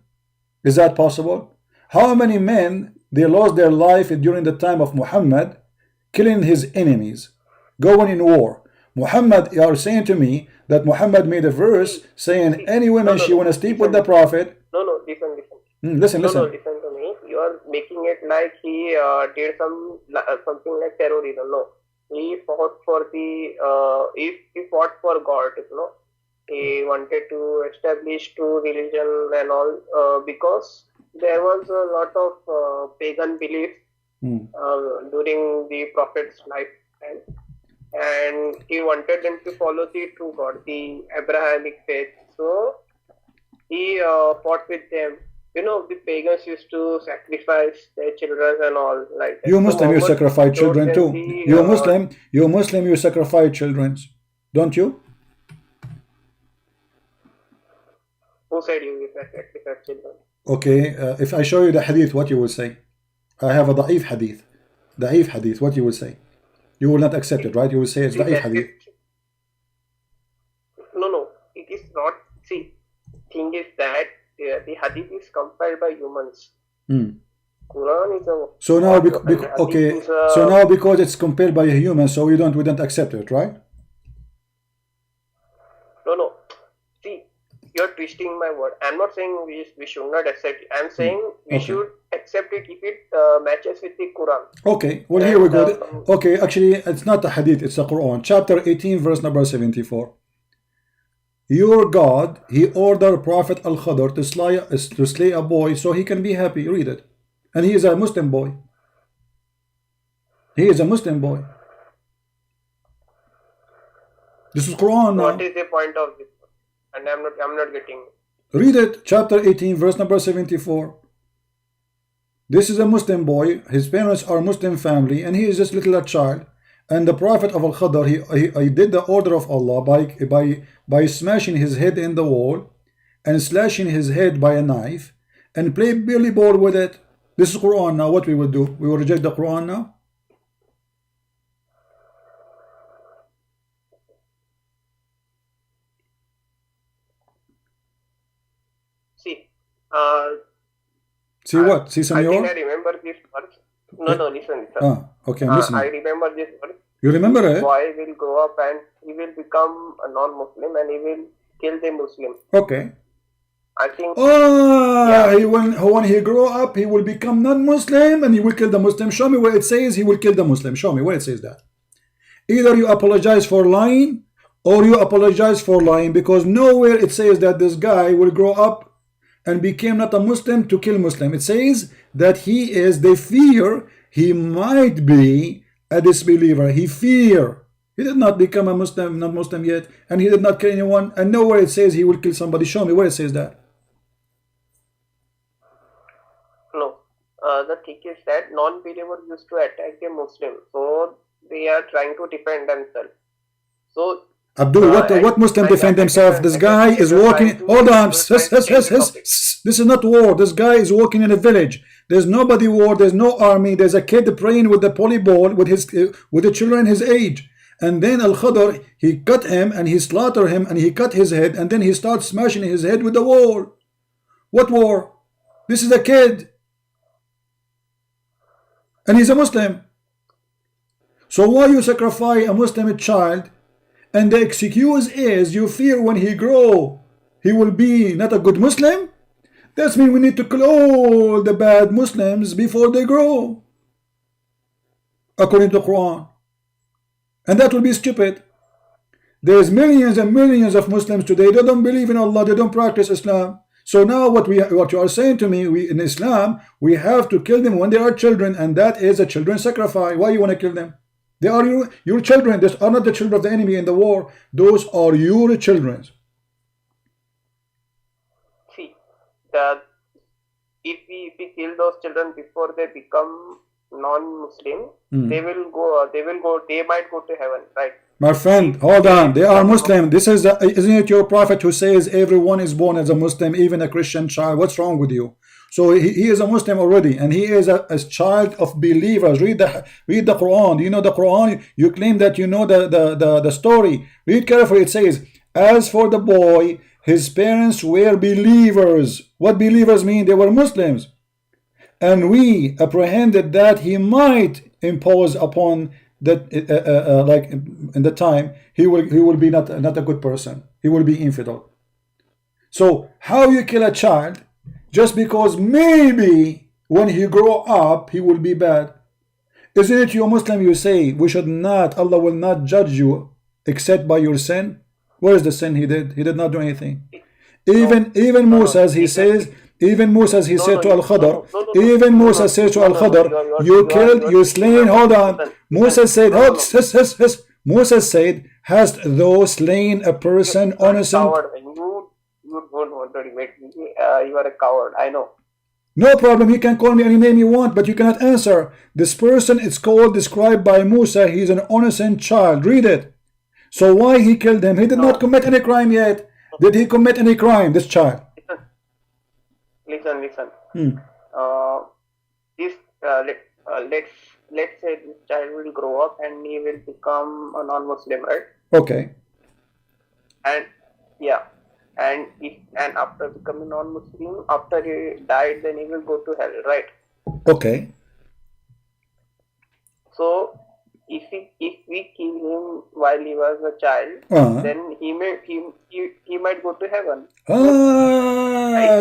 Is that possible? How many men they lost their life during the time of Muhammad, killing his enemies, going in war? Muhammad, you are saying to me that Muhammad made a verse saying any woman she want to sleep with the Prophet. No, listen. Listen. No, listen to me. You are making it like he did something like terrorism. No. He fought for he fought for God, He wanted to establish true religion and all, because there was a lot of pagan belief during the Prophet's lifetime, and he wanted them to follow the true God, the Abrahamic faith. So he fought with them. The pagans used to sacrifice their children and all like that. You Muslim, you sacrifice children too. You Muslim, you sacrifice children, don't you? Who said you sacrifice children? Okay, if I show you the hadith, what you will say? I have a da'if hadith. What you will say? You will not accept it, right? You will say it's da'if hadith. No, it is not. See, thing is that the hadith is compiled by humans. Quran is a so now so now because it's compiled by a human, so we don't accept it, right? No. See, you're twisting my word. I'm not saying we should not accept it. I'm saying we should accept it if it matches with the Quran. Okay, well, here we go. Okay, actually it's not a hadith, it's a Quran, chapter 18, verse number 74. Your God, he ordered Prophet Al-Khadr to slay a boy so he can be happy. Read it. And he is a Muslim boy. He is a Muslim boy. This is Quran now. What is the point of this? And I'm not getting it. Read it. Chapter 18, verse number 74. This is a Muslim boy. His parents are Muslim family, and he is just little a child. And the Prophet of Al-Khadr, he did the order of Allah by smashing his head in the wall and slashing his head by a knife and play billy ball with it. This is Quran now. What we will do? We will reject the Quran now? See what? See some I more? think I remember this verse. No, listen. Okay, I'm listening. I remember this verse. You remember it? Boy will grow up and he will become a non-Muslim and he will kill the Muslim. Okay. I think. When he grow up, he will become non-Muslim and he will kill the Muslim. Show me where it says he will kill the Muslim. Show me where it says that. Either you apologize for lying or you apologize for lying, because nowhere it says that this guy will grow up and became not a Muslim to kill Muslim. It says that they fear he might be a disbeliever. He fear. He did not become a Muslim, not Muslim yet, and he did not kill anyone, and nowhere it says he will kill somebody. Show me where it says that. No. the thing is that non-believers used to attack the Muslims, so they are trying to defend themselves. So Abdul, what Muslim defend themselves? This guy is walking. Hold on. This is not war. This guy is walking in a village. There's nobody war. There's no army. There's a kid praying with the polyball with the children his age. And then Al-Khadr, he cut him and he slaughtered him and he cut his head and then he starts smashing his head with the wall. What war? This is a kid. And he's a Muslim. So why you sacrifice a Muslim child? And the excuse is you fear when he grow he will be not a good Muslim? That means we need to kill all the bad Muslims before they grow, according to the Quran. And that will be stupid. There's millions and millions of Muslims today. They don't believe in Allah. They don't practice Islam. So now what you are saying to me, in Islam, we have to kill them when they are children, and that is a children sacrifice. Why you want to kill them? They are your children. Those are not the children of the enemy in the war. Those are your children. See, if we kill those children before they become non-Muslim, they might go to heaven, right? My friend, hold on. They are Muslim. This is isn't it your prophet who says everyone is born as a Muslim, even a Christian child? What's wrong with you? So he is a Muslim already, and he is a child of believers. Read the Quran. Do you know the Quran? You claim that you know the story. Read carefully. It says, as for the boy, his parents were believers. What believers mean? They were Muslims. And we apprehended that he might impose upon that, like in the time, he will be not a good person. He will be infidel. So how you kill a child just because maybe when he grow up he will be bad? Isn't it you Muslim? You say we should not. Allah will not judge you except by your sin. Where is the sin he did? He did not do anything. Even Musa, as he says. Even Musa, he said to Al-Khadr, even Musa said to Al-Khadr, you killed, you slain, hold on. Musa said, Musa said, hast thou slain a person innocent? You don't want to debate me. You are a coward, I know. No problem, you can call me any name you want, but you cannot answer. This person is described by Musa, he is an innocent child. Read it. So why he killed him? He did not commit any crime yet. Did he commit any crime, this child? Listen. Let's say this child will grow up and he will become a non-Muslim, right? Okay. And yeah, and after becoming non-Muslim, after he died, then he will go to hell, right? Okay. So if we kill him while he was a child, then he might go to heaven.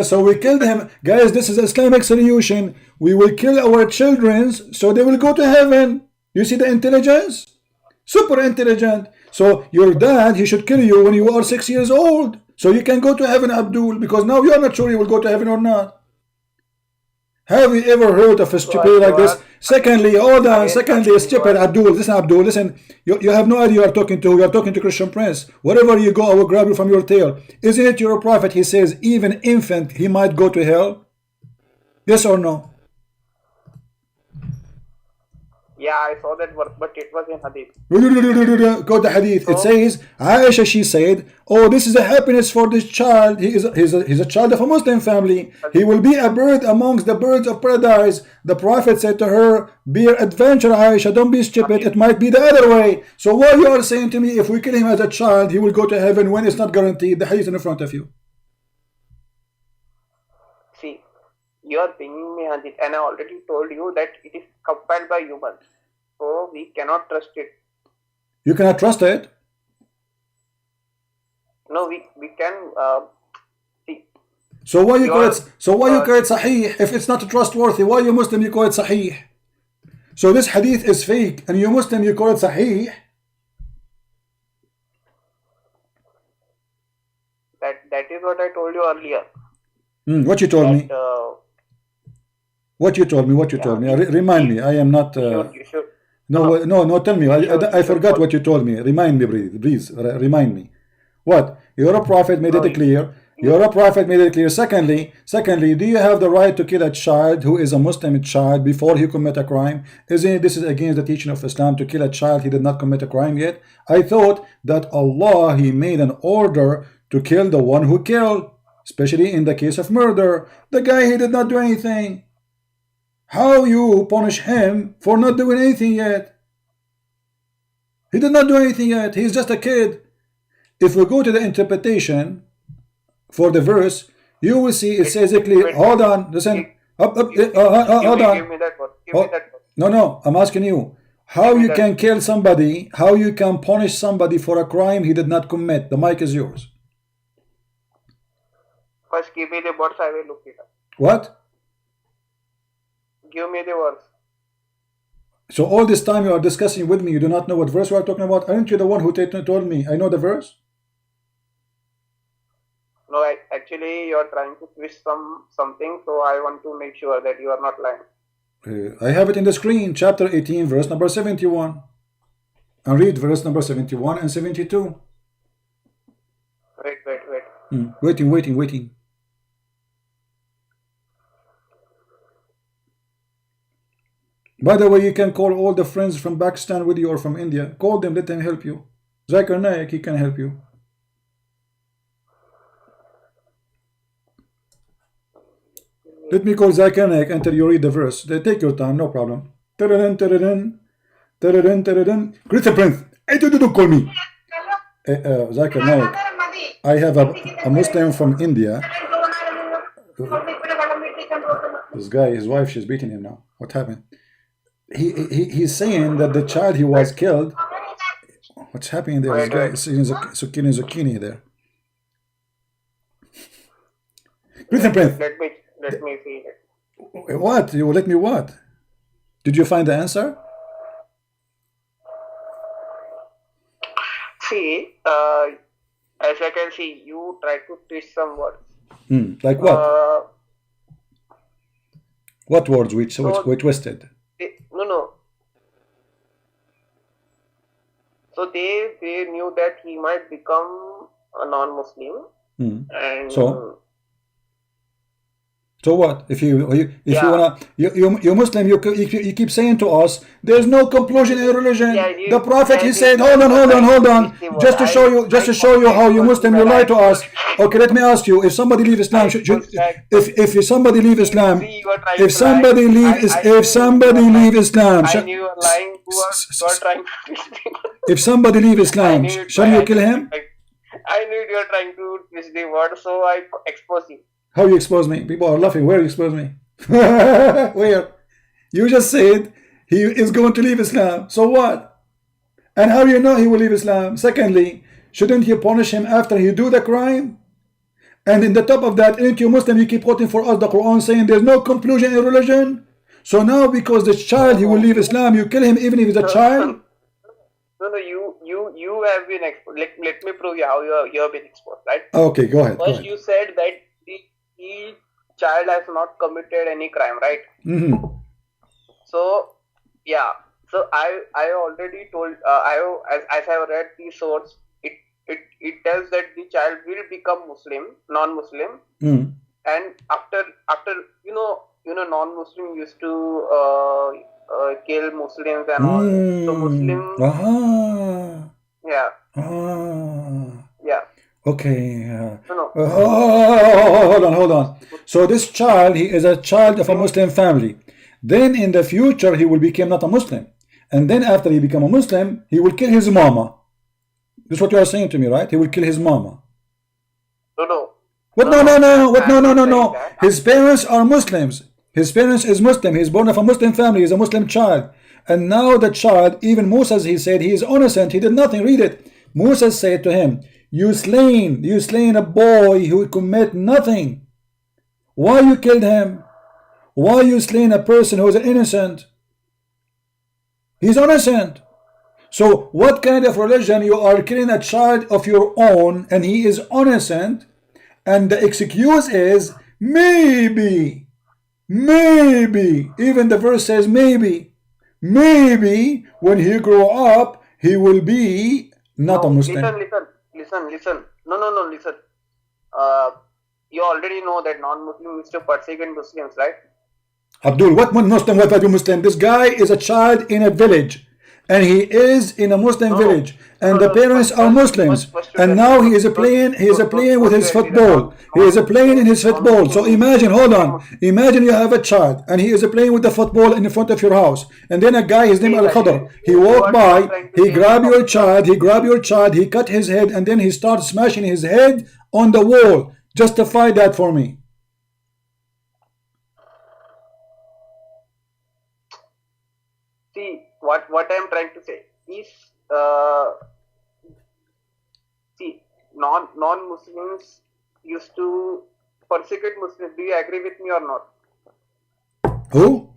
So we killed him. Guys, this is Islamic solution. We will kill our children so they will go to heaven. You see the intelligence? Super intelligent. So your dad, he should kill you when you are 6 years old, so you can go to heaven, Abdul, because now you are not sure you will go to heaven or not. Have you ever heard of a stupid like this? Secondly, hold on. Secondly, stupid Abdul. Listen. You have no idea you are talking to. You are talking to Christian Prince. Wherever you go, I will grab you from your tail. Isn't it your prophet? He says even infant he might go to hell. Yes or no? Yeah, I saw that verse, but it was in Hadith. Go to Hadith. It says, Aisha, she said, oh, this is a happiness for this child. He's a child of a Muslim family. He will be a bird amongst the birds of paradise. The Prophet said to her, be an adventure, Aisha, don't be stupid. It might be the other way. So what you are saying to me, if we kill him as a child, he will go to heaven when it's not guaranteed? The Hadith in front of you. See, you are bringing me Hadith, and I already told you that it is compiled by humans. So we cannot trust it. You cannot trust it? No, we can see. So why you call it? So why you call it Sahih if it's not trustworthy? Why you Muslim you call it Sahih? So this Hadith is fake, and you Muslim you call it Sahih? That is what I told you earlier. What you told me? What you told me? Remind me. I am not. You should. No. Tell me. I forgot what you told me. Remind me, please. Remind me. What? Your prophet made it clear You're a prophet, made it clear. Secondly, do you have the right to kill a child who is a Muslim child before he commit a crime? Isn't this is against the teaching of Islam to kill a child he did not commit a crime yet? I thought that Allah, he made an order to kill the one who killed, especially in the case of murder. The guy, he did not do anything. How you punish him for not doing anything yet? He did not do anything yet. He's just a kid. If we go to the interpretation for the verse, you will see it says it clear. Hold on, listen. Hold on. Give me that one. Give me that one. No, I'm asking you. How you can kill somebody, how you can punish somebody for a crime he did not commit. The mic is yours. First, give me the words, I will look it up. What? Give me the words. So all this time you are discussing with me, you do not know what verse we are talking about? Aren't you the one who told me I know the verse? No, actually you are trying to twist something, so I want to make sure that you are not lying. I have it in the screen, chapter 18, verse number 71. And read verse number 71 and 72. Wait. Waiting. By the way, you can call all the friends from Pakistan with you or from India. Call them, let them help you. Zakir Naik, he can help you. Let me call Zakir Naik until you read the verse. They take your time, no problem. Christian Prince, don't call me. Zakir Naik, I have a Muslim from India. This guy, his wife, she's beating him now. What happened? He's saying that the child he was killed. What's happening there? This guy is eating zucchini there. Christian Prince. Let me see it. What? You will let me what? Did you find the answer? See, as I can see, you try to twist some words. Like what? What words which twisted? No. So they knew that he might become a non-Muslim, and so what? If you wanna you Muslim, you keep saying to us, there's no conclusion in religion. The Prophet, he said, hold on, just to show you how you Muslim, you lie to us. Okay, let me ask you, if somebody leave Islam, if somebody leave Islam, if somebody leave Islam, I knew you are lying. You are trying to twist the word. If somebody leave Islam, shall you kill him? I knew you are trying to twist the word, so I expose you. How you expose me? People are laughing. Where you expose me? Where? You just said he is going to leave Islam. So what? And how you know he will leave Islam? Secondly, shouldn't you punish him after he do the crime? And in the top of that, ain't you Muslim? You keep quoting for us the Quran saying there's no conclusion in religion. So now because this child he will leave Islam, you kill him even if he's a child? No, you have been exposed. Let me prove you how you have been exposed, right? Okay, go ahead. First, you said that the child has not committed any crime, right? So, yeah. So I already told. As I have read the source, it tells that the child will become Muslim, non-Muslim, and after non-Muslim used to kill Muslims and all. So Muslim. Yeah. Okay. Hold on. So this child, he is a child of a Muslim family. Then in the future, he will become not a Muslim. And then after he become a Muslim, he will kill his mama. This is what you are saying to me, right? He will kill his mama. No. What? No. His parents are Muslims. His parents is Muslim. He's born of a Muslim family. He's a Muslim child. And now the child, even Musa, he said, he is innocent. He did nothing. Read it. Musa said to him, you slain a boy who commit nothing. Why you killed him? Why you slain a person who is innocent? He's innocent. So what kind of religion you are killing a child of your own and he is innocent, and the excuse is maybe, even the verse says maybe when he grow up he will be not a Muslim. Listen. No, listen. you already know that non-Muslim used to persecute Muslims, right? Abdul, what Muslim, what Muslim? This guy is a child in a village, and he is in a Muslim village, and the parents are Muslims, and now he is playing with his football. He is playing in his football. So imagine, hold on, imagine you have a child, and he is playing with the football in front of your house, and then a guy, his name Al-Khadr, he walked by, he grabbed your child, he cut his head, and then he starts smashing his head on the wall. Justify that for me. See, what I am trying to say is, see, non-Muslims used to persecute Muslims. Do you agree with me or not? Who?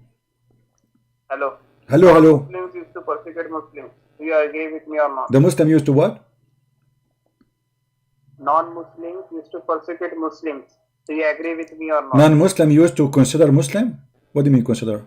Hello. Hello. Muslims used to persecute Muslims. Do you agree with me or not? The Muslim used to what? Non-Muslims used to persecute Muslims. Do you agree with me or not? Non-Muslim used to consider Muslim? What do you mean consider?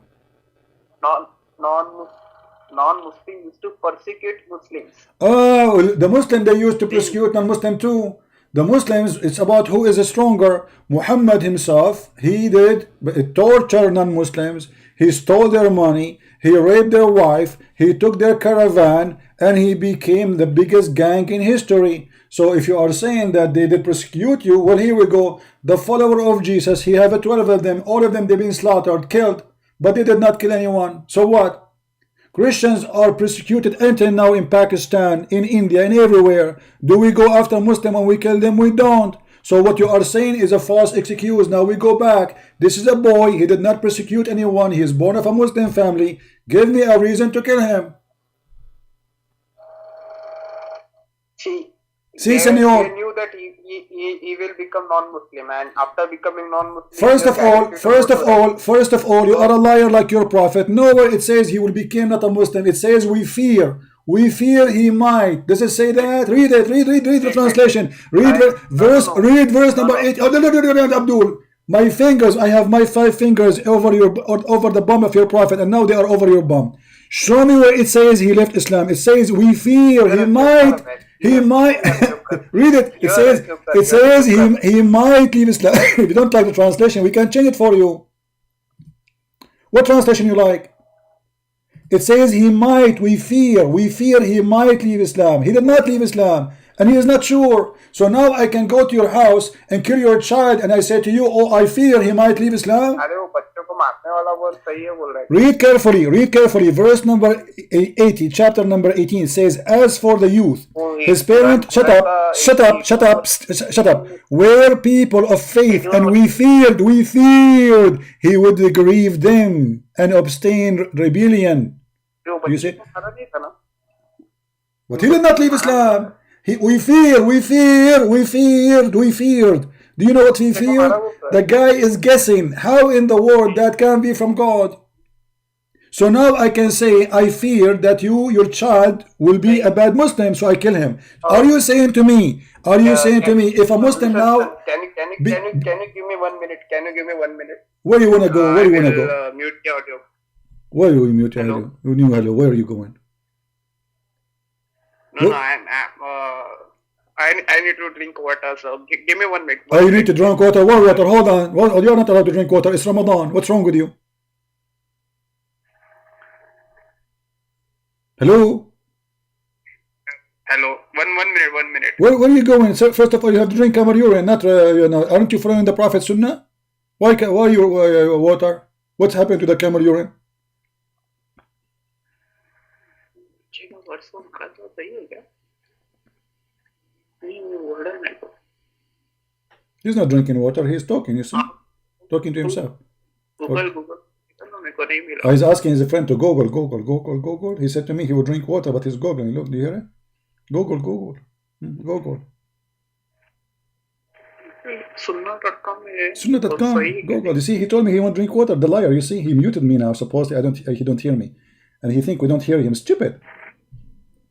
Non-Muslim used to persecute Muslims. Oh, the Muslim, they used to persecute non-Muslim too. The Muslims, it's about who is stronger. Muhammad himself, he did torture non-Muslims. He stole their money. He raped their wife. He took their caravan, and he became the biggest gang in history. So if you are saying that they did persecute you, well, here we go. The follower of Jesus, he have 12 of them. All of them, they've been slaughtered, killed, but they did not kill anyone. So what? Christians are persecuted until now in Pakistan, in India, and everywhere. Do we go after Muslim and we kill them? We don't. So what you are saying is a false excuse. Now we go back. This is a boy. He did not persecute anyone. He is born of a Muslim family. Give me a reason to kill him. See, senor. They knew that he will become non-Muslim, and after becoming non-Muslim, First of all, you are a liar like your prophet. Nowhere it says he will become not a Muslim. It says we fear. We fear he might. Does it say that? Read it. Read the translation. Read verse number 8. Oh, no, Abdul. My fingers, I have my 5 fingers over the bum of your prophet, and now they are over your bum. Show me where it says he left Islam. It says we fear he might. Read it. It says he might leave Islam. If you don't like the translation, we can change it for you. What translation you like? It says he might. We fear he might leave Islam. He did not leave Islam, and he is not sure. So now I can go to your house and kill your child, and I say to you, oh, I fear he might leave Islam. Read carefully. Verse number 80, chapter number 18 says, as for the youth, his parent, shut up, were people of faith, and we feared he would grieve them and abstain rebellion. You see? But he did not leave Islam. We feared. Do you know what we feared? The guy is guessing. How in the world that can be from God? So now I can say, I fear that your child will be a bad Muslim, so I kill him. Are you saying to me, if a Muslim now... Can you give me 1 minute? Where you want to go? Mute the audio. Where you mute your audio? Hello, where are you going? No, I need to drink water, so give me 1 minute. You need to drink water? What water? Hold on. You're not allowed to drink water. It's Ramadan. What's wrong with you? Hello? Hello. One minute. Where are you going? So first of all, you have to drink camel urine. Not, aren't you following the Prophet Sunnah? Why your water? What's happened to the camel urine? He's not drinking water. He's talking. You see, talking to himself. He's asking his friend to Google. He said to me he would drink water, but he's googling. Look, do you hear it? Google. Sunnah.com. Google. You see, he told me he won't drink water. The liar. You see, he muted me now. Supposedly, he don't hear me, and he think we don't hear him. Stupid.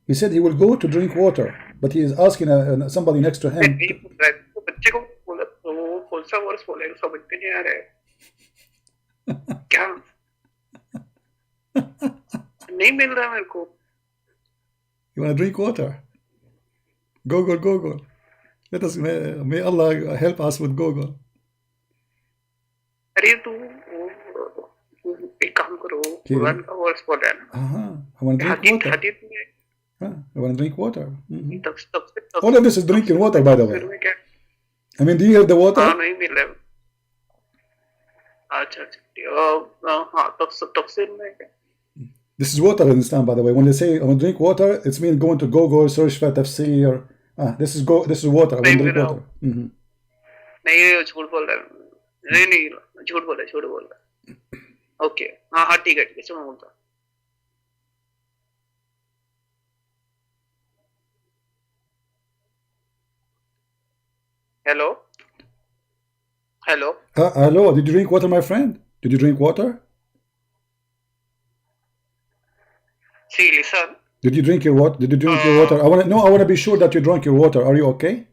He said he will go to drink water, but he is asking somebody next to him. You want to drink water? Google. Let us. May Allah help us with Google. अरे तू एक काम करो, कुरान का verse बोल रहा है ना, I want to drink हदीस water. हदीस में I want to drink water. तब तब All of this is drinking water, by the way. में क्या? I mean, do you hear the water? हाँ नहीं मिल रहा है। अच्छा हाँ तफसीर में क्या? This is water in Islam, by the way. When they say I want to drink water, it's mean going to Google, search for tafsir. This is water. I want to drink water. नहीं ये झूठ बोल रहा है, नहीं झूठ बोल रहा है। ओके हाँ ठीक है मैं बोलता। Hello Hello, did you drink water, my friend? Did you drink water? See, listen. Did you drink your water? Did you drink your water? I want to be sure that you drank your water. Are you okay?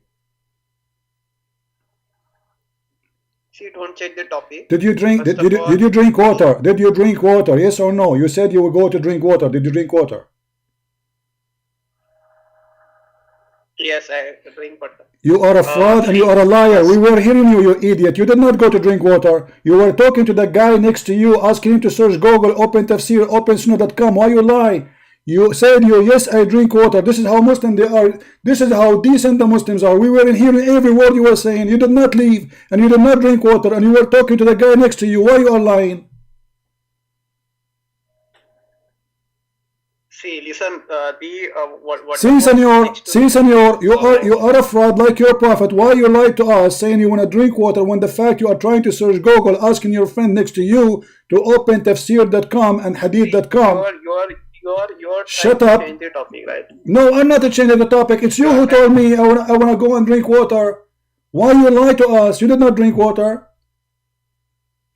See, don't change the topic. Did you drink? Did you drink water? Did you drink water? Yes or no? You said you would go to drink water. Did you drink water? Yes, I drink water. You are a fraud and you are a liar. We were hearing you, you idiot. You did not go to drink water. You were talking to the guy next to you, asking him to search Google, open tafsir, open sunnah.com. Why you lie? You said yes, I drink water. This is how Muslim they are. This is how decent the Muslims are. We were hearing every word you were saying. You did not leave and you did not drink water and you were talking to the guy next to you. Why you are lying? See, listen, what See, senor, you are a fraud like your prophet. Why you lied to us saying you want to drink water when the fact you are trying to search Google, asking your friend next to you to open tafsir.com and hadith.com. You're Shut trying up. to change the topic, right? No, I'm not changing the topic. It's you who told me I want to go and drink water. Why you lied to us? You did not drink water.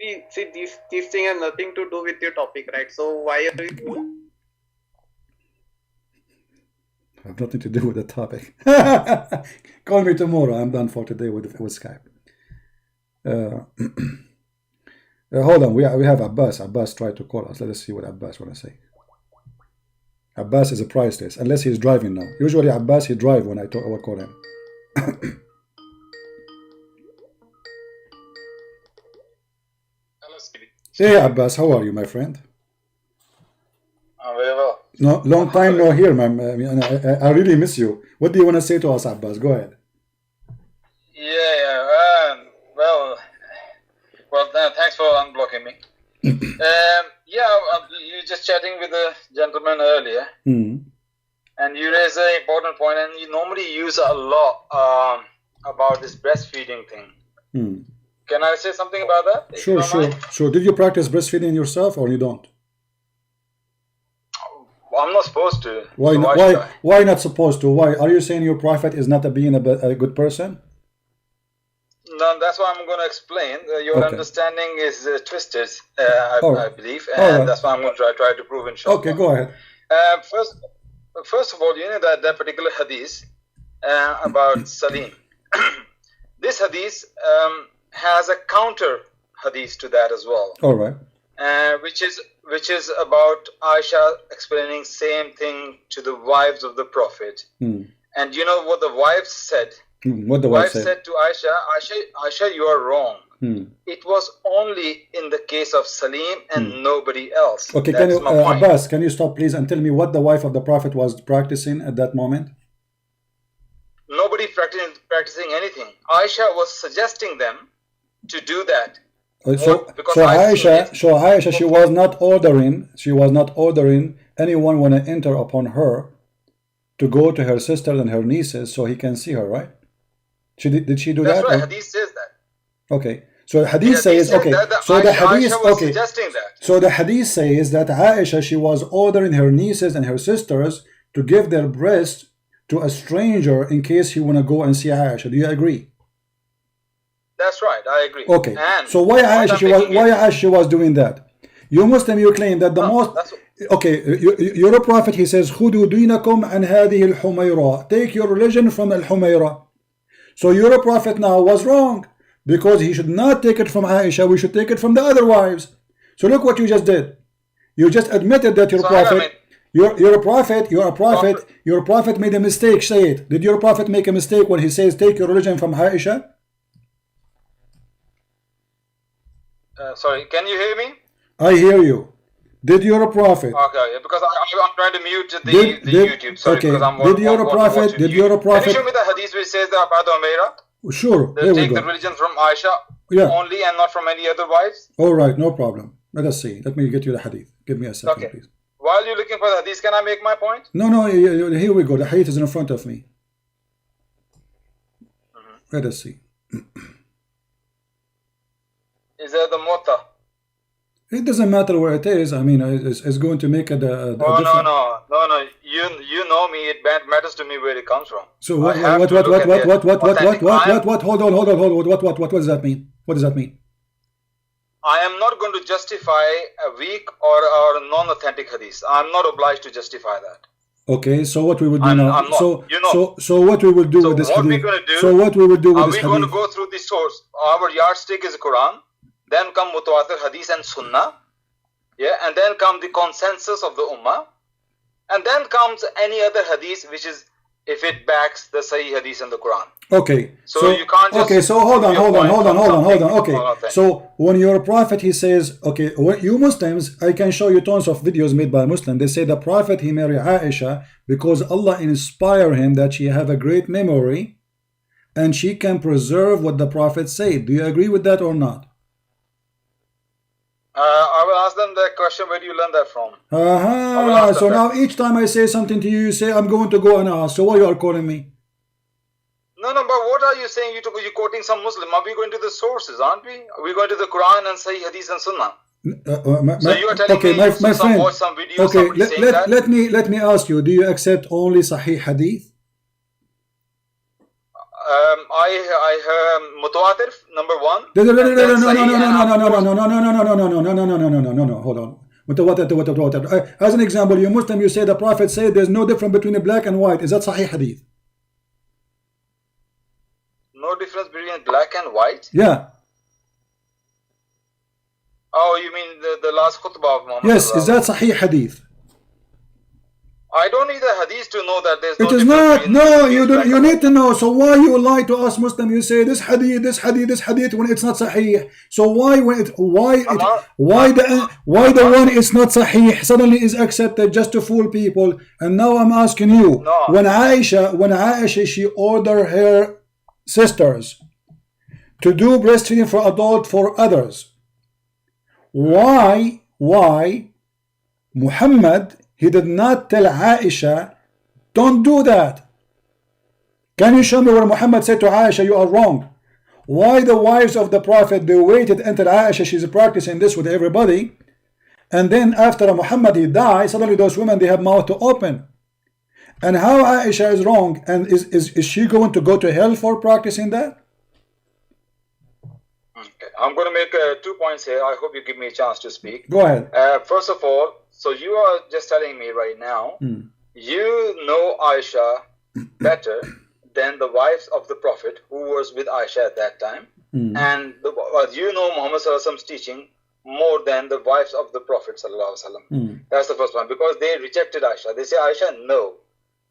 See, this thing has nothing to do with your topic, right? So why are you... Have nothing to do with the topic. Call me tomorrow. I'm done for today with Skype. Hold on. We have Abbas. Abbas tried to call us. Let us see what Abbas want to say. Abbas is a priceless, unless he's driving now. Usually Abbas, he drive when I call him. Hello, Stevie. Hey Abbas, how are you, my friend? I'm very well. No, long time no here, man. I really miss you. What do you want to say to us, Abbas? Go ahead. Yeah. Thanks for unblocking me. You're just chatting with a gentleman earlier, and you raised an important point, and you normally use a lot about this breastfeeding thing. Can I say something about that? Sure. Did you practice breastfeeding yourself or you don't? I'm not supposed to. Why not supposed to? Why are you saying your prophet is not being a good person? No, that's what I'm going to explain. Your understanding is twisted, I believe, and that's what I'm going to try to prove in short. Okay, go ahead. First of all, you know that particular hadith about Salim. This hadith has a counter hadith to that as well. All right. Which is about Aisha explaining same thing to the wives of the Prophet. And you know what the wives said? What the wife said to Aisha, you are wrong. It was only in the case of Salim and nobody else. Okay, That's my point. Abbas, can you stop please and tell me what the wife of the Prophet was practicing at that moment? Nobody practicing anything. Aisha was suggesting them to do that. So Aisha, she was not ordering anyone when to enter upon her to go to her sister and her nieces so he can see her, right? Did she do that? That's right. Hadith says that. Okay. So Hadith says okay. So the Hadith okay. So the Hadith says that Aisha, she was ordering her nieces and her sisters to give their breast to a stranger in case he want to go and see Aisha. Do you agree? That's right. I agree. Okay. And so why Aisha was doing that? You Muslim, you claim that the most. Okay, your prophet, he says, "Khudu dinakum an hadhihi al-humayra." Take your religion from al-humayra. So your prophet now was wrong because he should not take it from Aisha. We should take it from the other wives. So look what you just did. You just admitted that your prophet, your prophet made a mistake. Say it. Did your prophet make a mistake when he says take your religion from Aisha? Sorry, can you hear me? I hear you. Did your prophet? Okay, because I'm trying to mute the YouTube. Sorry, okay. Because I'm did your prophet? Did your prophet? Can you show me the hadith which says that about Umaira? Sure. They Here we take go. the religion from Aisha only and not from any other wives? All right, no problem. Let us see. Let me get you the hadith. Give me a second, please. While you're looking for the hadith, can I make my point? No, here we go. The hadith is in front of me. Let us see. Is there the Muwatta? It doesn't matter where it is. I mean, it's going to make a no. You know me. It matters to me where it comes from. So what? Hold on. What does that mean? What does that mean? I am not going to justify a weak or non-authentic hadith. I'm not obliged to justify that. Okay, so what we would do now? I'm not, so what we will do with this hadith? So what we will do with this hadith? Are we going to go through the source? Our yardstick is the Quran. Then come Mutawatir Hadith and Sunnah. Yeah, and then come the consensus of the Ummah. And then comes any other hadith which is, if it backs the Sahih Hadith and the Quran. Okay. So you can't just... Okay, so hold on. Okay, so when your prophet, he says, okay, you Muslims, I can show you tons of videos made by Muslims. They say the prophet, he married Aisha because Allah inspired him that she have a great memory and she can preserve what the prophet said. Do you agree with that or not? I will ask them that question. Where do you learn that from? So now each time I say something to you, you say I'm going to go and ask. So why you are calling me? No, but what are you saying? You're quoting some Muslim. Are we going to the sources, aren't we? Are we going to the Quran and Sahih Hadith and Sunnah? So you are telling me my friend. Watch some video, okay, let me ask you. Do you accept only Sahih Hadith? I heard Mutawatir number one. No. Hold on. Mutawatir. As an example, you Muslim, you say the Prophet said there's no difference between the black and white. Is that Sahih Hadith? No difference between black and white? Yeah. Oh, you mean the last khutbah of Muhammad? Yes. Is that Sahih Hadith? I don't need a hadith to know that there's no difference. It is not. No, you need to know. So why you lie to us Muslim? You say this hadith when it's not sahih. So why the one is not sahih suddenly is accepted just to fool people? And now I'm asking you, when Aisha she ordered her sisters to do breastfeeding for adult for others, why Muhammad, he did not tell Aisha, don't do that? Can you show me where Muhammad said to Aisha, you are wrong? Why the wives of the Prophet, they waited until Aisha, she's practicing this with everybody, and then after Muhammad he died, suddenly those women, they have mouth to open. And how Aisha is wrong, and is she going to go to hell for practicing that? Okay. I'm going to make 2 points here. I hope you give me a chance to speak. Go ahead. First of all, so you are just telling me right now, you know Aisha better than the wives of the Prophet who was with Aisha at that time, and you know Muhammad Sallallahu Alaihi Wasallam's teaching more than the wives of the Prophet Sallallahu Alaihi Wasallam. That's the first one, because they rejected Aisha. They say, Aisha, no,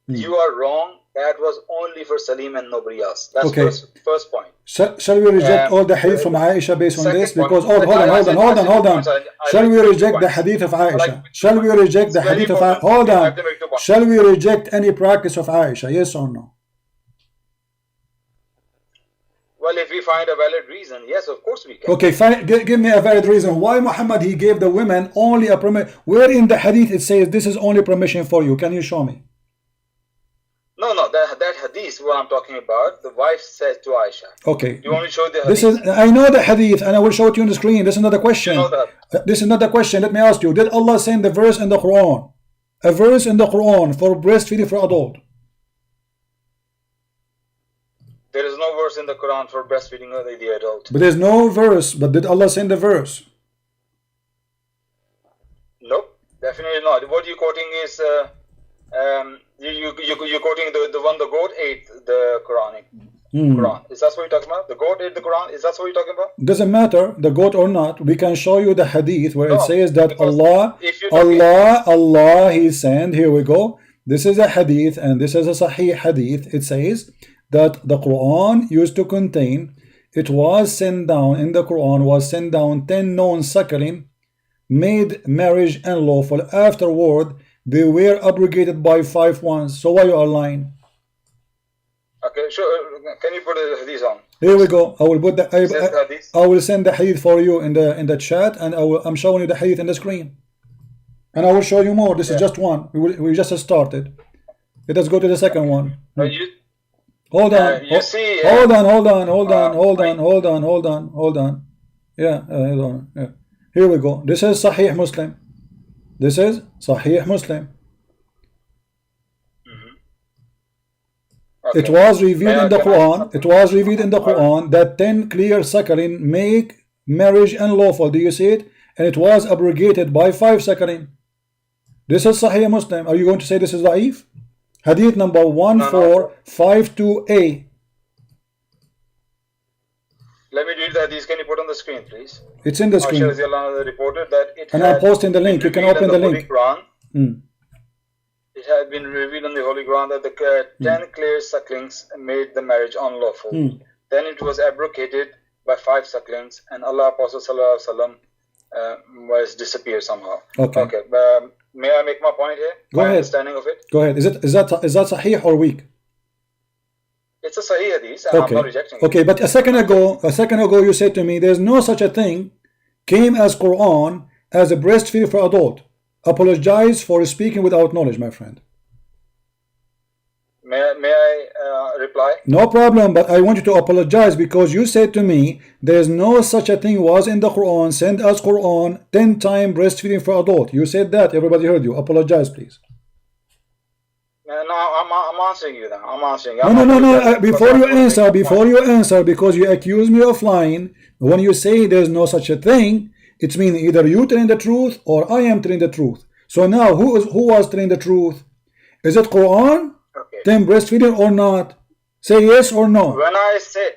you are wrong. That was only for Salim and nobody else. That's okay. First point. Shall we reject all the hadith from Aisha based on this? Because hold on. Shall we reject the hadith of Aisha? Shall we reject the hadith of Aisha? Hold on. Shall we reject any practice of Aisha? Yes or no? Well, if we find a valid reason, yes, of course we can. Okay, fine. Give me a valid reason. Why Muhammad, he gave the women only a permission? Where in the hadith it says this is only permission for you? Can you show me? No, that hadith, what I'm talking about, the wife said to Aisha. Okay. You want me to show the hadith? I know the hadith and I will show it to you on the screen. This is not the question. You know that. This is not the question. Let me ask you, did Allah send the verse in the Quran? A verse in the Quran for breastfeeding for adult? There is no verse in the Quran for breastfeeding of the adult. But there's no verse, but did Allah send the verse? Nope, definitely not. What you're quoting is... you're quoting the one the goat ate the Quranic Quran. Is that what you're talking about? The goat ate the Quran? Is that what you're talking about? Doesn't matter, the goat or not. We can show you the hadith where it says that Allah, He sent. Here we go. This is a hadith and this is a Sahih hadith. It says that the Quran used to contain it was sent down in the Quran, was sent down 10 known suckling, made marriage unlawful. Afterward, they were abrogated by 5 ones. So why you are lying? Okay, sure. Can you put the hadith on? Here we go. I will put the I will send the hadith for you in the chat, and I'm showing you the hadith in the screen, and I will show you more. This is just one. We just started. Let us go to the second one. Hold on. Hold on. Yeah, hold on. Yeah. Here we go. This is Sahih Muslim. This is Sahih Muslim. Okay. It was revealed in the Quran. It was revealed in the Quran that 10 clear suckling make marriage unlawful. Do you see it? And it was abrogated by 5 suckling. This is Sahih Muslim. Are you going to say this is da'if? Hadith number 1452A. Let me read the hadith. Can you put on the screen, please? It's in the screen. Reported that it and I'm posting the link. You can open the link. It had been revealed in the Holy Quran that the 10 clear sucklings made the marriage unlawful. Then it was abrogated by 5 sucklings, and Allah Apostle Sallallahu Alaihi Wasallam was disappeared somehow. Okay. May I make my point here? Go ahead. Understanding of it. Go ahead. Is that sahih or weak? It's a sahih hadith, and I'm not rejecting it. Okay, but a second ago you said to me there's no such a thing came as Quran as a breastfeeding for adult. Apologize for speaking without knowledge, my friend. May I reply? No problem, but I want you to apologize because you said to me there's no such a thing was in the Quran, sent as Quran, 10 times breastfeeding for adult. You said that. Everybody heard you. Apologize, please. No, I'm answering you now. I'm answering you. No. Before you answer, because you accuse me of lying, when you say there's no such a thing, it means either you telling the truth or I am telling the truth. So now, who was telling the truth? Is it Quran? Okay. 10 breastfeeding or not? Say yes or no. When I said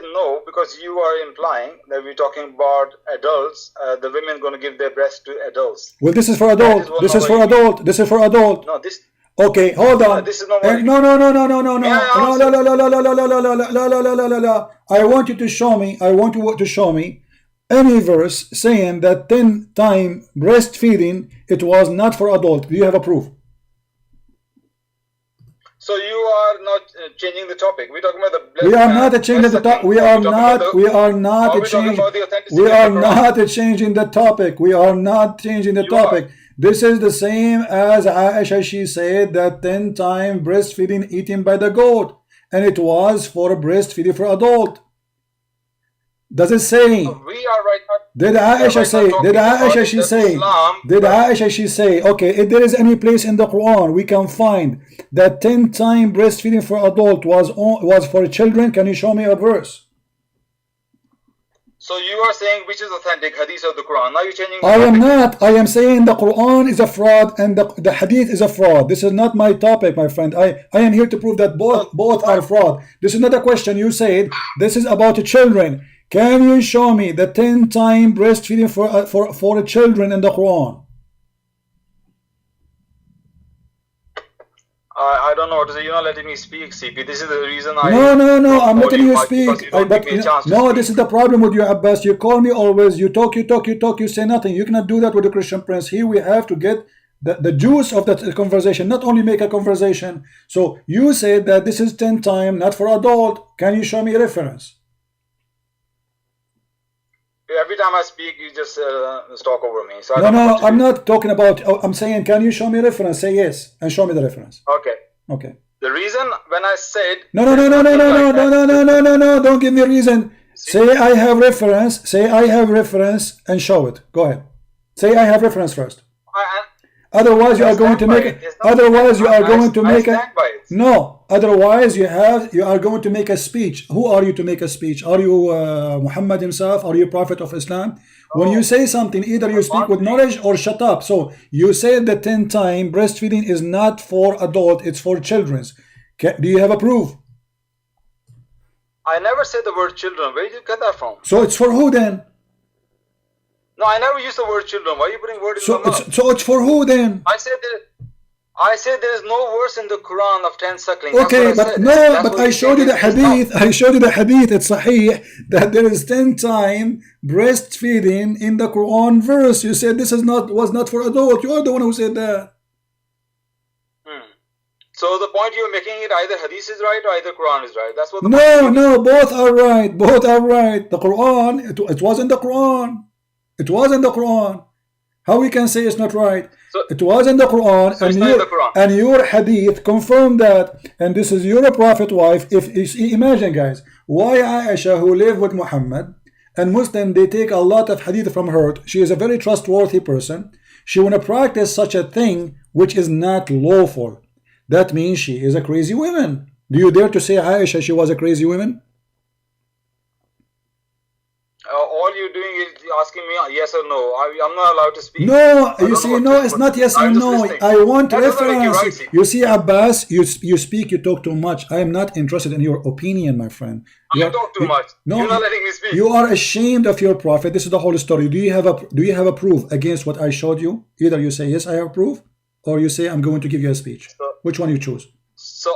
no, because you are implying that we're talking about adults, the women going to give their breast to adults. Well, this is for adult. This is for adult. This is for adult. No, this. Okay, hold on. This is not. No. I want you to show me. I want you to show me any verse saying that 10 times breastfeeding it was not for adult. Do you have a proof? So you are not changing the topic. We're talking about the. We are not changing the topic. We are not changing the topic. We are not changing the topic. This is the same as Aisha. She said that 10 times breastfeeding eaten by the goat, and it was for breastfeeding for adult. Does it say? So we are right now. Did Aisha say? Okay, if there is any place in the Quran we can find that 10 times breastfeeding for adult was for children, can you show me a verse? So you are saying which is authentic, hadith or the Quran? Now you're changing. I am not. I am saying the Quran is a fraud and the hadith is a fraud. This is not my topic, my friend. I am here to prove that both are fraud. This is not a question. You said this is about the children. Can you show me the 10 times breastfeeding for children in the Quran? I don't know what to say. You're not letting me speak, CP. This is the reason I... No, I'm letting you speak. This is the problem with you, Abbas. You call me always. You talk, you say nothing. You cannot do that with the Christian Prince. Here we have to get the juice of that conversation, not only make a conversation. So you said that this is 10 times, not for adult. Can you show me a reference? Every time I speak, you just talk over me. So I'm not talking about. I'm saying, can you show me a reference? Say yes, and show me the reference. Okay. The reason when I said no. Don't give me a reason. Say I have reference. Say I have reference, and show it. Go ahead. Say I have reference first. Otherwise, you are going to make it. Otherwise, you are going to make it. No. Otherwise, you are going to make a speech. Who are you to make a speech? Are you Muhammad himself? Are you Prophet of Islam? When you say something, either you speak with knowledge or shut up. So you said that 10 times breastfeeding is not for adult; it's for children. Do you have a proof? I never said the word children. Where did you get that from? So it's for who then? No, I never used the word children. Why are you putting word in my mouth? So it's for who then? I said that. I said there is no verse in the Quran of 10 suckling. Okay, but no, but I showed you the hadith. I showed you the hadith. It's sahih that there is 10 times breastfeeding in the Quran verse. You said this is was not for adult. You are the one who said that. So the point you're making it either hadith is right or either Quran is right. That's what. No, both are right. Both are right. The Quran, it was in the Quran. It was in the Quran. How we can say it's not right? So, it was in the Quran, so and your hadith confirmed that. And this is your prophet wife. If imagine, guys, why Aisha, who lived with Muhammad, and Muslim, they take a lot of hadith from her. She is a very trustworthy person. She want to practice such a thing which is not lawful. That means she is a crazy woman. Do you dare to say Aisha she was a crazy woman? All you're doing is asking me yes or no. I'm not allowed to speak. No, you see, no, it's not yes or no. I want reference. You see, Abbas, you speak, you talk too much. I am not interested in your opinion, my friend. I talk too much. No, you're not letting me speak. You are ashamed of your prophet. This is the whole story. Do you have a proof against what I showed you? Either you say yes, I have proof, or you say I'm going to give you a speech. Which one you choose? So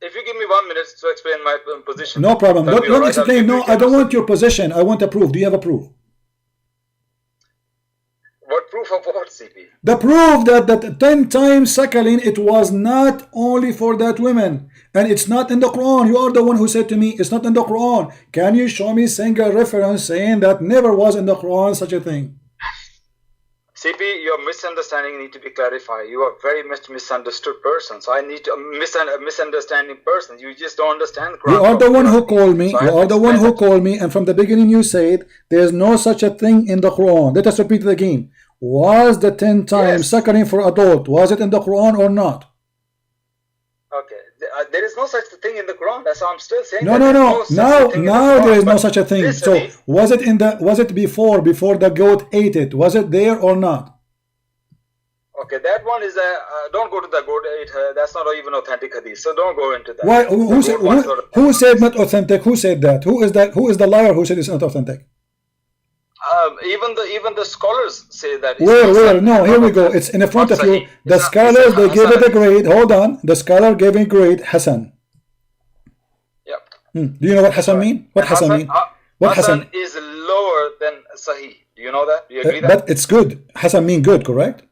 if you give me 1 minute to explain my position. No problem. Don't explain. No, I don't want your position. I want a proof. Do you have a proof? What proof of what, CP? The proof that 10 times suckling, it was not only for that woman. And it's not in the Quran. You are the one who said to me, it's not in the Quran. Can you show me single reference saying that never was in the Quran such a thing? CP, your misunderstanding need to be clarified. You are very much misunderstood person. So I need to misunderstanding person. You just don't understand. You are the one who called me. You are the one who called me. And from the beginning you said there is no such a thing in the Quran. Let us repeat it again. Was the 10 times suckling for adult? Was it in the Quran or not? Okay. There is no such thing in the Quran. That's what I'm still saying. No. Now there is no such a thing. So was it before the goat ate it? Was it there or not? Okay, that one is don't go to the goat ate her. That's not even authentic hadith. So don't go into that. Why? Who said not authentic? Who said that? Who is that? Who is the liar who said it's not authentic? Even the scholars say that. Where? No, here we go. It's in the front of you. The scholars, they gave it a grade. Hold on. The scholar gave it grade Hassan. Yep. Do you know what Hassan mean? What Hassan mean? What Hassan is lower than Sahih. Do you know that? Do you agree that? But it's good. Hassan mean good, correct?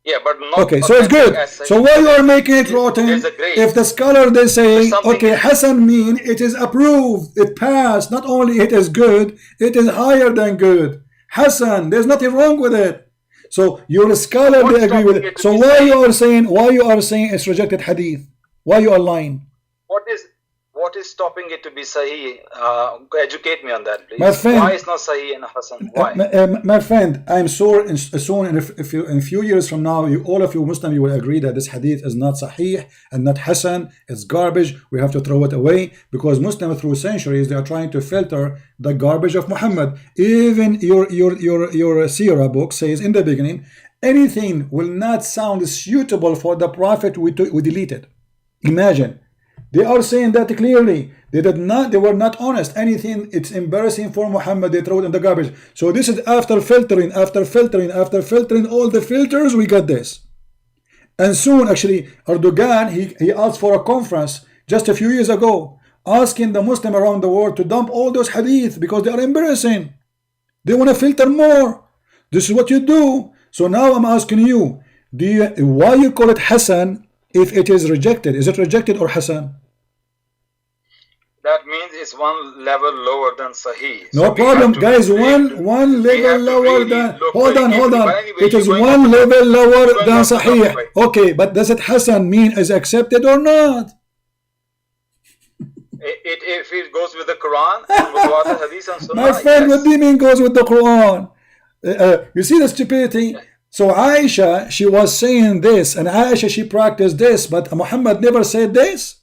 Yeah, but not. Okay, so it's good. So why you are making it rotten? If the scholar they say, okay, Hassan mean it is approved, it passed. Not only it is good, it is higher than good. Hassan, there's nothing wrong with it. So your scholar they agree with it. So why you are saying it's rejected hadith? Why you are lying? What is stopping it to be Sahih? Educate me on that, please. My friend, why is not Sahih and Hassan? Why? My friend, I'm sure in a few years from now, all of you Muslims, you will agree that this hadith is not Sahih and not Hassan. It's garbage. We have to throw it away because Muslims through centuries they are trying to filter the garbage of Muhammad. Even your Sirah book says in the beginning, anything will not sound suitable for the Prophet, we delete it. Imagine. They are saying that clearly. They were not honest. Anything it's embarrassing for Muhammad, they throw it in the garbage. So this is after filtering all the filters, we got this. And soon actually Erdogan he asked for a conference just a few years ago, asking the Muslim around the world to dump all those hadith because they are embarrassing. They want to filter more. This is what you do. So now I'm asking you, why you call it Hassan if it is rejected? Is it rejected or Hassan? That means it's one level lower than Sahih. No problem, guys. One level lower than. Hold on. It is one level lower than Sahih. Okay, but does it Hassan mean is accepted or not? If it goes with the Quran and with the Hadith and Sunnah. My friend, what do you mean goes with the Quran? You see the stupidity? So Aisha, she was saying this, and Aisha, she practiced this, but Muhammad never said this.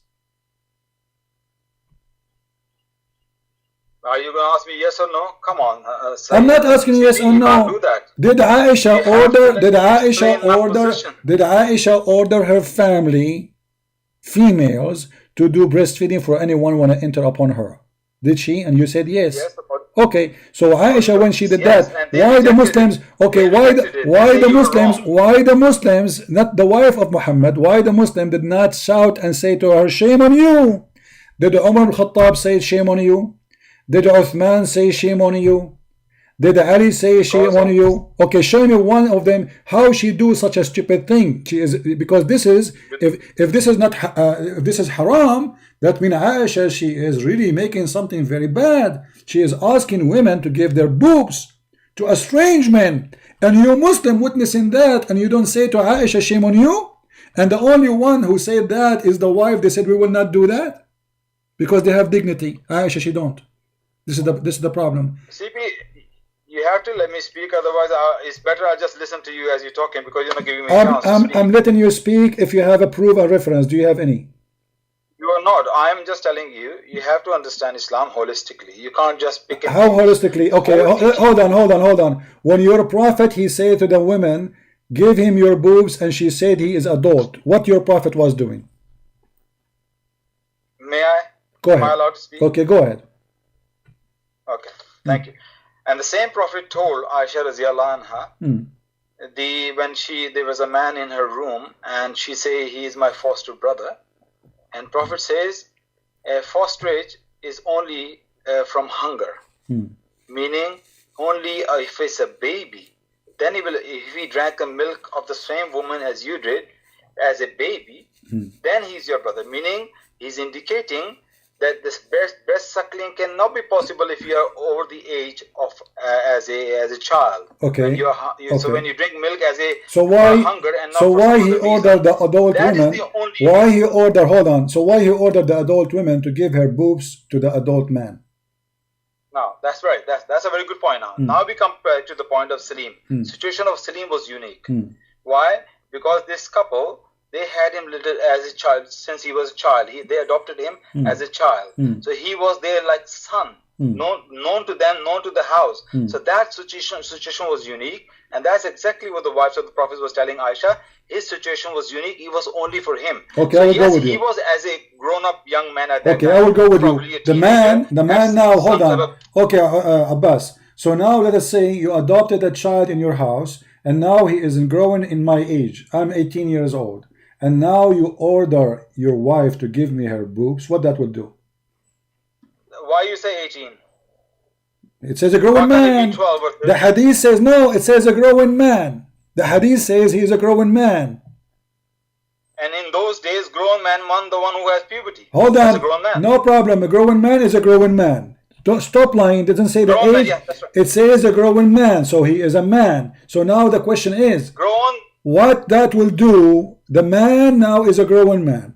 Are you going to ask me yes or no? Come on. I'm not asking yes or no. Did Aisha order her family, females, to do breastfeeding for anyone want to enter upon her? Did she? And you said yes. Yes, Okay, so Aisha, when she did Yes, that, and they why the rejected Muslims? it. Okay, They why rejected it. why They the say you are Muslims? wrong. Why the Muslims, not the wife of Muhammad? Why the Muslim did not shout and say to her, "Shame on you"? Did Umar al-Khattab say, "Shame on you"? Did Uthman say, "Shame on you"? Did Ali say, "Shame on you"? Okay, show me one of them. How she do such a stupid thing? She is, because this is, if this is not if this is haram, that means Aisha, she is really making something very bad. She is asking women to give their boobs to a strange man, and you Muslim witnessing that, and you don't say to Aisha, "Shame on you"? And the only one who said that is the wife. They said, "We will not do that," because they have dignity. Aisha, she don't. This is the problem. CP, you have to let me speak, otherwise it's better I just listen to you as you're talking, because you're not giving me a chance to speak. I'm letting you speak. If you have a proof or reference, do you have any? You are not. I'm just telling you, you have to understand Islam holistically. You can't just pick and How choose. holistically? Okay, hold on. When your prophet, he said to the women, "Give him your boobs," and she said he is adult, what your prophet was doing? May I? Go ahead. Am I allowed to speak? Okay, go ahead. Okay, thank you. And the same prophet told Aisha radiallahu anha, when there was a man in her room, and she say, "He is my foster brother," and prophet says, fosterage is only from hunger, meaning only if it's a baby, then if he drank the milk of the same woman as you did as a baby, then he's your brother, meaning he's indicating that this breast suckling cannot be possible if you are over the age of as a child. Okay. So when you drink milk as a hunger and not so for why some he other ordered reason, the adult that women? is the only Why he ordered? Hold on. So why he ordered the adult women to give her boobs to the adult man? No, that's right. That's a very good point. Now we come back to the point of Salim. Situation of Salim was unique. Why? Because this couple, they had him little as a child. Since he was a child, they adopted him as a child. So he was their like son, known to them, known to the house. So that situation was unique, and that's exactly what the wives of the Prophet was telling Aisha. His situation was unique. It was only for him. Okay, so I will yes, go with you. He was as a grown-up young man at that Okay, time. I will go with probably you. a The man teenager, now, hold some on. Okay, Abbas. So now let us say you adopted a child in your house, and now he is growing in my age. I'm 18 years old. And now you order your wife to give me her boobs. What that will do? Why you say 18? It says a growing man. 12 or 13? The hadith says no. It says a growing man. The hadith says he is a growing man. And in those days, grown man meant the one who has puberty. Hold That's on. a grown man. No problem. A growing man is a growing man. Don't stop lying. It doesn't say the Grown man, age. yes, that's right. It says a growing man. So he is a man. So now the question is, Grown. what that will do? The man now is a growing man.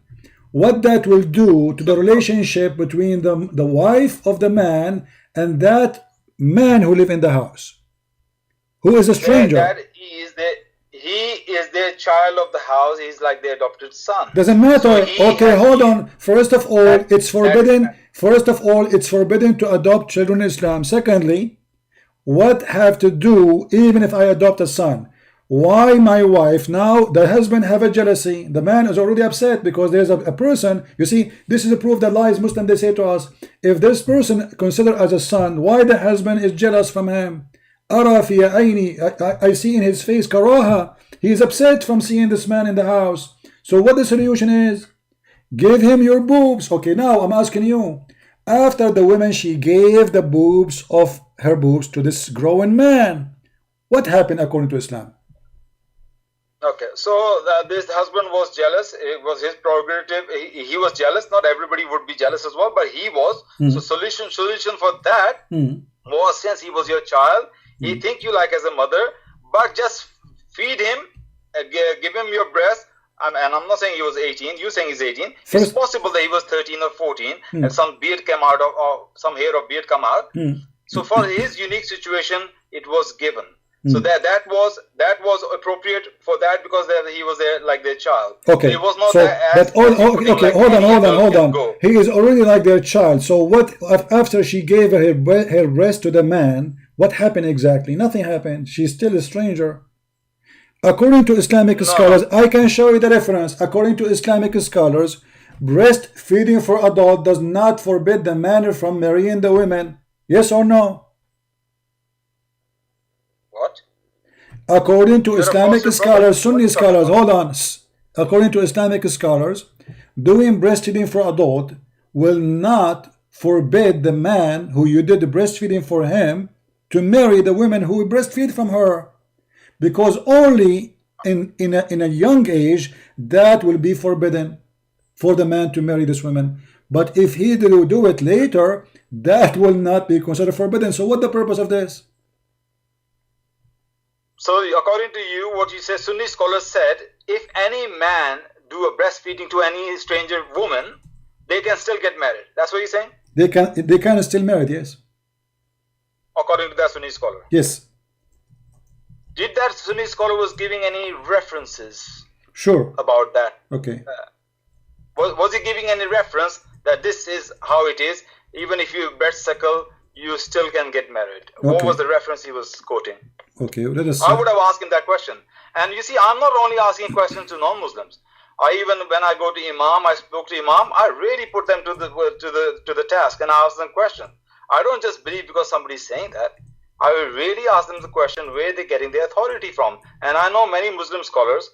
What that will do to the relationship between the wife of the man and that man who live in the house, who is a stranger. He is the child of the house. He's like the adopted son. Doesn't matter. Okay, hold on. First of all, it's forbidden. First of all, it's forbidden to adopt children in Islam. Secondly, what have to do even if I adopt a son? Why my wife now? The husband have a jealousy. The man is already upset because there's a person. You see, this is a proof that lies Muslim. They say to us, if this person considered as a son, why the husband is jealous from him? I see in his face karaha. He is upset from seeing this man in the house. So what the solution is? Give him your boobs. Okay, now I'm asking you. After the woman, she gave the boobs of her boobs to this growing man. What happened according to Islam? Okay, so this husband was jealous. It was his prerogative. He was jealous. Not everybody would be jealous as well, but he was. So solution for that was, since he was your child, he think you like as a mother, but just feed him, give him your breast. And I'm not saying he was 18. You're saying he's 18. It's possible that he was 13 or 14, and some beard came out or some hair or beard come out. So for his unique situation, it was given. So that was appropriate for that, because he was like their child. Okay. So it was not so okay, hold on. He is already like their child. So what after she gave her breast to the man? What happened exactly? Nothing happened. She's still a stranger. According to Islamic scholars, I can show you the reference. According to Islamic scholars, breastfeeding for adult does not forbid the man from marrying the women. Yes or no? What? According to You're a Islamic false scholars, prophet. Sunni scholars, hold on. According to Islamic scholars, doing breastfeeding for adult will not forbid the man who you did the breastfeeding for him to marry the women who breastfeed from her, because only in a young age that will be forbidden for the man to marry this woman. But if he do it later, that will not be considered forbidden. So what's the purpose of this? So according to you, what you say, Sunni scholars said, if any man do a breastfeeding to any stranger woman, they can still get married. That's what you're saying? They can still marry, yes. According to that Sunni scholar. Yes. Did that Sunni scholar was giving any references Sure. about that? Okay. Was he giving any reference that this is how it is? Even if you breast suckle, you still can get married. What Okay. was the reference he was quoting? Okay, let us I would have asked him that question. And you see, I'm not only asking questions to non-Muslims. Even when I go to Imam, I spoke to Imam, I really put them to the task and I ask them questions. I don't just believe because somebody's saying that. I will really ask them the question where they're getting their authority from. And I know many Muslim scholars,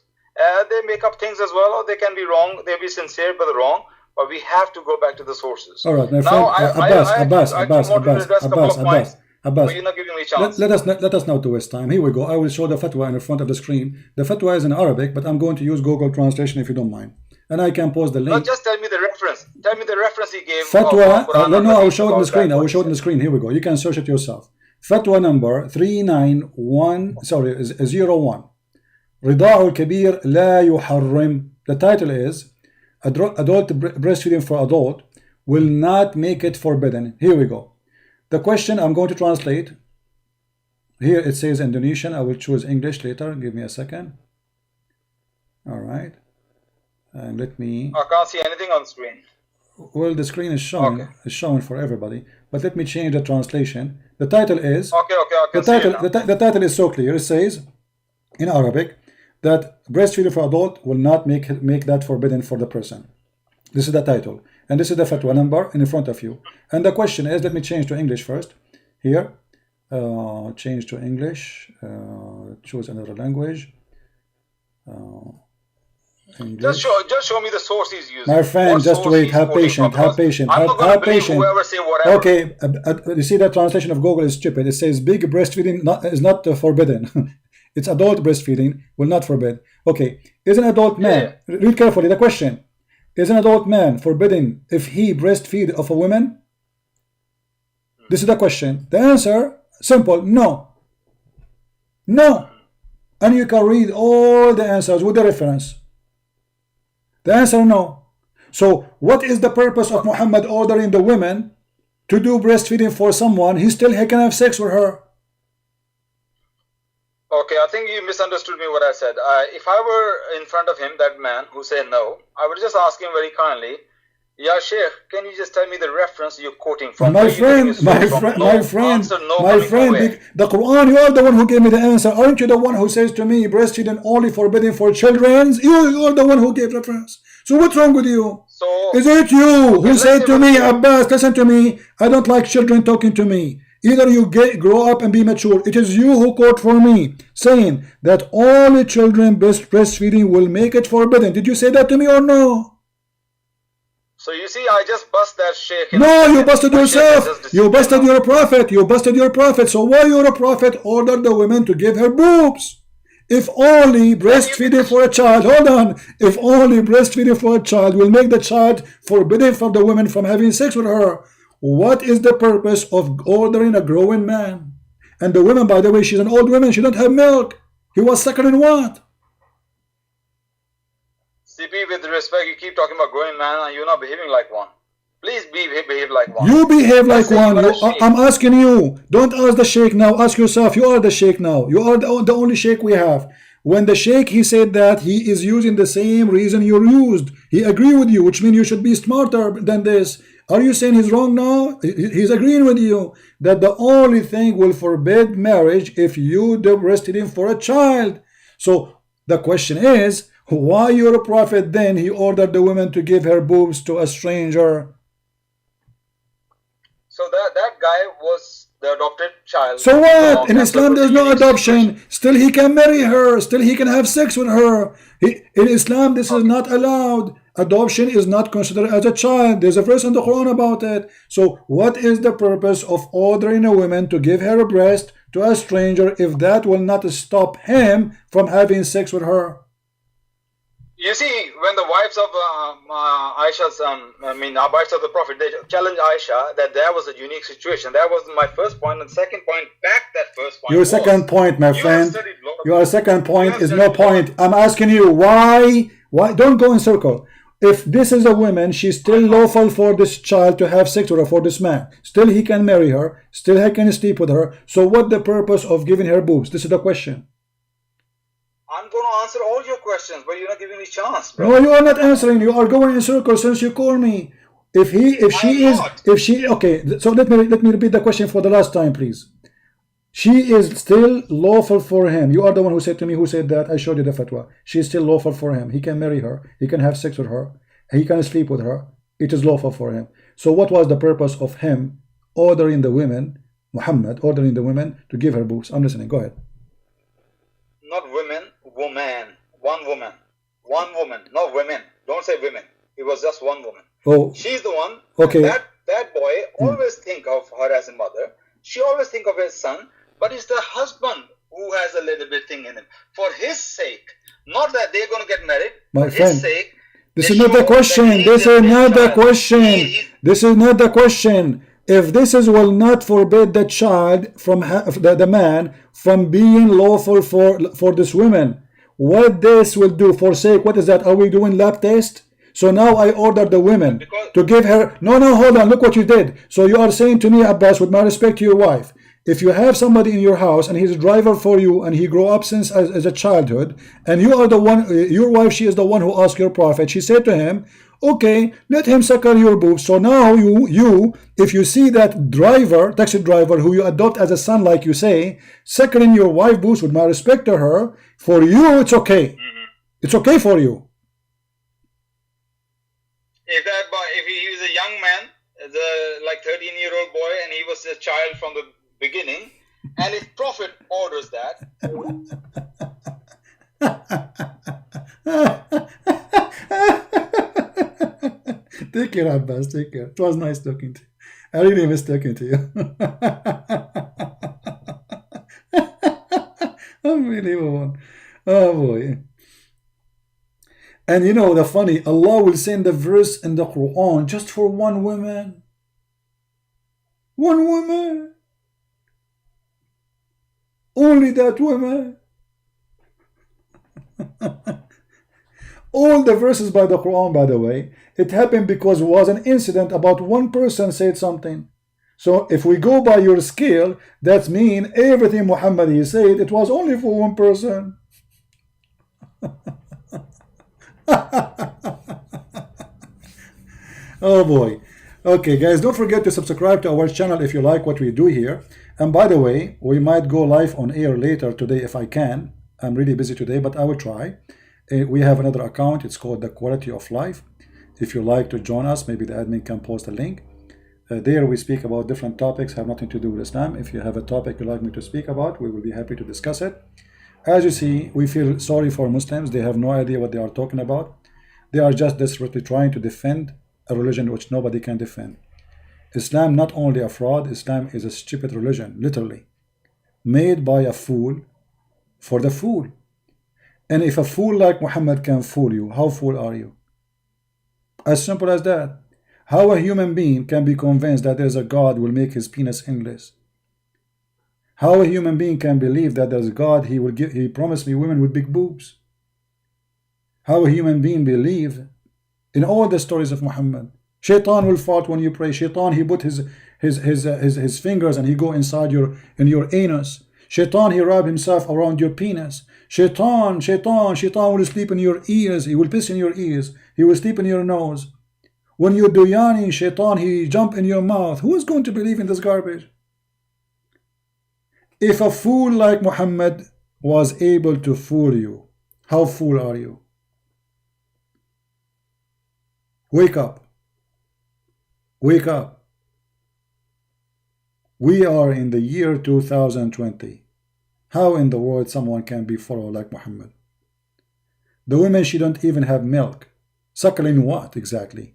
they make up things as well, or they can be wrong, they'll be sincere but wrong. But we have to go back to the sources. All right, my friend. Now, Abbas. You're not giving me a chance. Let us not to waste time. Here we go. I will show the fatwa in the front of the screen. The fatwa is in Arabic, but I'm going to use Google Translation if you don't mind. And I can post the link. No, just tell me the reference. Tell me the reference he gave. Fatwa. No, I will show it on the screen. I will show it on the screen. Here we go. You can search it yourself. Fatwa number 391. Sorry, is 01. رضاع الكبير لا يحرم. The title is adult breastfeeding for adult will not make it forbidden. Here we go. The question I'm going to translate. Here it says Indonesian. I will choose English later. Give me a second. All right. And let me. I can't see anything on screen. Well, the screen is showing. Okay. It's showing for everybody. But let me change the translation. The title is. Okay. I can see it now. The title is so clear. It says in Arabic that breastfeeding for adult will not make that forbidden for the person. This is the title. And this is the fatwa number in front of you. And the question is, let me change to English first. Here, change to English. Choose another language. English. Just show me the source he's using. My friend, What just source wait. he's Have quoting patience. from, Have patience. I'm not going to Have believe patience. whoever say whatever. Okay. You see that translation of Google is stupid. It says big breastfeeding is not forbidden. It's adult breastfeeding will not forbid. Okay. Is an adult man? Read carefully the question. Is an adult man forbidden if he breastfeed of a woman? This is the question. The answer, simple, no. No. And you can read all the answers with the reference. The answer, no. So what is the purpose of Muhammad ordering the women to do breastfeeding for someone? He can have sex with her. Okay, I think you misunderstood me what I said. If I were in front of him, that man who said no, I would just ask him very kindly, Ya Sheikh, can you just tell me the reference you're quoting from? My friend, the Quran, you are the one who gave me the answer. Aren't you the one who says to me, breastfeeding only forbidden for children? You are the one who gave reference. So what's wrong with you? So, is it you who said to me, Abbas, listen to me, I don't like children talking to me. Either you grow up and be mature. It is you who quote for me, saying that only children breastfeeding will make it forbidden. Did you say that to me or no? So you see, I just bust that Sheikh. No, you busted yourself. You busted your prophet. You busted your prophet. So why your prophet ordered the women to give her boobs? If only breastfeeding for a child, hold on. If only breastfeeding for a child will make the child forbidden from the women from having sex with her, what is the purpose of ordering a growing man? And the woman, by the way, she's an old woman. She don't have milk. He was suckling what? CP, with respect, you keep talking about growing man and you're not behaving like one. Please behave like one. You behave like one. I'm asking you. Don't ask the sheikh now. Ask yourself. You are the sheikh now. You are the only sheikh we have. When the sheikh, he said that he is using the same reason you used. He agreed with you, which means you should be smarter than this. Are you saying he's wrong now? He's agreeing with you that the only thing will forbid marriage if you do breastfeeding for a child. So the question is, why your prophet then he ordered the women to give her boobs to a stranger? So that guy was the adopted child. So what? In Islam there's no adoption. Still he can marry her. Still he can have sex with her. In Islam this is not allowed. Adoption is not considered as a child. There's a verse in the Quran about it. So what is the purpose of ordering a woman to give her a breast to a stranger if that will not stop him from having sex with her? You see, when the wives of Aisha's, wives of the Prophet, they challenged Aisha that there was a unique situation. That was my first point. And second point, back that first point. Your second point, my friend. Your second point is no point. I'm asking you why? Why? Don't go in circle. If this is a woman, she's still lawful for this child to have sex with her, for this man. Still he can marry her. Still he can sleep with her. So what the purpose of giving her boobs? This is the question. I'm going to answer all your questions, but you're not giving me a chance, bro. No, you are not answering. You are going in circles since you call me. Okay. So let me repeat the question for the last time, please. She is still lawful for him. You are the one who said to me, who said that. I showed you the fatwa. She is still lawful for him. He can marry her. He can have sex with her. He can sleep with her. It is lawful for him. So what was the purpose of him ordering the women, Muhammad ordering the women to give her boobs? I'm listening. Go ahead. Not women, woman. One woman. One woman, not women. Don't say women. It was just one woman. Oh. She's the one. Okay. That boy always think of her as a mother. She always think of his son. But it's the husband who has a little bit thing in him. For his sake. Not that they're going to get married. My for friend, his sake. This is not the question. This is not the question. This is not the question. If this will not forbid the child from the man from being lawful for this woman, what this will do? Forsake. What is that? Are we doing lab test? So now I order the women to give her. No, hold on. Look what you did. So you are saying to me, Abbas, with my respect to your wife, if you have somebody in your house and he's a driver for you and he grew up since as a childhood, and you are the one, your wife, she is the one who asked your prophet, she said to him, okay, let him suckle your boobs. So now you if you see that driver, taxi driver who you adopt as a son, like you say, suckling your wife boobs, with my respect to her, for you it's okay. It's okay for you. If he was a young man, like 13-year-old boy, and he was a child from the beginning, and if Prophet orders that. Take care, Abbas. Take care. It was nice talking to you. I really miss talking to you. Unbelievable. Oh boy. And you know the funny, Allah will send the verse in the Quran just for one woman. One woman. Only that woman. All the verses by the Quran, by the way, it happened because it was an incident about one person said something. So if we go by your scale, that means everything Muhammad he said, it was only for one person. Oh boy. Okay guys, don't forget to subscribe to our channel if you like what we do here. And by the way, we might go live on air later today if I can. I'm really busy today, but I will try. We have another account. It's called The Quality of Life. If you like to join us, maybe the admin can post a link. There we speak about different topics, have nothing to do with Islam. If you have a topic you'd like me to speak about, we will be happy to discuss it. As you see, we feel sorry for Muslims. They have no idea what they are talking about. They are just desperately trying to defend a religion which nobody can defend. Islam not only a fraud, Islam is a stupid religion, literally. Made by a fool for the fool. And if a fool like Muhammad can fool you, how fool are you? As simple as that. How a human being can be convinced that there's a God who will make his penis endless? How a human being can believe that there's a God, he promised me women with big boobs? How a human being believe in all the stories of Muhammad? Shaitan will fight when you pray. Shaitan, he put his fingers and he go inside your anus. Shaitan, he wrap himself around your penis. Shaitan will sleep in your ears. He will piss in your ears. He will sleep in your nose. When you do yani, Shaitan, he jump in your mouth. Who is going to believe in this garbage? If a fool like Muhammad was able to fool you, how fool are you? Wake up. Wake up. We are in the year 2020. How in the world someone can be followed like Muhammad? The women, she don't even have milk. Suckling what exactly?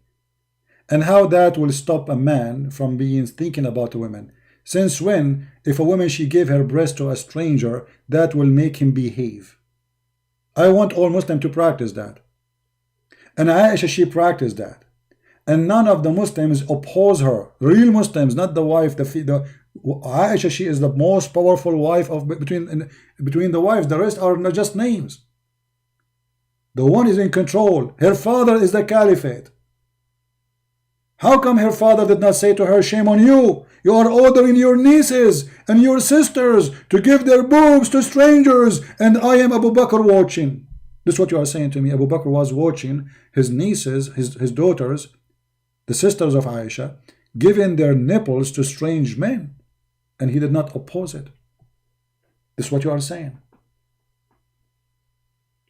And how that will stop a man from being thinking about a woman? Since when, if a woman she gave her breast to a stranger, that will make him behave? I want all Muslims to practice that. And Aisha, she practiced that. And none of the Muslims oppose her. Real Muslims, not the wife. Aisha, she is the most powerful wife of between the wives. The rest are not just names. The one is in control. Her father is the caliphate. How come her father did not say to her, shame on you? You are ordering your nieces and your sisters to give their boobs to strangers, and I am Abu Bakr watching. This is what you are saying to me. Abu Bakr was watching his nieces, his daughters, the sisters of Aisha, giving their nipples to strange men, and he did not oppose it. This is what you are saying.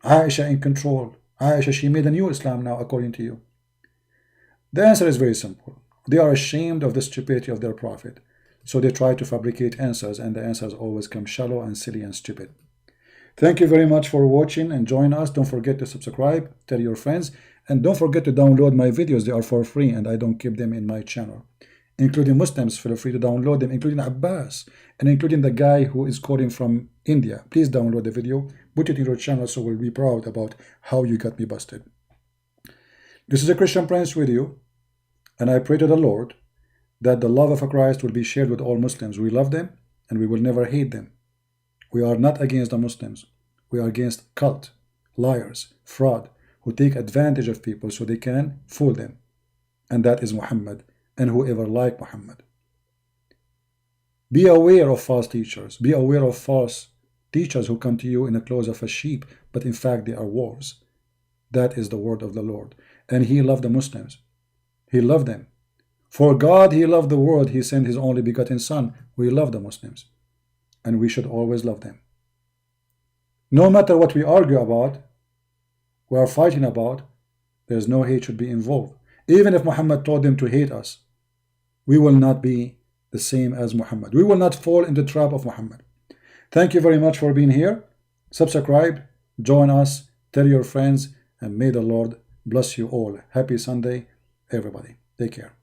Aisha in control. Aisha, she made a new Islam now, according to you. The answer is very simple. They are ashamed of the stupidity of their prophet, so they try to fabricate answers, and the answers always come shallow and silly and stupid. Thank you very much for watching and join us. Don't forget to subscribe, tell your friends, and don't forget to download my videos. They are for free and I don't keep them in my channel. Including Muslims, feel free to download them, including Abbas, and including the guy who is calling from India. Please download the video, put it in your channel, so we'll be proud about how you got me busted. This is a Christian Prince with you, and I pray to the Lord that the love of Christ will be shared with all Muslims. We love them and we will never hate them. We are not against the Muslims. We are against cult, liars, fraud, who take advantage of people so they can fool them. And that is Muhammad and whoever like Muhammad. Be aware of false teachers. Be aware of false teachers who come to you in the clothes of a sheep, but in fact they are wolves. That is the word of the Lord. And he loved the Muslims. He loved them. For God, he loved the world. He sent his only begotten son. We love the Muslims. And we should always love them. No matter what we argue about, we are fighting about, there's no hate should be involved. Even if Muhammad told them to hate us, we will not be the same as Muhammad. We will not fall in the trap of Muhammad. Thank you very much for being here. Subscribe, join us, tell your friends, and may the Lord bless you all. Happy Sunday, everybody. Take care.